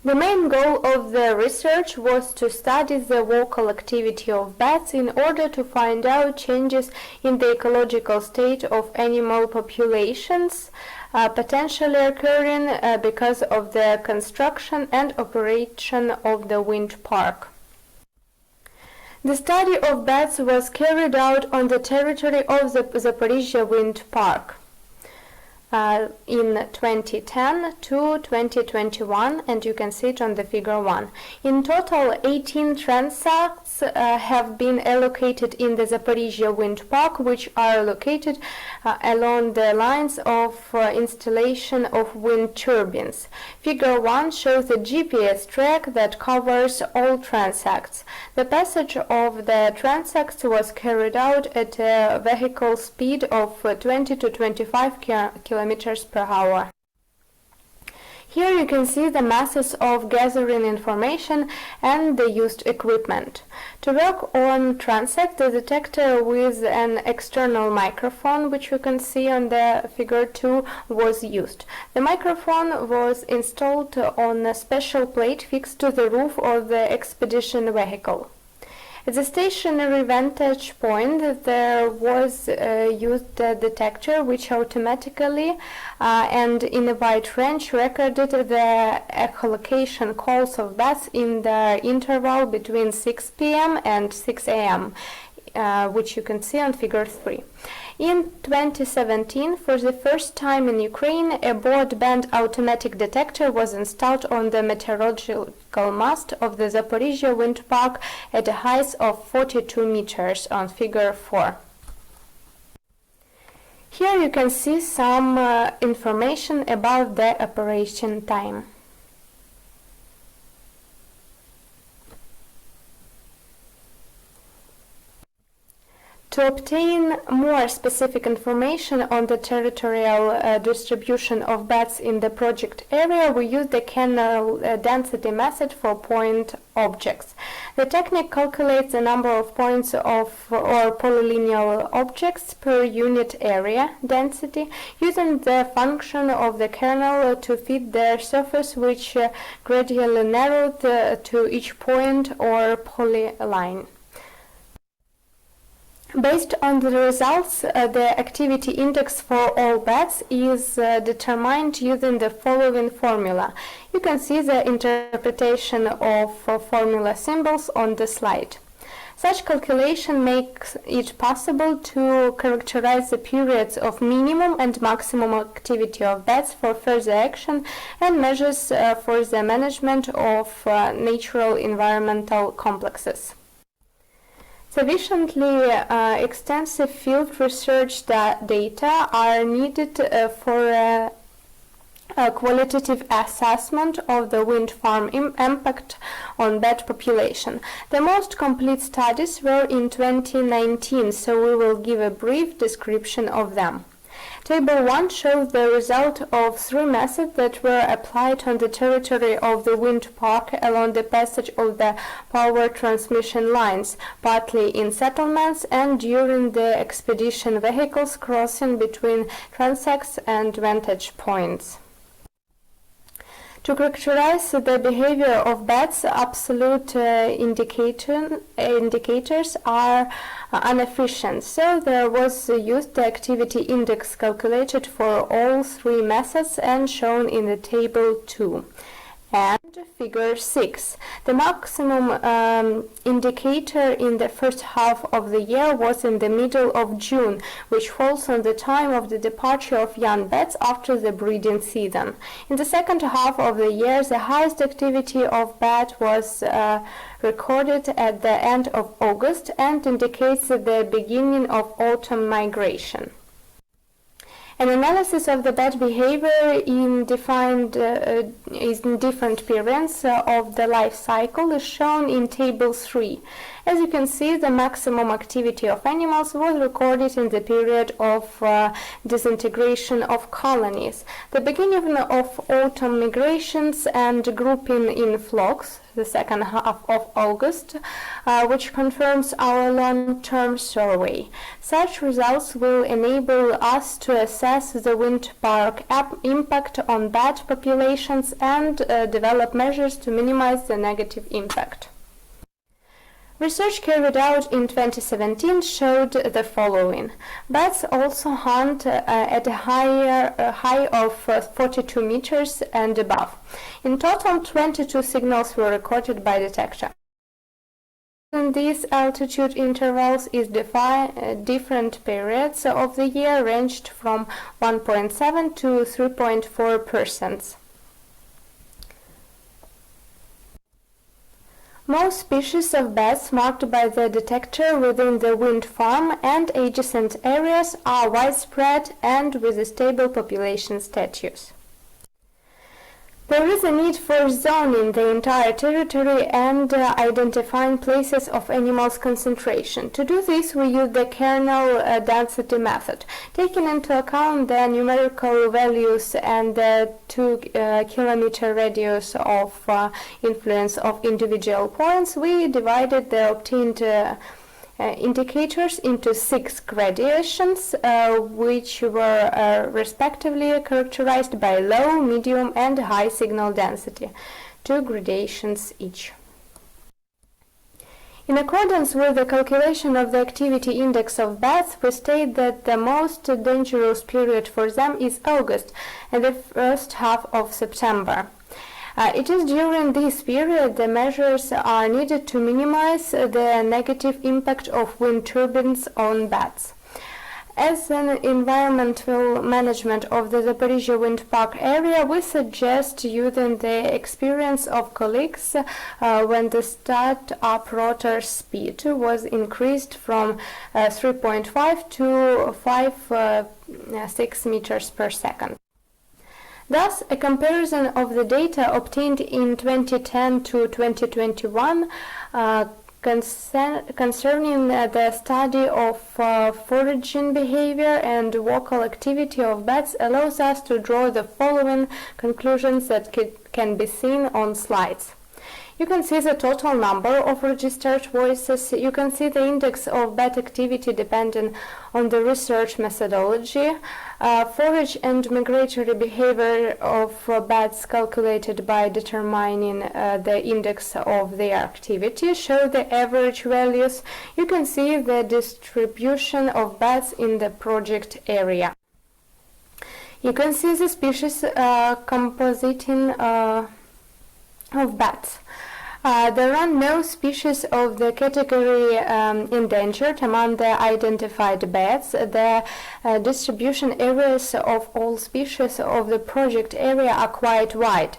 The main goal of the research was to study the vocal activity of bats in order to find out changes in the ecological state of animal populations potentially occurring because of the construction and operation of the wind park. The study of bats was carried out on the territory of the Zaporizhzhia wind park in 2010 to 2021, and you can see it on the figure 1. In total, 18 transects have been allocated in the Zaporizhzhia wind park, which are located along the lines of installation of wind turbines. Figure 1 shows the GPS track that covers all transects. The passage of the transects was carried out at a vehicle speed of 20 to 25 km kilometers per hour. Here you can see the masses of gathering information and the used equipment. To work on transect, the detector with an external microphone, which you can see on the figure 2, was used. The microphone was installed on a special plate fixed to the roof of the expedition vehicle. At the stationary vantage point, there was used a detector which automatically and in a wide range recorded the echolocation calls of bats in the interval between 6 p.m. and 6 a.m., which you can see on figure 3. In 2017, for the first time in Ukraine, a broadband automatic detector was installed on the meteorological mast of the Zaporizhzhia wind park at a height of 42 meters on figure 4. Here you can see some information about the operation time. To obtain more specific information on the territorial distribution of bats in the project area, we use the Canal density method for point objects. The technique calculates the number of points of or polylineal objects per unit area density using the function of the kernel to fit their surface, which gradually narrowed to each point or polyline. Based on the results, the activity index for all bats is determined using the following formula. You can see the interpretation of formula symbols on the slide. Such calculation makes it possible to characterize the periods of minimum and maximum activity of bats for further action and measures for the management of natural environmental complexes. Sufficiently extensive field research data are needed for a qualitative assessment of the wind farm impact on bat population. The most complete studies were in 2019, so we will give a brief description of them. Table 1 shows the result of 3 methods that were applied on the territory of the wind park along the passage of the power transmission lines, partly in settlements and during the expedition vehicles crossing between transects and vantage points. To characterize the behavior of bats, absolute indicators are inefficient, so there was used the activity index calculated for all 3 methods and shown in the table 2. And figure 6. The maximum indicator in the first half of the year was in the middle of June, which falls on the time of the departure of young bats after the breeding season. In the second half of the year, the highest activity of bat was recorded at the end of August and indicates the beginning of autumn migration. An analysis of the bat behavior in different periods of the life cycle is shown in Table 3. As you can see, the maximum activity of animals was recorded in the period of disintegration of colonies, the beginning of autumn migrations and grouping in flocks, the second half of August, which confirms our long-term survey. Such results will enable us to assess the wind park impact on bat populations and develop measures to minimize the negative impact. Research carried out in 2017 showed the following. Bats also hunt at a high of 42 meters and above. In total, 22 signals were recorded by detector. In these altitude intervals is different periods of the year ranged from 1.7 to 3.4%. Most species of bats marked by the detector within the wind farm and adjacent areas are widespread and with a stable population status. There is a need for zoning the entire territory and identifying places of animals' concentration. To do this, we use the kernel density method. Taking into account the numerical values and the 2-kilometer radius of influence of individual points, we divided the obtained indicators into 6 gradations, which were respectively characterized by low, medium, and high signal density, 2 gradations each. In accordance with the calculation of the activity index of bats, we state that the most dangerous period for them is August and the first half of September. It is during this period the measures are needed to minimize the negative impact of wind turbines on bats. As an environmental management of the Zaporizhzhia wind park area, we suggest using the experience of colleagues when the start-up rotor speed was increased from 3.5 to 5.6 meters per second. Thus, a comparison of the data obtained in 2010 to 2021 concerning the study of foraging behavior and vocal activity of bats allows us to draw the following conclusions that can be seen on slides. You can see the total number of registered voices. You can see the index of bat activity depending on the research methodology. Forage and migratory behavior of bats calculated by determining the index of their activity show the average values. You can see the distribution of bats in the project area. You can see the species compositing of bats. There are no species of the category endangered among the identified bats. The distribution areas of all species of the project area are quite wide.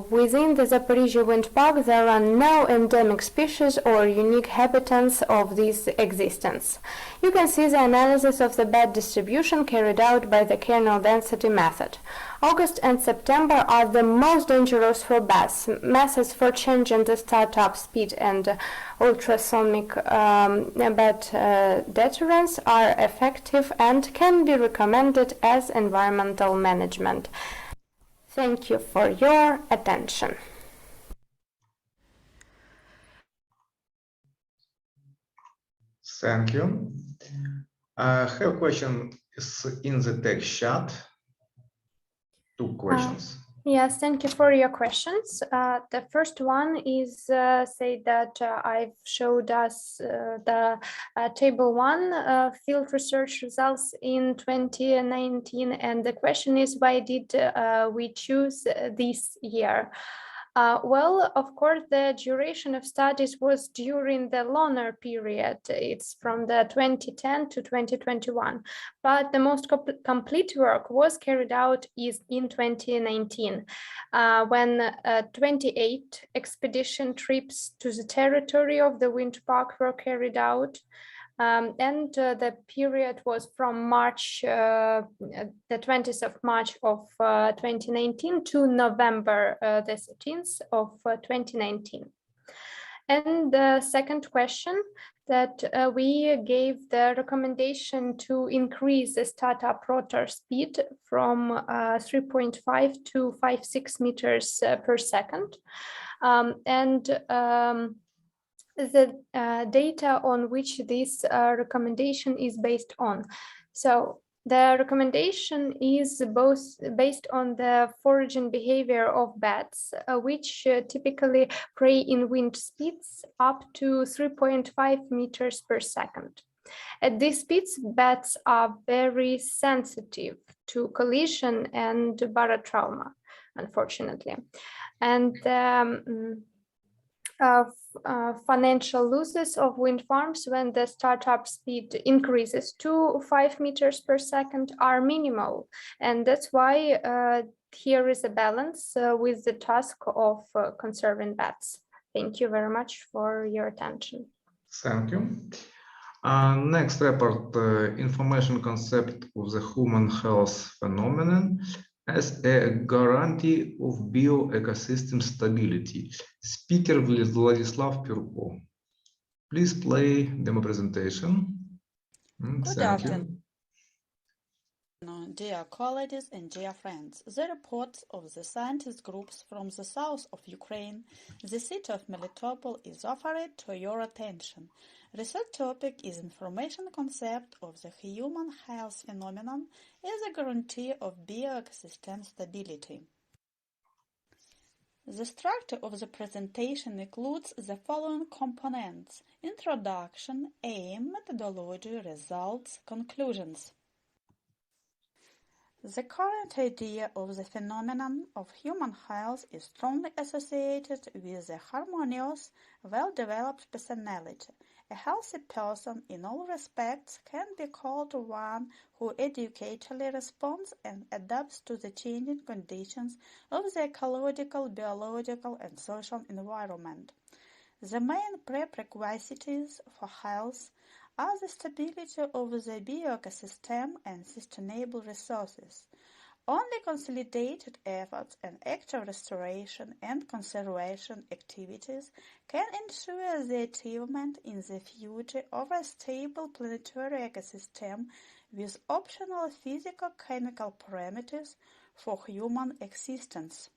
Within the Zaporizhzhia wind park, there are no endemic species or unique habitats of this existence. You can see the analysis of the bat distribution carried out by the kernel density method. August and September are the most dangerous for bats. Methods for changing the startup speed and ultrasonic bat deterrence are effective and can be recommended as environmental management. Thank you for your attention. Thank you. I have a question in the text chat. 2 questions. Yes, thank you for your questions. The first one is say that I've showed us the table 1 field research results in 2019, and the question is, why did we choose this year? Well, of course, the duration of studies was during the longer period. It's from the 2010 to 2021, but the most complete work was carried out in 2019, when 28 expedition trips to the territory of the wind park were carried out. And the period was from March, the 20th of March of 2019 to November the 13th of 2019. And the second question, that we gave the recommendation to increase the startup rotor speed from 3.5 to 5.6 meters per second. The data on which this recommendation is based on. So the recommendation is both based on the foraging behavior of bats, which typically prey in wind speeds up to 3.5 meters per second. At these speeds, bats are very sensitive to collision and barotrauma, unfortunately. And financial losses of wind farms when the startup speed increases to 5 meters per second are minimal, and that's why here is a balance with the task of conserving bats. Thank you very much for your attention. Thank you. Next report, information concept of the human health phenomenon. as a guarantee of bioecosystem stability. Speaker Vladislav Purko. Please play demo presentation. Good Thank afternoon, you. dear colleagues and dear friends. The report of the scientist groups from the south of Ukraine, the city of Melitopol, is offered to your attention. Research topic is information concept of the human health phenomenon as a guarantee of bioecosystem stability. The structure of the presentation includes the following components: introduction, aim, methodology, results, conclusions. The current idea of the phenomenon of human health is strongly associated with a harmonious, well-developed personality. A healthy person in all respects can be called one who educationally responds and adapts to the changing conditions of the ecological, biological, and social environment. The main prerequisites for health are the stability of the bioecosystem and sustainable resources. Only consolidated efforts and active restoration and conservation activities can ensure the achievement in the future of a stable planetary ecosystem with optional physico-chemical parameters for human existence.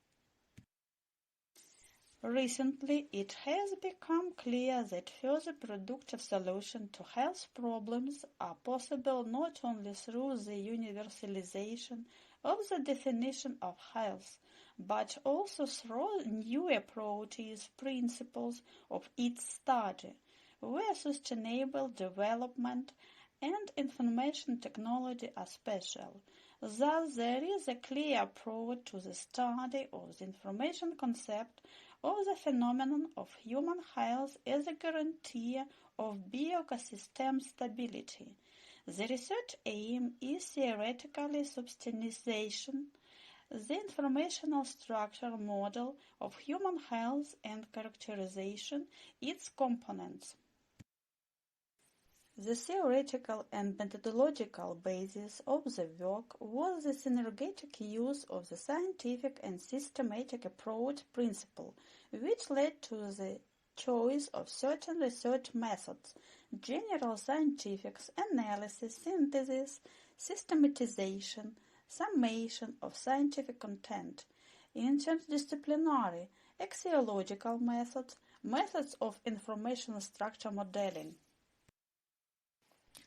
Recently, it has become clear that further productive solutions to health problems are possible not only through the universalization of the definition of health, but also through new approaches, principles of its study, where sustainable development and information technology are special. Thus, there is a clear approach to the study of the information concept of the phenomenon of human health as a guarantee of bioecosystem stability. The research aim is theoretically substantiation the informational structure model of human health and characterization its components. The theoretical and methodological basis of the work was the synergetic use of the scientific and systematic approach principle, which led to the choice of certain research methods: general scientific analysis, synthesis, systematization, summation of scientific content, interdisciplinary, axiological methods, methods of information structure modeling.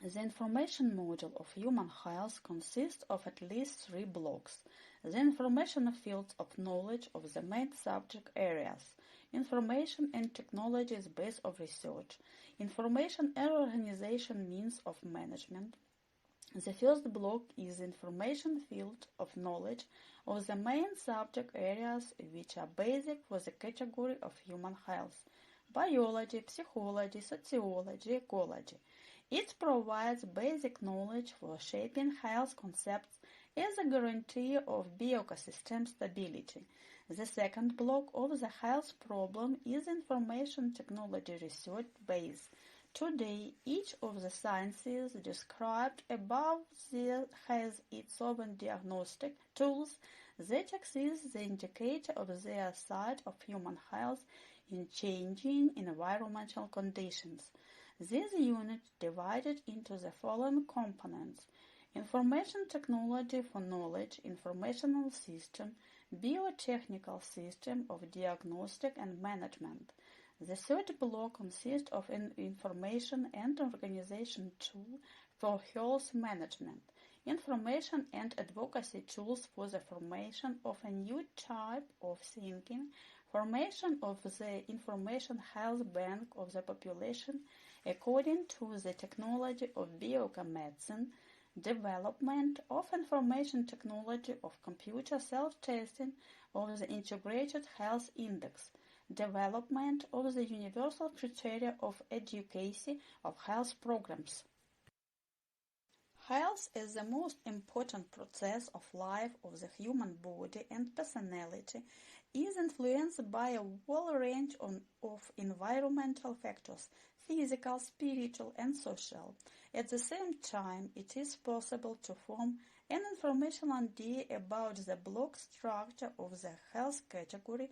The information module of human health consists of at least 3 blocks: the information fields of knowledge of the main subject areas, information and technologies base of research, information and organization means of management. The first block is the information field of knowledge of the main subject areas which are basic for the category of human health: biology, psychology, sociology, ecology. It provides basic knowledge for shaping health concepts as a guarantee of bioecosystem stability. The second block of the health problem is information technology research base. Today, each of the sciences described above has its own diagnostic tools that assist the indicator of their state of human health in changing environmental conditions. This unit divided into the following components: information technology for knowledge, informational system, biotechnical system of diagnostic and management. The third block consists of an information and organization tool for health management, information and advocacy tools for the formation of a new type of thinking, formation of the information health bank of the population according to the technology of biomedicine, development of information technology of computer self-testing of the integrated health index, development of the universal criteria of advocacy of health programs. Health is the most important process of life of the human body, and personality is influenced by a whole range of environmental factors: physical, spiritual, and social. At the same time, it is possible to form an informational idea about the block structure of the health category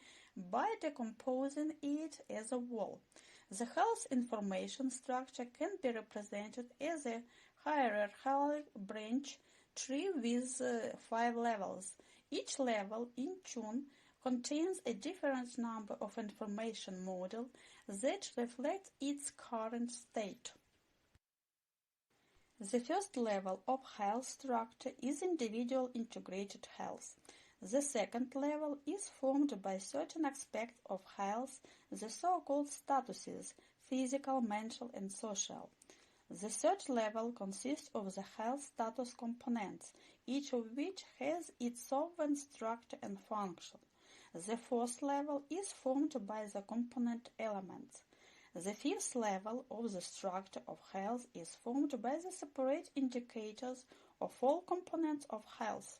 by decomposing it as a whole. The health information structure can be represented as a hierarchical branch tree with 5 levels. Each level, in turn, contains a different number of information models that reflect its current state. The first level of health structure is individual integrated health. The second level is formed by certain aspects of health, the so-called statuses, physical, mental, and social. The third level consists of the health status components, each of which has its sovereign structure and function. The fourth level is formed by the component elements. The fifth level of the structure of health is formed by the separate indicators of all components of health.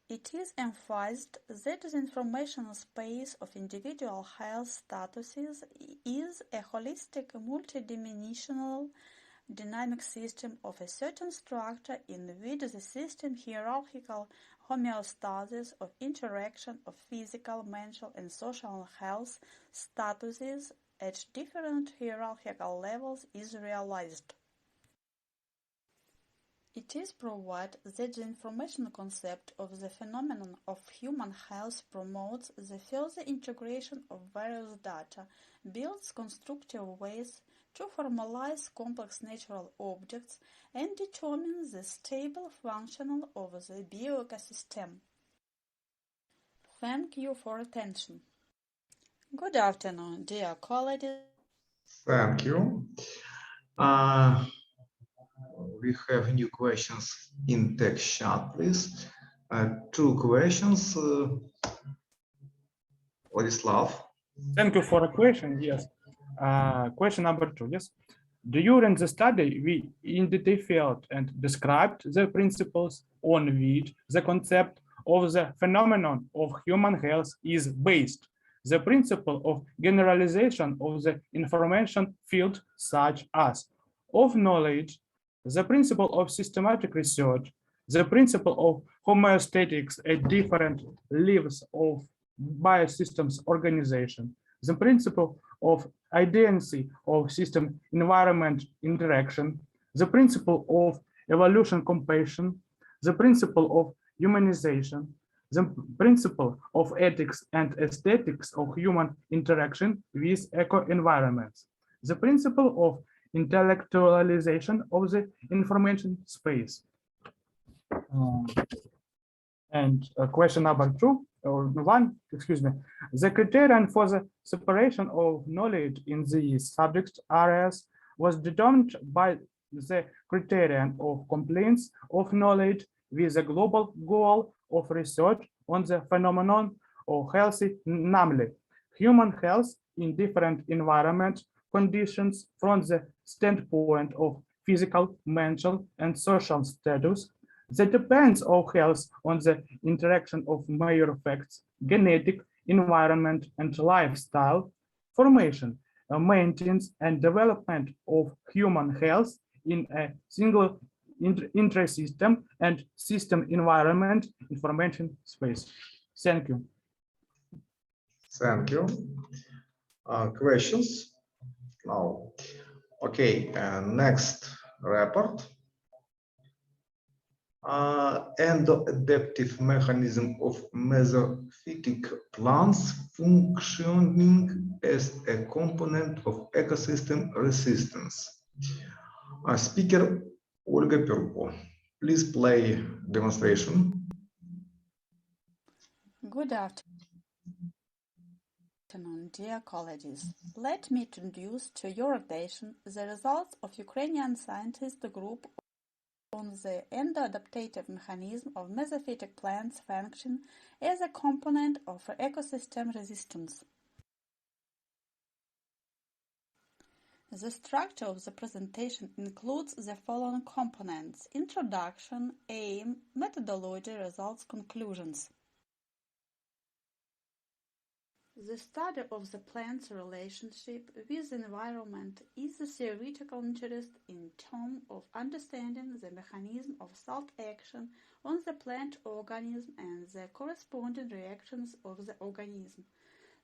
It is emphasized that the informational space of individual health statuses is a holistic, multidimensional dynamic system of a certain structure in which the system hierarchical homeostasis of interaction of physical, mental, and social health statuses at different hierarchical levels is realized. It is proved that the information concept of the phenomenon of human health promotes the further integration of various data, builds constructive ways to formalize complex natural objects, and determines the stable functioning of the bioecosystem. Thank you for attention. Good afternoon, dear colleagues. Thank you. We have new questions in text chat, please. 2 questions. Vladislav. Thank you for the question. Yes. Question number 2. Yes. During the study, we identified and described the principles on which the concept of the phenomenon of human health is based. The principle of generalization of the information field, such as of knowledge, the principle of systematic research, the principle of homeostatics at different levels of biosystems organization, the principle of identity of system-environment interaction, the principle of evolution compassion, the principle of humanization, the principle of ethics and aesthetics of human interaction with eco-environments, the principle of intellectualization of the information space. And question number 2, or 1, excuse me. The criterion for the separation of knowledge in these subject areas was determined by the criterion of compliance of knowledge with the global goal of research on the phenomenon of health, namely human health in different environment conditions from the standpoint of physical, mental, and social status. That depends on health on the interaction of major facts, genetic, environment, and lifestyle, formation, maintenance, and development of human health in a single intrasystem and system environment information space. Thank you. Thank you. Questions? No. Okay, next report. Endo-adaptive mechanism of mesophytic plants functioning as a component of ecosystem resistance. Speaker Olga Perko. Please play demonstration. Good afternoon, dear colleagues. Let me introduce to your attention the results of Ukrainian scientist group on the endo-adaptive mechanism of mesophytic plants function as a component of ecosystem resistance. The structure of the presentation includes the following components: introduction, aim, methodology, results, conclusions. The study of the plant's relationship with the environment is a theoretical interest in terms of understanding the mechanism of salt action on the plant organism and the corresponding reactions of the organism.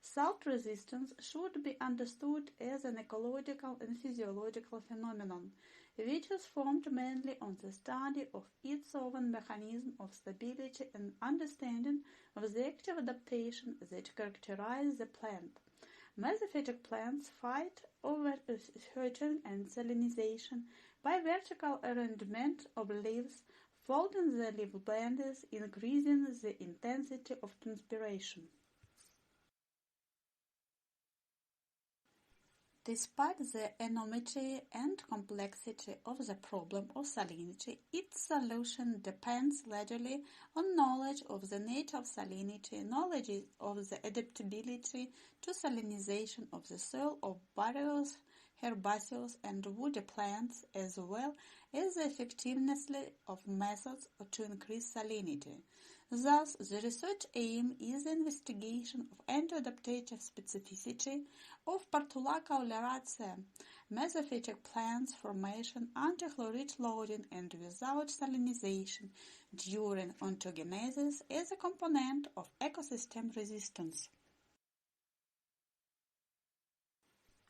Salt resistance should be understood as an ecological and physiological phenomenon, which is formed mainly on the study of its own mechanism of stability and understanding of the active adaptation that characterize the plant. Mesophytic plants fight over filtering and salinization by vertical arrangement of leaves, folding the leaf benders, increasing the intensity of transpiration. Despite the enormity and complexity of the problem of salinity, its solution depends largely on knowledge of the nature of salinity, knowledge of the adaptability to salinization of the soil of various herbaceous and woody plants, as well as the effectiveness of methods to increase salinity. Thus, the research aim is the investigation of anti-adaptative specificity of Portulaca oleracea, mesophytic plants formation under chloride loading and without salinization during ontogenesis as a component of ecosystem resistance.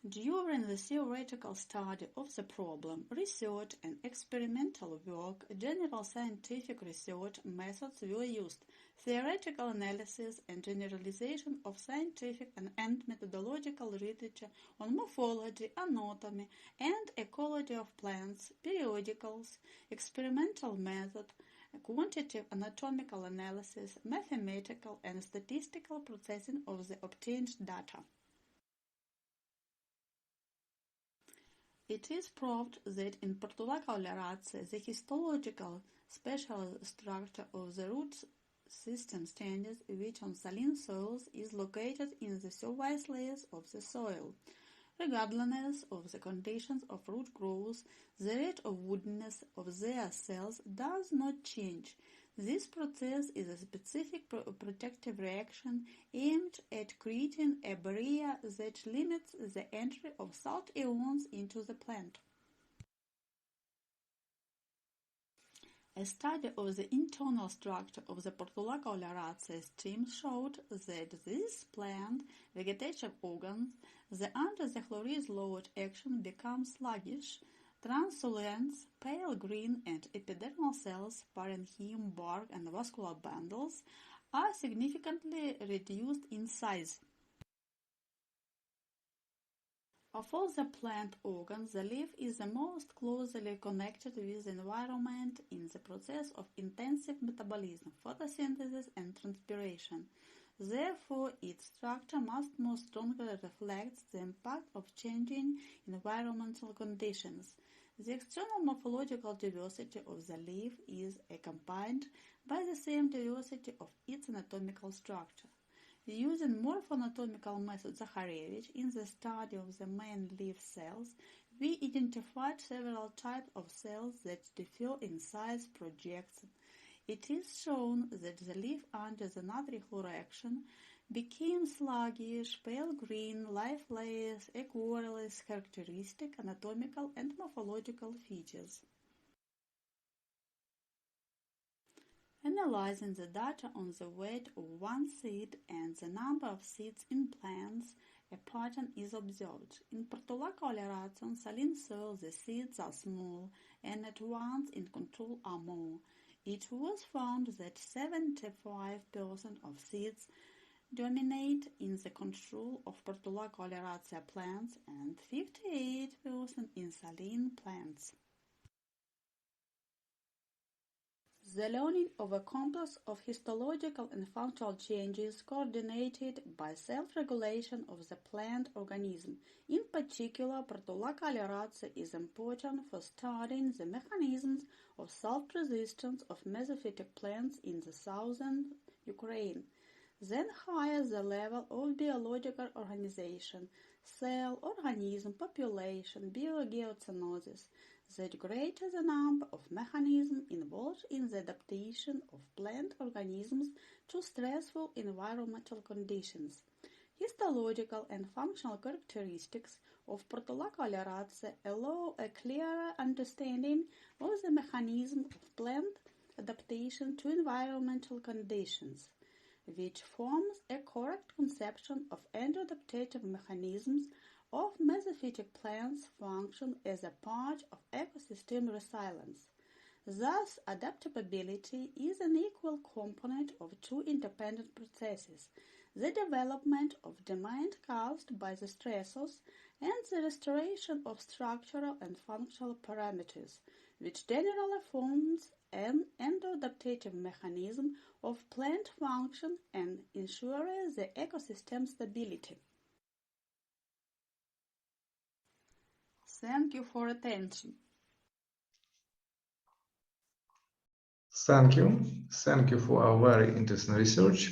During the theoretical study of the problem, research and experimental work, general scientific research methods were used, theoretical analysis and generalization of scientific and methodological literature on morphology, anatomy, and ecology of plants, periodicals, experimental method, quantitative anatomical analysis, mathematical and statistical processing of the obtained data. It is proved that in Portulaca oleracea the histological spatial structure of the root system stands, which on saline soils is located in the surface layers of the soil. Regardless of the conditions of root growth, the rate of woodiness of their cells does not change. This process is a specific protective reaction aimed at creating a barrier that limits the entry of salt ions into the plant. A study of the internal structure of the Portulaca oleracea stream showed that these plant vegetative organs, under the chloride load action, become sluggish. Transullents, pale green and epidermal cells, parenchyma, bark, and vascular bundles are significantly reduced in size. Of all the plant organs, the leaf is the most closely connected with the environment in the process of intensive metabolism, photosynthesis, and transpiration. Therefore, its structure must more strongly reflect the impact of changing environmental conditions. The external morphological diversity of the leaf is accompanied by the same diversity of its anatomical structure. Using morpho-anatomical method KRYVYI in the study of the main leaf cells, we identified several types of cells that differ in size projection. It is shown that the leaf under the natric action became sluggish, pale green, lifeless, equirless, characteristic anatomical and morphological features. Analyzing the data on the weight of one seed and the number of seeds in plants, a pattern is observed. In Portulaca oleracea on saline soil, the seeds are small, and at once in control are more. It was found that 75% of seeds dominate in the control of Portulaca oleracea plants and 58% in saline plants. The learning of a complex of histological and functional changes coordinated by self-regulation of the plant organism. In particular, Portulaca oleracea is important for studying the mechanisms of salt resistance of mesophytic plants in the southern Ukraine. Then higher the level of biological organization, cell, organism, population, biogeocynosis, the greater the number of mechanisms involved in the adaptation of plant organisms to stressful environmental conditions. Histological and functional characteristics of Portulaca allow a clearer understanding of the mechanism of plant adaptation to environmental conditions, which forms a correct conception of endoadaptative mechanisms of mesophytic plants' function as a part of ecosystem resilience. Thus, adaptability is an equal component of two independent processes: the development of demand caused by the stressors and the restoration of structural and functional parameters, which generally forms an endoadaptative mechanism of plant function and ensures the ecosystem stability. Thank you for attention. Thank you. Thank you for a very interesting research.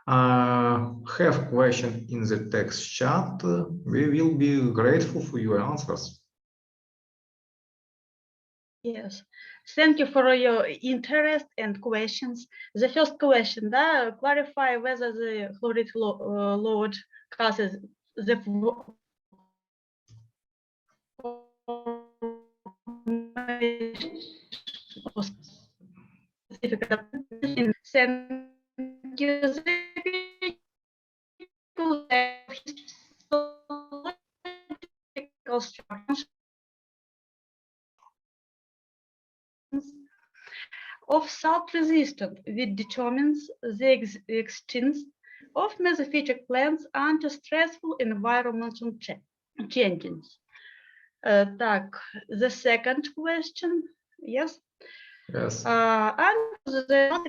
Have question in the text chat. We will be grateful for your answers. Yes, thank you for your interest and questions. The first question, clarify whether the fluoride load causes the specific thank you. Of salt-resistant, which determines the extent of mesophytic plants under stressful environmental changes. The second question, yes? Yes. Under the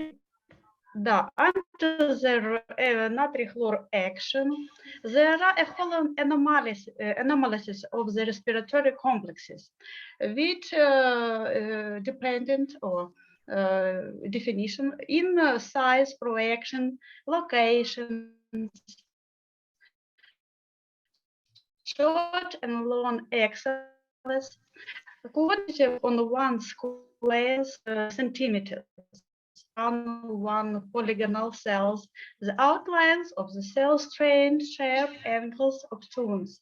natrium-chlor action, there are a whole analysis of the respiratory complexes, which dependent or definition in size, projection, location, short and long axes, quantity on 1 square centimeter, on 1 polygonal cells, the outlines of the cell strain, shape, angles, obtunes,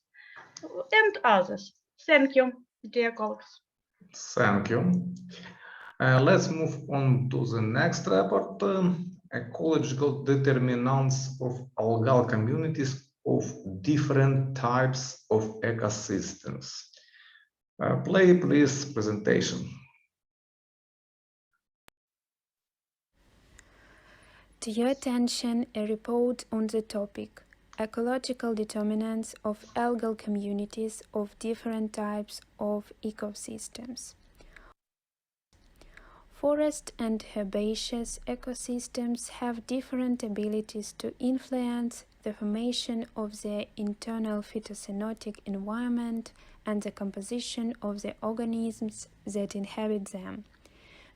and others. Thank you, dear colleagues. Thank you. Let's move on to the next report, ecological determinants of algal communities of different types of ecosystems. Play, please, presentation. To your attention, a report on the topic, ecological determinants of algal communities of different types of ecosystems. Forest and herbaceous ecosystems have different abilities to influence the formation of their internal phytocyanotic environment and the composition of the organisms that inhabit them.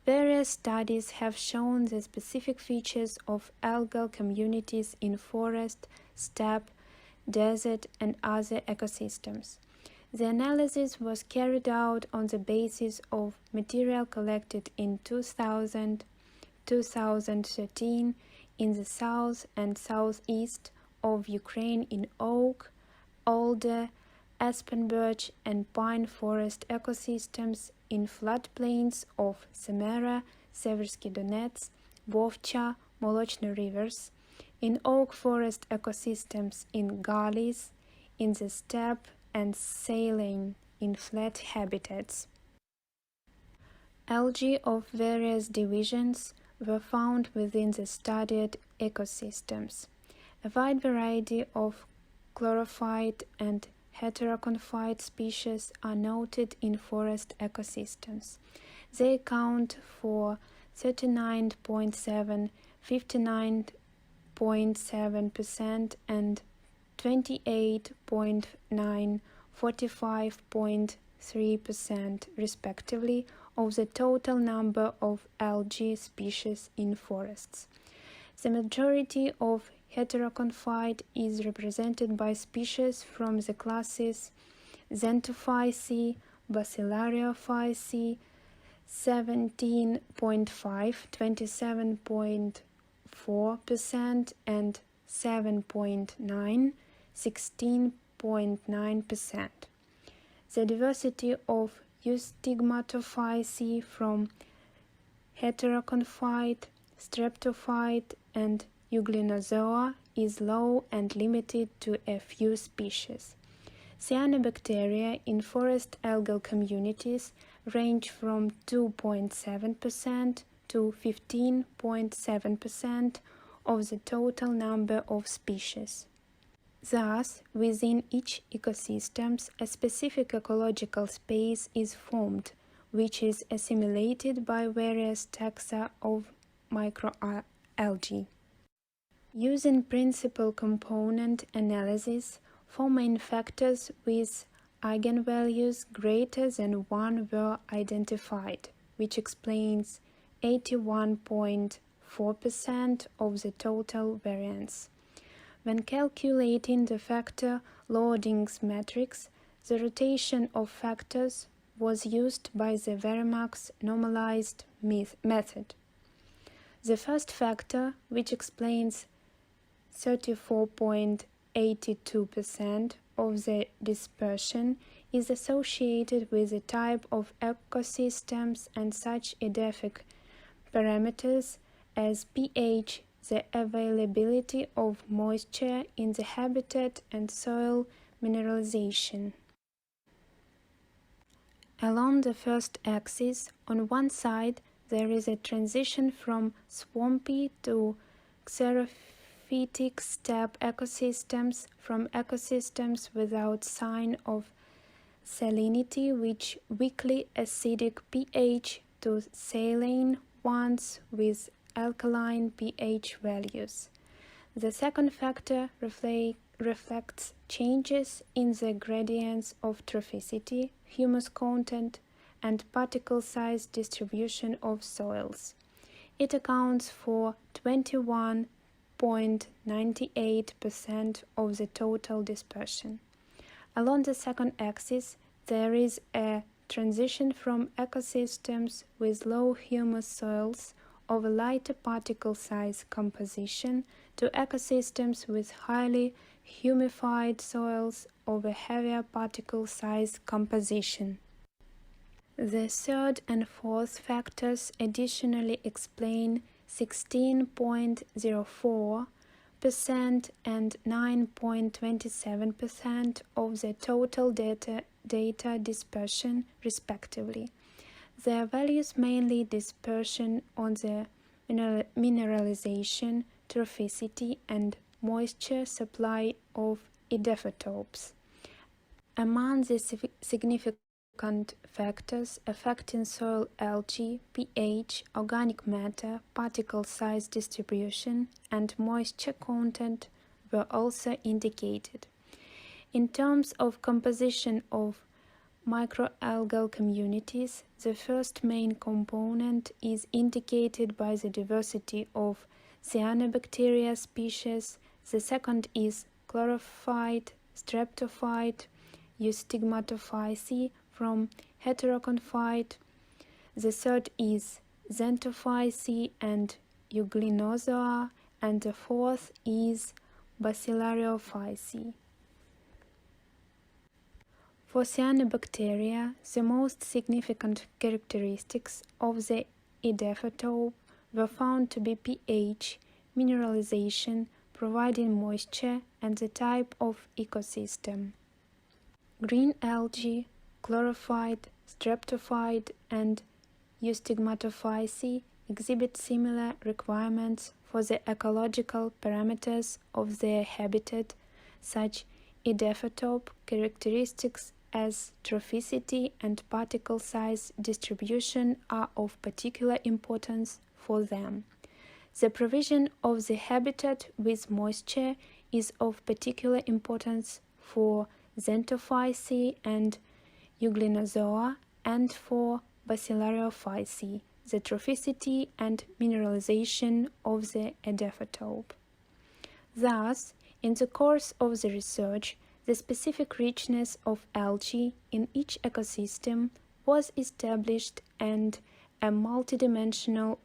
Various studies have shown the specific features of algal communities in forest, steppe, desert, and other ecosystems. The analysis was carried out on the basis of material collected in 2000-2013 in the south and southeast of Ukraine in oak, alder, aspen birch, and pine forest ecosystems, in floodplains of Samara, Seversky Donets, Vovcha, Molochny rivers, in oak forest ecosystems in gullies, in the steppe, and saline in flat habitats. Algae of various divisions were found within the studied ecosystems. A wide variety of chlorophyte and heteroconphyte species are noted in forest ecosystems. They account for 39.7%, 59.7%, and 28.9%, 45.3% respectively of the total number of algae species in forests. The majority of heteroconphyte is represented by species from the classes Xanthophyceae, Bacillariophyceae, 17.5%, 27.4%, and 7.9%, 16.9%. The diversity of eustigmatophyceae from heteroconphyte, streptophyte, and euglenozoa is low and limited to a few species. Cyanobacteria in forest algal communities range from 2.7% to 15.7% of the total number of species. Thus, within each ecosystem, a specific ecological space is formed, which is assimilated by various taxa of microalgae. Using principal component analysis, 4 main factors with eigenvalues greater than 1 were identified, which explains 81.4% of the total variance. When calculating the factor loadings matrix, the rotation of factors was used by the Verimax normalized method. The first factor, which explains 34.82% of the dispersion, is associated with the type of ecosystems and such edaphic parameters as pH, the availability of moisture in the habitat, and soil mineralization. Along the first axis, on one side, there is a transition from swampy to xerophytic steppe ecosystems, from ecosystems without sign of salinity with weakly acidic pH to saline ones with alkaline pH values. The second factor reflects changes in the gradients of trophicity, humus content, and particle size distribution of soils. It accounts for 21.98% of the total dispersion. Along the second axis, there is a transition from ecosystems with low humus soils of a lighter particle size composition to ecosystems with highly humified soils of a heavier particle size composition. The third and fourth factors additionally explain 16.04% and 9.27% of the total data dispersion, respectively. Their values mainly dispersion on the mineralization, trophicity, and moisture supply of edephotopes. Among the significant factors affecting soil algae, pH, organic matter, particle size distribution, and moisture content were also indicated. In terms of composition of microalgal communities, the first main component is indicated by the diversity of cyanobacteria species, the second is chlorophyte, streptophyte, eustigmatophyceae from heteroconphyte, the third is xanthophyceae and euglenozoa, and the fourth is bacillariophyceae. For cyanobacteria, the most significant characteristics of the edaphotope were found to be pH, mineralization, providing moisture, and the type of ecosystem. Green algae, chlorophyte, streptophyte, and eustigmatophyceae exhibit similar requirements for the ecological parameters of their habitat, such edaphotope characteristics as trophicity and particle size distribution are of particular importance for them. The provision of the habitat with moisture is of particular importance for xanthophyceae and euglenozoa, and for bacillariophyceae, the trophicity and mineralization of the edaphotope. Thus, in the course of the research, the specific richness of algae in each ecosystem was established, and a multidimensional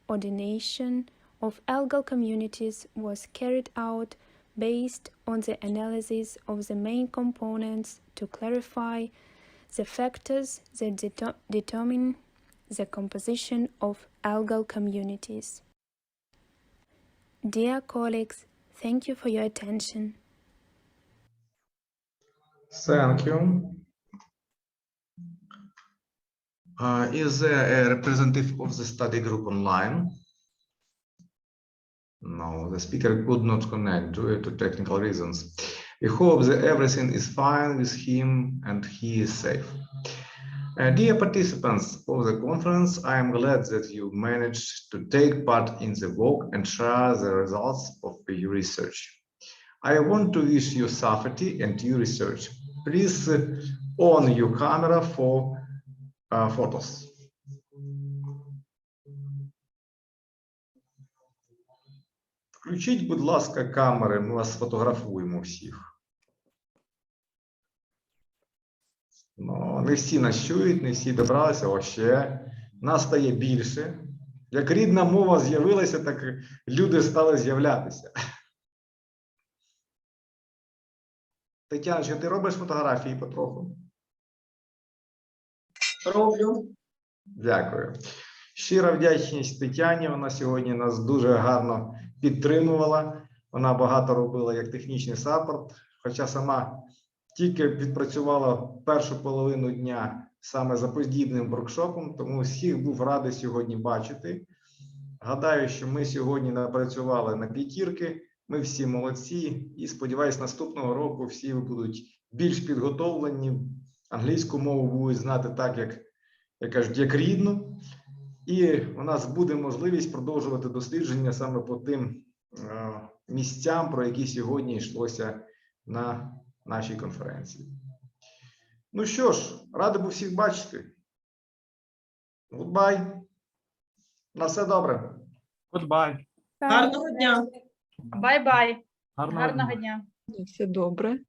ordination of algal communities was carried out based on the analysis of the main components to clarify the factors that determine the composition of algal communities. Dear colleagues, thank you for your attention. Thank you. Is there a representative of the study group online? No, the speaker could not connect due to technical reasons. We hope that everything is fine with him and he is safe. Dear participants of the conference, I am glad that you managed to take part in the work and share the results of your research. I want to wish you safety and your research. Please on your camera for photos. Включіть, будь ласка, камери, ми вас сфотографуємо всіх. Ну, не всі нас чують, не всі добралися, о ще. Нас стає більше. Як рідна мова з'явилася, так люди стали з'являтися. Тетяна, ти робиш фотографії потроху? Роблю. Дякую. Щира вдячність Тетяні, вона сьогодні нас дуже гарно підтримувала. Вона багато робила як технічний саппорт, хоча сама тільки відпрацювала першу половину дня саме за подібним воркшопом, тому всіх був радий сьогодні бачити. Гадаю, що ми сьогодні напрацювали на п'ятірки, ми всі молодці і сподіваюсь, наступного року всі будуть більш підготовлені, англійську мову будуть знати так, як кажуть, як рідну. І у нас буде можливість продовжувати дослідження саме по тим місцям, про які сьогодні йшлося на нашій конференції. Ну що ж, радий був всіх бачити. Goodbye. На все добре. Goodbye. Гарного дня. Бай-бай. Гарного Гарного дня. Все добре.